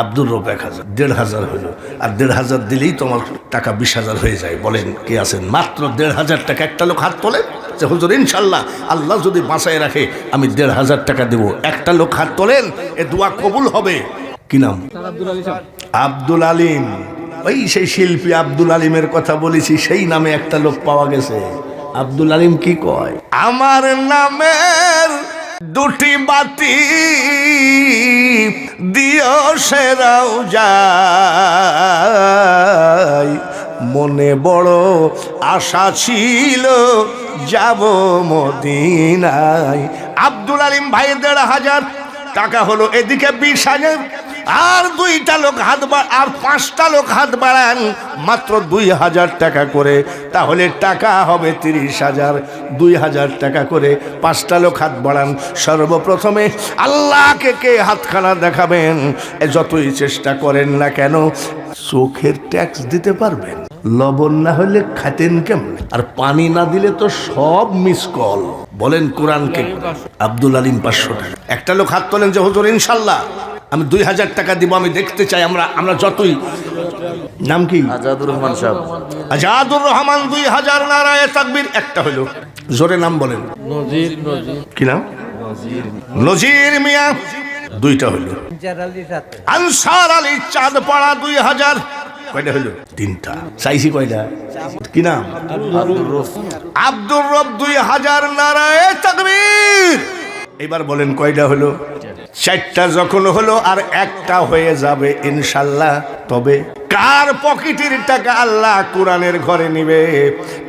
আব্দুর রব 1,000, 1,500 হলো। আর 1,500 দিলেই তোমার টাকা 20,000 হয়ে যায়। বলেন কে আছেন? মাত্র 1,500 টাকা। একটা লোক হাত তোলে যে হুজুর ইনশাল্লাহ আল্লাহ যদি বাঁচায় রাখে আমি 1,500 টাকা দেব। একটা লোক হাত তোলেন, এ দোয়া কবুল হবে। কি নাম? আব্দুল আলিম। ওই সেই শিল্পী আব্দুল আলিমের কথা বলেছি, সেই নামে একটা লোক পাওয়া গেছে। আব্দুল আলিম কি কয়? আমার নামের 2টি বাতি দিও সেরাও যায়, মনে বড় আশা ছিল যাব মদিনায়। আব্দুল আলিম ভাই 1,500 টাকা হলো। এদিকে 20,000। আর 2টা লোক হাত আর 5টা লোক হাত বাড়ান, মাত্র 2,000 টাকা করে। তাহলে টাকা হবে 30,000। 2,000 টাকা করে 5টা লোক হাত বাড়ান। সর্বপ্রথমে আল্লাহকে কে হাতখানা দেখাবেন? যতই চেষ্টা করেন না কেন চোখের ট্যাক্স দিতে পারবেন? লবণ না হলে খাতেন কেমন? আর পানি না দিলে তো সব মিস কল। বলেন কোরআনকে। আব্দুল আলিম 500 টাকা। একটা লোক হাত তোলেন যে হুজুর ইনশাল্লাহ আমি 2,000 টাকা দিব, আমি দেখতে চাই। আমরা যতই। নাম কি? আজাদুর রহমান সাহেব। আজাদুর রহমান 2,000। নারায়ে তাকবীর। একটা হলো। জোরে নাম বলেন। নজির। কি নাম? নজির মিয়া। 2টা হলো। আনসার আলী চাঁদপাড়া 2,000। কয়টা হলো? 3টা। চাইছি কয়টা? কি নাম? আব্দুর রব 2,000। নারায়ে তাকবীর। এবার বলেন কয়টা হলো? 4টা যখন হলো আর একটা হয়ে যাবে ইনশাল্লাহ। তবে কার পকেটের টাকা আল্লাহ কোরআনের ঘরে নেবে?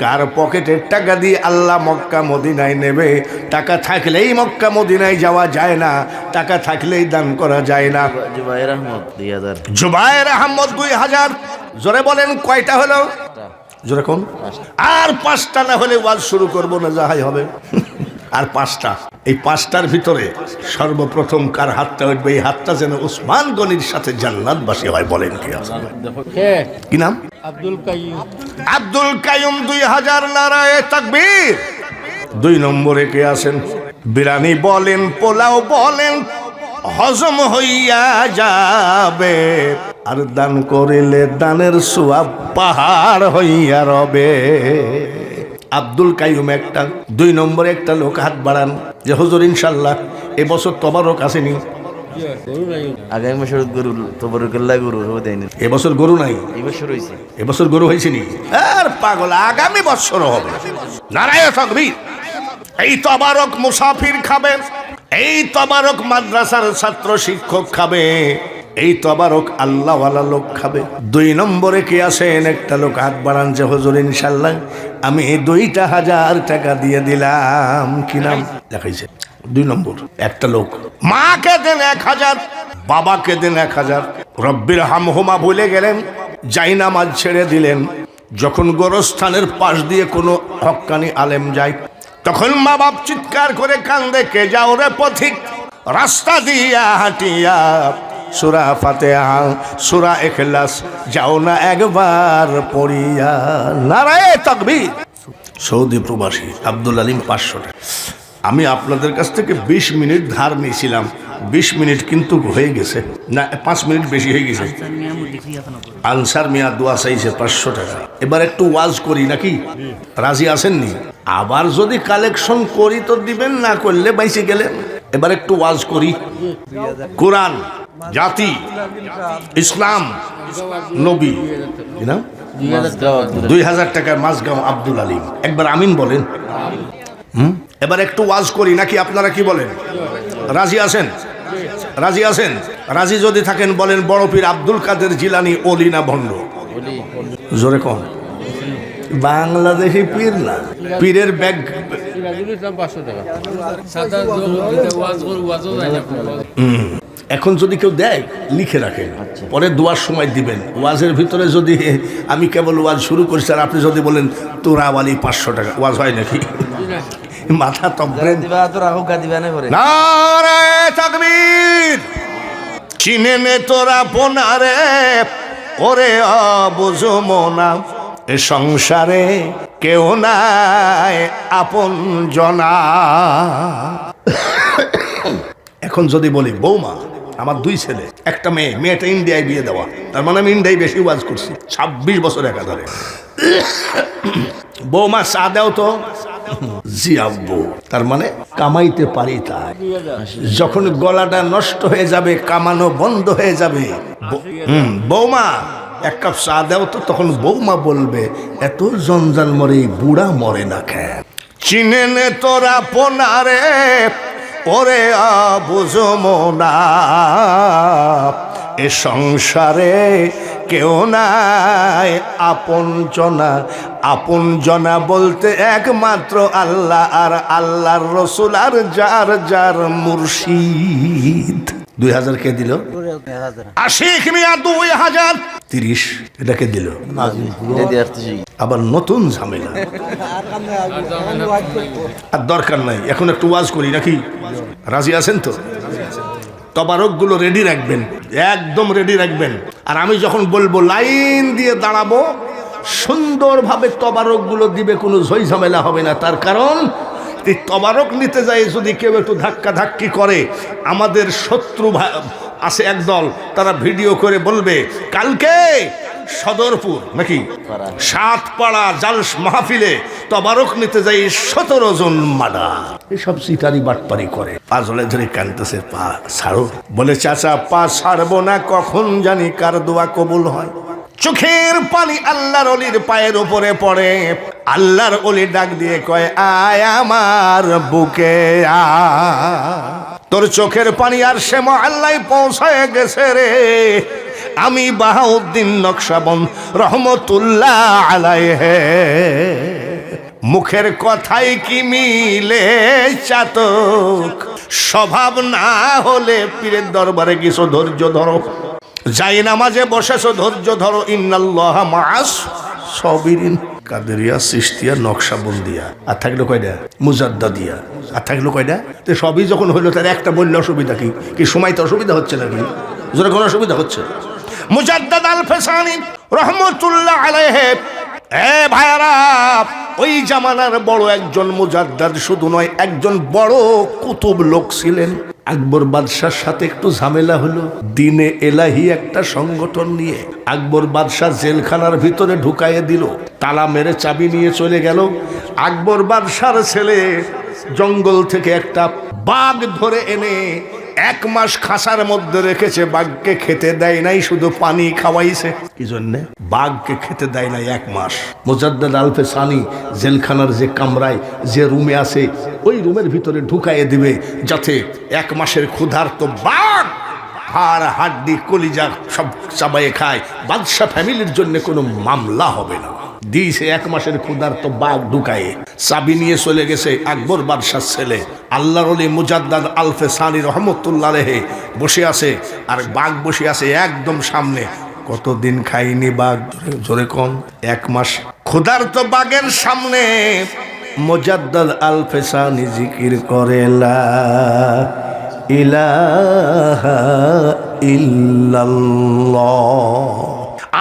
কার পকেটের টাকা দিয়ে আল্লাহ মক্কা মদিনায় নেবে? টাকা থাকলেই মক্কা মদিনায় যাওয়া যায় না, টাকা থাকলেই দান করা যায় না। জুবায়ের আহমদ 2,000। জুবায়ের আহমদ 2,000। জোরে বলেন কয়টা হলো? জোরে কোন? আর 5টা না হলে ওয়াজ শুরু করবো না, যাহাই হবে। আর 5টা। এই 5টার ভিতরে সর্বপ্রথম কার হাতটা উঠবে? এই হাতটা যেন উসমান গনির সাথে জান্নাতবাসী হয়। বলেন কি আছে? কি নাম? আব্দুল কাইয়ুম। আব্দুল কাইয়ুম 2,000। নারায়ে তাকবীর। 2 নম্বরে কে আছেন? বিরানি বলেন, পোলাও বলেন, হজম হইয়া যাবে। আর দান করিলে দানের সোয়াব পাহাড় হইয়া রবে। আব্দুল কাইয়ুম একটা। 2 নম্বরে একটা লোক হাত বাড়ান যে হুজুর ইনশাল্লাহ এবছর তবারক আসেনি। আগামী বছর গরু তবরুকাল্লাহ গরু দেয়নি। এবছর গরু নাই। এই বছর হয়েছে। এবছর গরু হয়েছে নি? আর পাগল, আগামী বছর হবে। নারায়ে তাকবীর। এই তবারক মুসাফির খাবে, এই তবারক মাদ্রাসার ছাত্র শিক্ষক খাবে, এই তবারক আল্লাহওয়ালা লোক খাবে। 2 নম্বরে কে আছেন? একটা লোক হাত বাড়ান যে হুজুর ইনশাল্লাহ আমি 2,000 টাকা দিয়ে দিলাম। কি নাম দেখাইছে? 2 নম্বর একটা লোক। মাকে দেন 1,000, বাবাকে দেন 1,000। রব্বির হামহুমা ভুলে গেলেন, যাই নামাজ ছেড়ে দিলেন। যখন গোরস্থানের পাশ দিয়ে কোনো হক্কানি আলেম যায়, তখন মা বাপ চিৎকার করে কান্দে, কে যাও রে পথিক রাস্তা দিয়া হাঁটিয়া, সূরা ফাতিহা সূরা ইখলাস যাও না একবার পড়িয়া। নারায়ে তাকবীর। সৌদি প্রবাসী আব্দুল আলিম 500 টাকা। আমি আপনাদের কাছ থেকে 20 মিনিট ধার নিয়েছিলাম, 20 মিনিট কিন্তু হয়ে গেছে না, 5 মিনিট বেশি হয়ে গেছে। আনসার মিয়া দোয়া চাইছে 500 টাকা। এবার একটু ওয়াজ করি নাকি? রাজি আছেননি? আবার যদি কালেকশন করি তো দিবেন, না করলে বাইসে গেলেন। এবার একটু ওয়াজ করি। কোরআন, জাতি, ইসলাম, নবী, না 2000 টাকায় মাঝগাঁও আব্দুল আলিম। একবার আমিন বলেন। এবার একটু ওয়াজ করি নাকি? আপনারা কি বলেন? রাজি আছেন? রাজি আছেন? রাজি যদি থাকেন বলেন, বড় পীর আব্দুল কাদের জিলানী ওলি না ভণ্ড? জোরে কম। বাংলাদেশি পীর না, পীরের ব্যাগ। এখন যদি কেউ দেয় লিখে রাখেন, পরে দোয়ার সময় দিবেন। ওয়াজের ভিতরে যদি আমি কেবল ওয়াজ শুরু করছি আর আপনি যদি বলেন তোরা ওয়ালি 500 টাকা, ওয়াজ হয় নাকি? মাথা তবরে নারায়ে তাকবীর। চিনে নে তোরা পোনারে, ওরে অবুঝো মোনা, এ সংসারে কেউ নাই আপন জনা। এখন যদি বলি বৌমা আমার 2 ছেলে, একটা মেয়ে, মেয়েটা ইন্ডিয়ায় বিয়ে দেওয়া, তার মানে আমি ইন্ডিয়ায় বেশি ওয়াজ করছি 26 বছর একাধারে। বৌমা চা দাও তো, জি আব্বু, তার মানে কামাইতে পারি তাই। যখন গলাটা নষ্ট হয়ে যাবে, কামানো বন্ধ হয়ে যাবে, বৌমা 1 কাপ চা দাও তো, তখন বৌমা বলবে এত জঞ্জাল মরে বুড়া মরে না খেয়ে। চিনে নে তোরা পোনারে, ওরে বুঝো মোনা, এ সংসারে কেউ নাই আপন জনা। আপন জনা বলতে একমাত্র আল্লাহ আর আল্লাহর রসুল আর যার যার মুর্শিদ। 2000 কে দিল? আশিক মিয়া 2000। 30 এটাকে দিল। আবার নতুন ঝামেলা। আর দরকার নাই, এখন একটু ওয়াজ করি নাকি? রাজি আছেন তো? তবারক গুলো রেডি রাখবেন, একদম রেডি রাখবেন। আর আমি যখন বলবো লাইন দিয়ে দাঁড়াবো, সুন্দরভাবে তবারক গুলো দিবে, কোনো ঝই ঝামেলা হবে না। তার কারণ এই তবারক নিতে যায় যদি কেউ একটু ধাক্কা ধাক্কি করে, আমাদের শত্রু আছে একদল, তারা ভিডিও করে বলবে কালকে সদরপুর নাকি 7 পাড়া জালস মাহফিলে তবারক নিতে যাই 17 জন মাডা। এসব সিটারি বাটপারি করে। পা জলে ধরে কানতেছে, পা ছাড়ো। বলে চাচা পা ছাড়বো না, কখন জানি কার দোয়া কবুল হয়। চোখের পানি আল্লাহর অলির পায়ের উপরে পড়ে। আল্লাহর অলি ডাক দিয়ে কয় আয় আমার বুকে আ, তোর চোখের পানি আর সে মহল্লায় পৌঁছায় গেছে রে। আমি বাহাউদ্দিন নকশবন্দ রহমতুল্লাহ আলাইহে, মুখের কথাই কি মিলে চাতক, স্বভাব না হলে পীরের দরবারে কিছু ধৈর্য ধরো। যাই নামাজে বসেছো ধৈর্য ধরো। ইন্নাল্লাহা মাআস সাবিরিন। কাদেরিয়া, চিশতিয়া, নকশবন্দিয়া, আর থাকলো কয়টা? মুজাদ্দাদিয়া। আর থাকলো কয়টা? তো সবই যখন হইলো তার একটা বললে অসুবিধা কি? কি সময় তো অসুবিধা হচ্ছে নাকি? জোরে কোনো অসুবিধা হচ্ছে? মুজাদ্দাদ আল ফেসানি রহমতুল্লাহ আলাইহি। এ ভাইরা, ওই জামানার বড় একজন মুজাদ্দাদ শুধু নয়, একজন বড় কুতুব লোক ছিলেন। আকবর বাদশার সাথে একটু ঝামেলা হলো দিনে এলাহি একটা সংগঠন নিয়ে। আকবর বাদশাহ জেলখানার ভিতরে ঢুকাইয়ে দিল, তালা মেরে চাবি নিয়ে চলে গেল। আকবর বাদশার ছেলে জঙ্গল থেকে একটা বাঘ ধরে এনে 1 মাস খাঁচার মধ্যে রেখেছে, বাঘকে খেতে দেয় নাই, শুধু পানি খাওয়াইছে। কি জন্যে? বাঘকে খেতে দেয় নাই 1 মাস। মুজাদ্দেদ আলফে সানি জেলখানার যে কামরায় যে রুমে আছে ওই রুমের ভিতরে ঢুকাইয়ে দিবে, যাতে 1 মাসের ক্ষুধার্ত বাঘ হাড় হাড্ডি কলিজা সব চাবাইয়ে খায়। বাদশাহ ফ্যামিলির জন্য কোনো মামলা হবে না। দিয়েছে 1 মাসের ক্ষুধার্ত বাঘ ঢুকায়ে। চাবি নিয়ে চলে গেছে আকবর বাদশার ছেলে আল্লাহর ওলি মুজাদ্দাদ আলফে সানি রহমতুল্লাহ আলাইহি বসে আছে, আর বাঘ বসে আছে একদম সামনে। কতদিন খাইনি বাঘ? জোরে কম। 1 মাস। ক্ষুধার্ত বাঘের সামনে মুজাদ্দাদ আলফে সানি জিকির করে লা ইলাহা ইল্লাল্লাহ।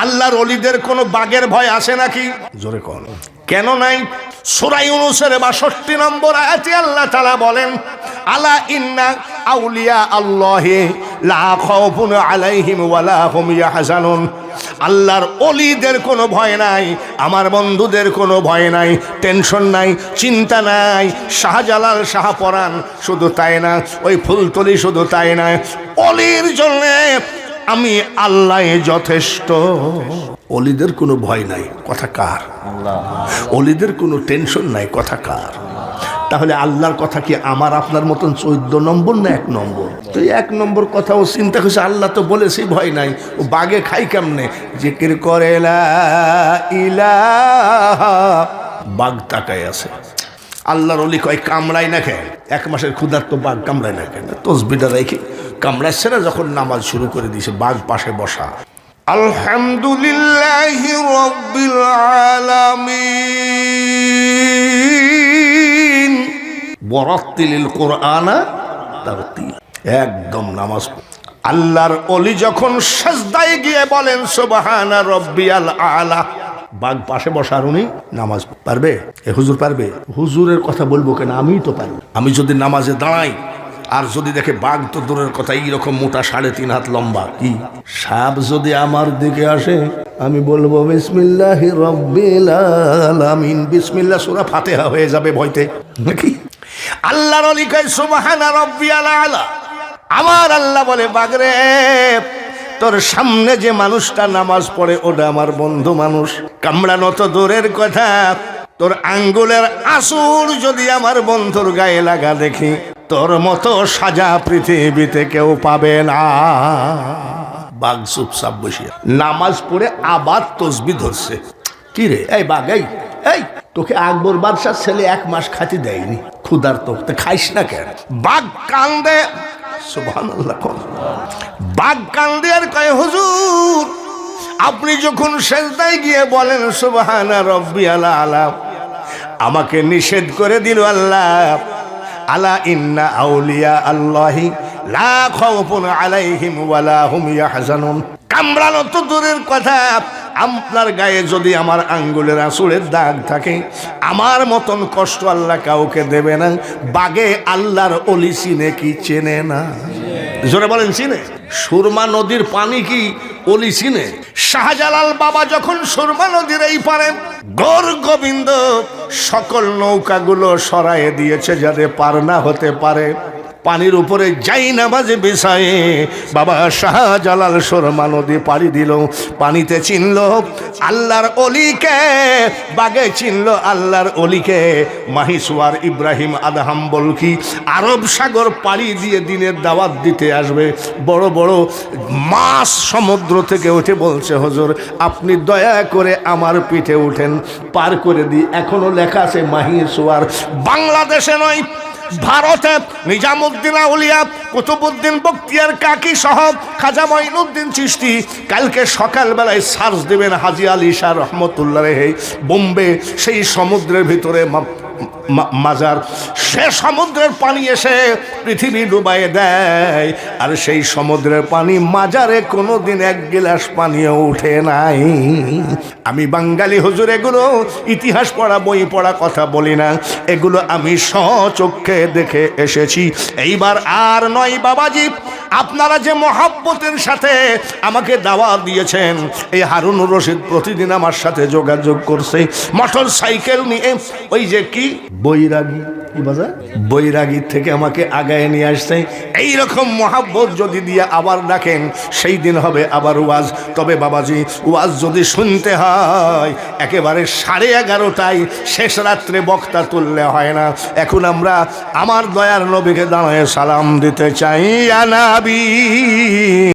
আল্লাহর ওলিদের কোনো বাঘের ভয় আছে নাকি? জোরে কোন কেন নাই? সূরা ইউনূসের ৬২ নম্বর আয়াতে আল্লাহ তাআলা বলেন, আলা ইন্না আউলিয়া আল্লাহি লা খাউফুন আলাইহিম ওয়ালা হুম ইয়াহজানুন। আল্লাহর ওলিদের কোনো ভয় নাই, আমার বন্ধুদের কোনো ভয় নাই, টেনশন নাই, চিন্তা নাই। শাহজালাল শাহপরাণ শুধু তাই না, ওই ফুলতলি শুধু তাই না, ওলির জন্য আমি আল্লাহ যথেষ্ট। ওলিদের কোনো ভয় নাই, কথা কার? ওলিদের কোনো টেনশন নাই, কথা কার? তাহলে আল্লাহর কথা কি আমার আপনার মতন 14 নম্বর না 1 নম্বর? তো 1 নম্বর কথা ও চিন্তা করছে, আল্লাহ তো বলেছে ভয় নাই, ও বাগে খাই কেমনে? জিকির করে লা ইলাহা, বাঘ তাকায় আছে। আল্লাহর ওলি কয় কামড়াই না কেন? 1 মাসের ক্ষুধার্ত বাঘ কামড়াই না কেন? তসবিটা রেখে কামড়াচ্ছে না, যখন নামাজ শুরু করে দিয়েছে বাঘ পাশে বসা। আলহামদুলিল্লাহি রাব্বিল আলামিন ওয়ারাত্তিলিল কুরআনা তারতিলা। একদম নামাজ। আল্লাহর ওলি যখন সিজদায় গিয়ে বলেন সুবহানা রাব্বিয়াল আলা, বাঘ পাশে বসার উনি নামাজ পারবে? এ হুজুর পারবে? হুজুরের কথা বলবো কেন, আমিই তো পারবো। আমি যদি নামাজে দাঁড়াই আর যদি দেখে বাঘ তো দূরের কথা, এইরকম মোটা 3.5 হাত লম্বা কি সাপ যদি আমার দিকে আসে, আমি বলবো বিসমিল্লাহির রাব্বিল আলামিন, বিসমিল্লাহ সূরা ফাতিহা হয়ে যাবে ভয়তে নাকি? আল্লাহর ওলি কয় সুবহানা রাব্বিয়াল আলা। আমার আল্লাহ বলে বাঘরে, তোর সামনে যে মানুষটা নামাজ পড়ে ওটা আমার বন্ধু মানুষ। কামড়ানো তো দূরের কথা, তোর আঙ্গুলের আসুর যদি আমার বন্ধুর গায়ে লাগা দেখি, তোর মতো সাজা পৃথিবীতে কেউ পাবে না। বাঘ চুপচাপ বসিয়া নামাজ পড়ে আবার তসবি ধরছে। কি রে এই বাঘ, এই এই তোকে আকবর বাদশার ছেলে 1 মাস খাতি দেয়নি, ক্ষুধার্ত, তো খাইস না কেন? বাঘ কান্দে। সুবহানাল্লাহ। বাঘ কান্দে আর কয়, হুজুর আপনি যখন সিজদায় গিয়ে বলেন সুবহানা রাব্বিয়াল আলা, আমাকে নিষেধ করে দিল আল্লাহ, আলা ইন্না আউলিয়া আল্লাহি লা খাউফুন আলাইহিম ওয়ালা হুম ইয়াহজানুন। কামড়ানো তো দূরের কথা, আপনার গায়ে যদি আমার আঙ্গুলের আঁচড়ের দাগ থাকে, আমার মতন কষ্ট আল্লাহ কাউকে দেবে না। বাগে আল্লাহর ওলি চিনে কি চেনে না? জোরে বলেন চিনে? সুরমা নদীর পানি কি ওলি চিনে? শাহজালাল বাবা যখন সুরমা নদীর এই পারে গৌর গোবিন্দ সকল নৌকাগুলো সরায়ে দিয়েছে যাতে পার না হতে পারে, পানির উপরে যাই নামাজ বিছায়ে বাবা শাহজালাল সুরমা নদী পাড়ি দিল। পানিতে চিনল আল্লাহর অলিকে, বাগে চিনল আল্লাহর অলিকে। মাহিসুয়ার ইব্রাহিম আদহাম বলকি আরব সাগর পাড়ি দিয়ে দিনের দাওয়াত দিতে আসবে। বড় বড় মাছ সমুদ্র থেকে উঠে বলছে, হুজুর আপনি দয়া করে আমার পিঠে উঠেন, পার করে দিই। এখনো লেখা আছে মাহিসুয়ার। বাংলাদেশে নয়, ভারতে নিজামুদ্দিন আউলিয়া, কুতুবউদ্দিন বখতিয়ার কাকি সহ খাজা মঈনুদ্দিন চিশতি কালকে সকালবেলায় সার্চ দেবেন হাজী আলী শাহ রহমতুল্লাহ আলাইহি, বোম্বে সেই সমুদ্রের ভিতরে মাজার, সে সমুদ্রের পানি এসে পৃথিবী ডুবাইয়ে দেয়, আর সেই সমুদ্রের পানি মাজারে কোনোদিন 1 গিলাস পানিও উঠে নাই। আমি বাঙালি হুজুর, এগুলো ইতিহাস পড়া বই পড়া কথা বলি না, এগুলো আমি স্বচক্ষে দেখে এসেছি। এইবার আর নয় বাবাজি, আপনারা যে মহাব্বতের সাথে আমাকে দাওয়াত দিয়েছেন, এই হারুনুর রশিদ প্রতিদিন আমার সাথে যোগাযোগ করছে মোটর সাইকেল নিয়ে, ওই যে কি বৈরাগী, কি বাজার বৈরাগী থেকে আমাকে আগায় নিয়ে আসছে। এইরকম মহাব্বত যদি দিয়ে আবার ডাকেন, সেই দিন হবে আবার ওয়াজ। তবে বাবাজি, ওয়াজ যদি শুনতে হয় একেবারে 11:30টায় শেষ রাত্রে বক্তা তুললে হয় না। এখন আমরা আমার দয়ার নবীকে দাঁড়ায় সালাম দিতে চাই। ইয়া নবী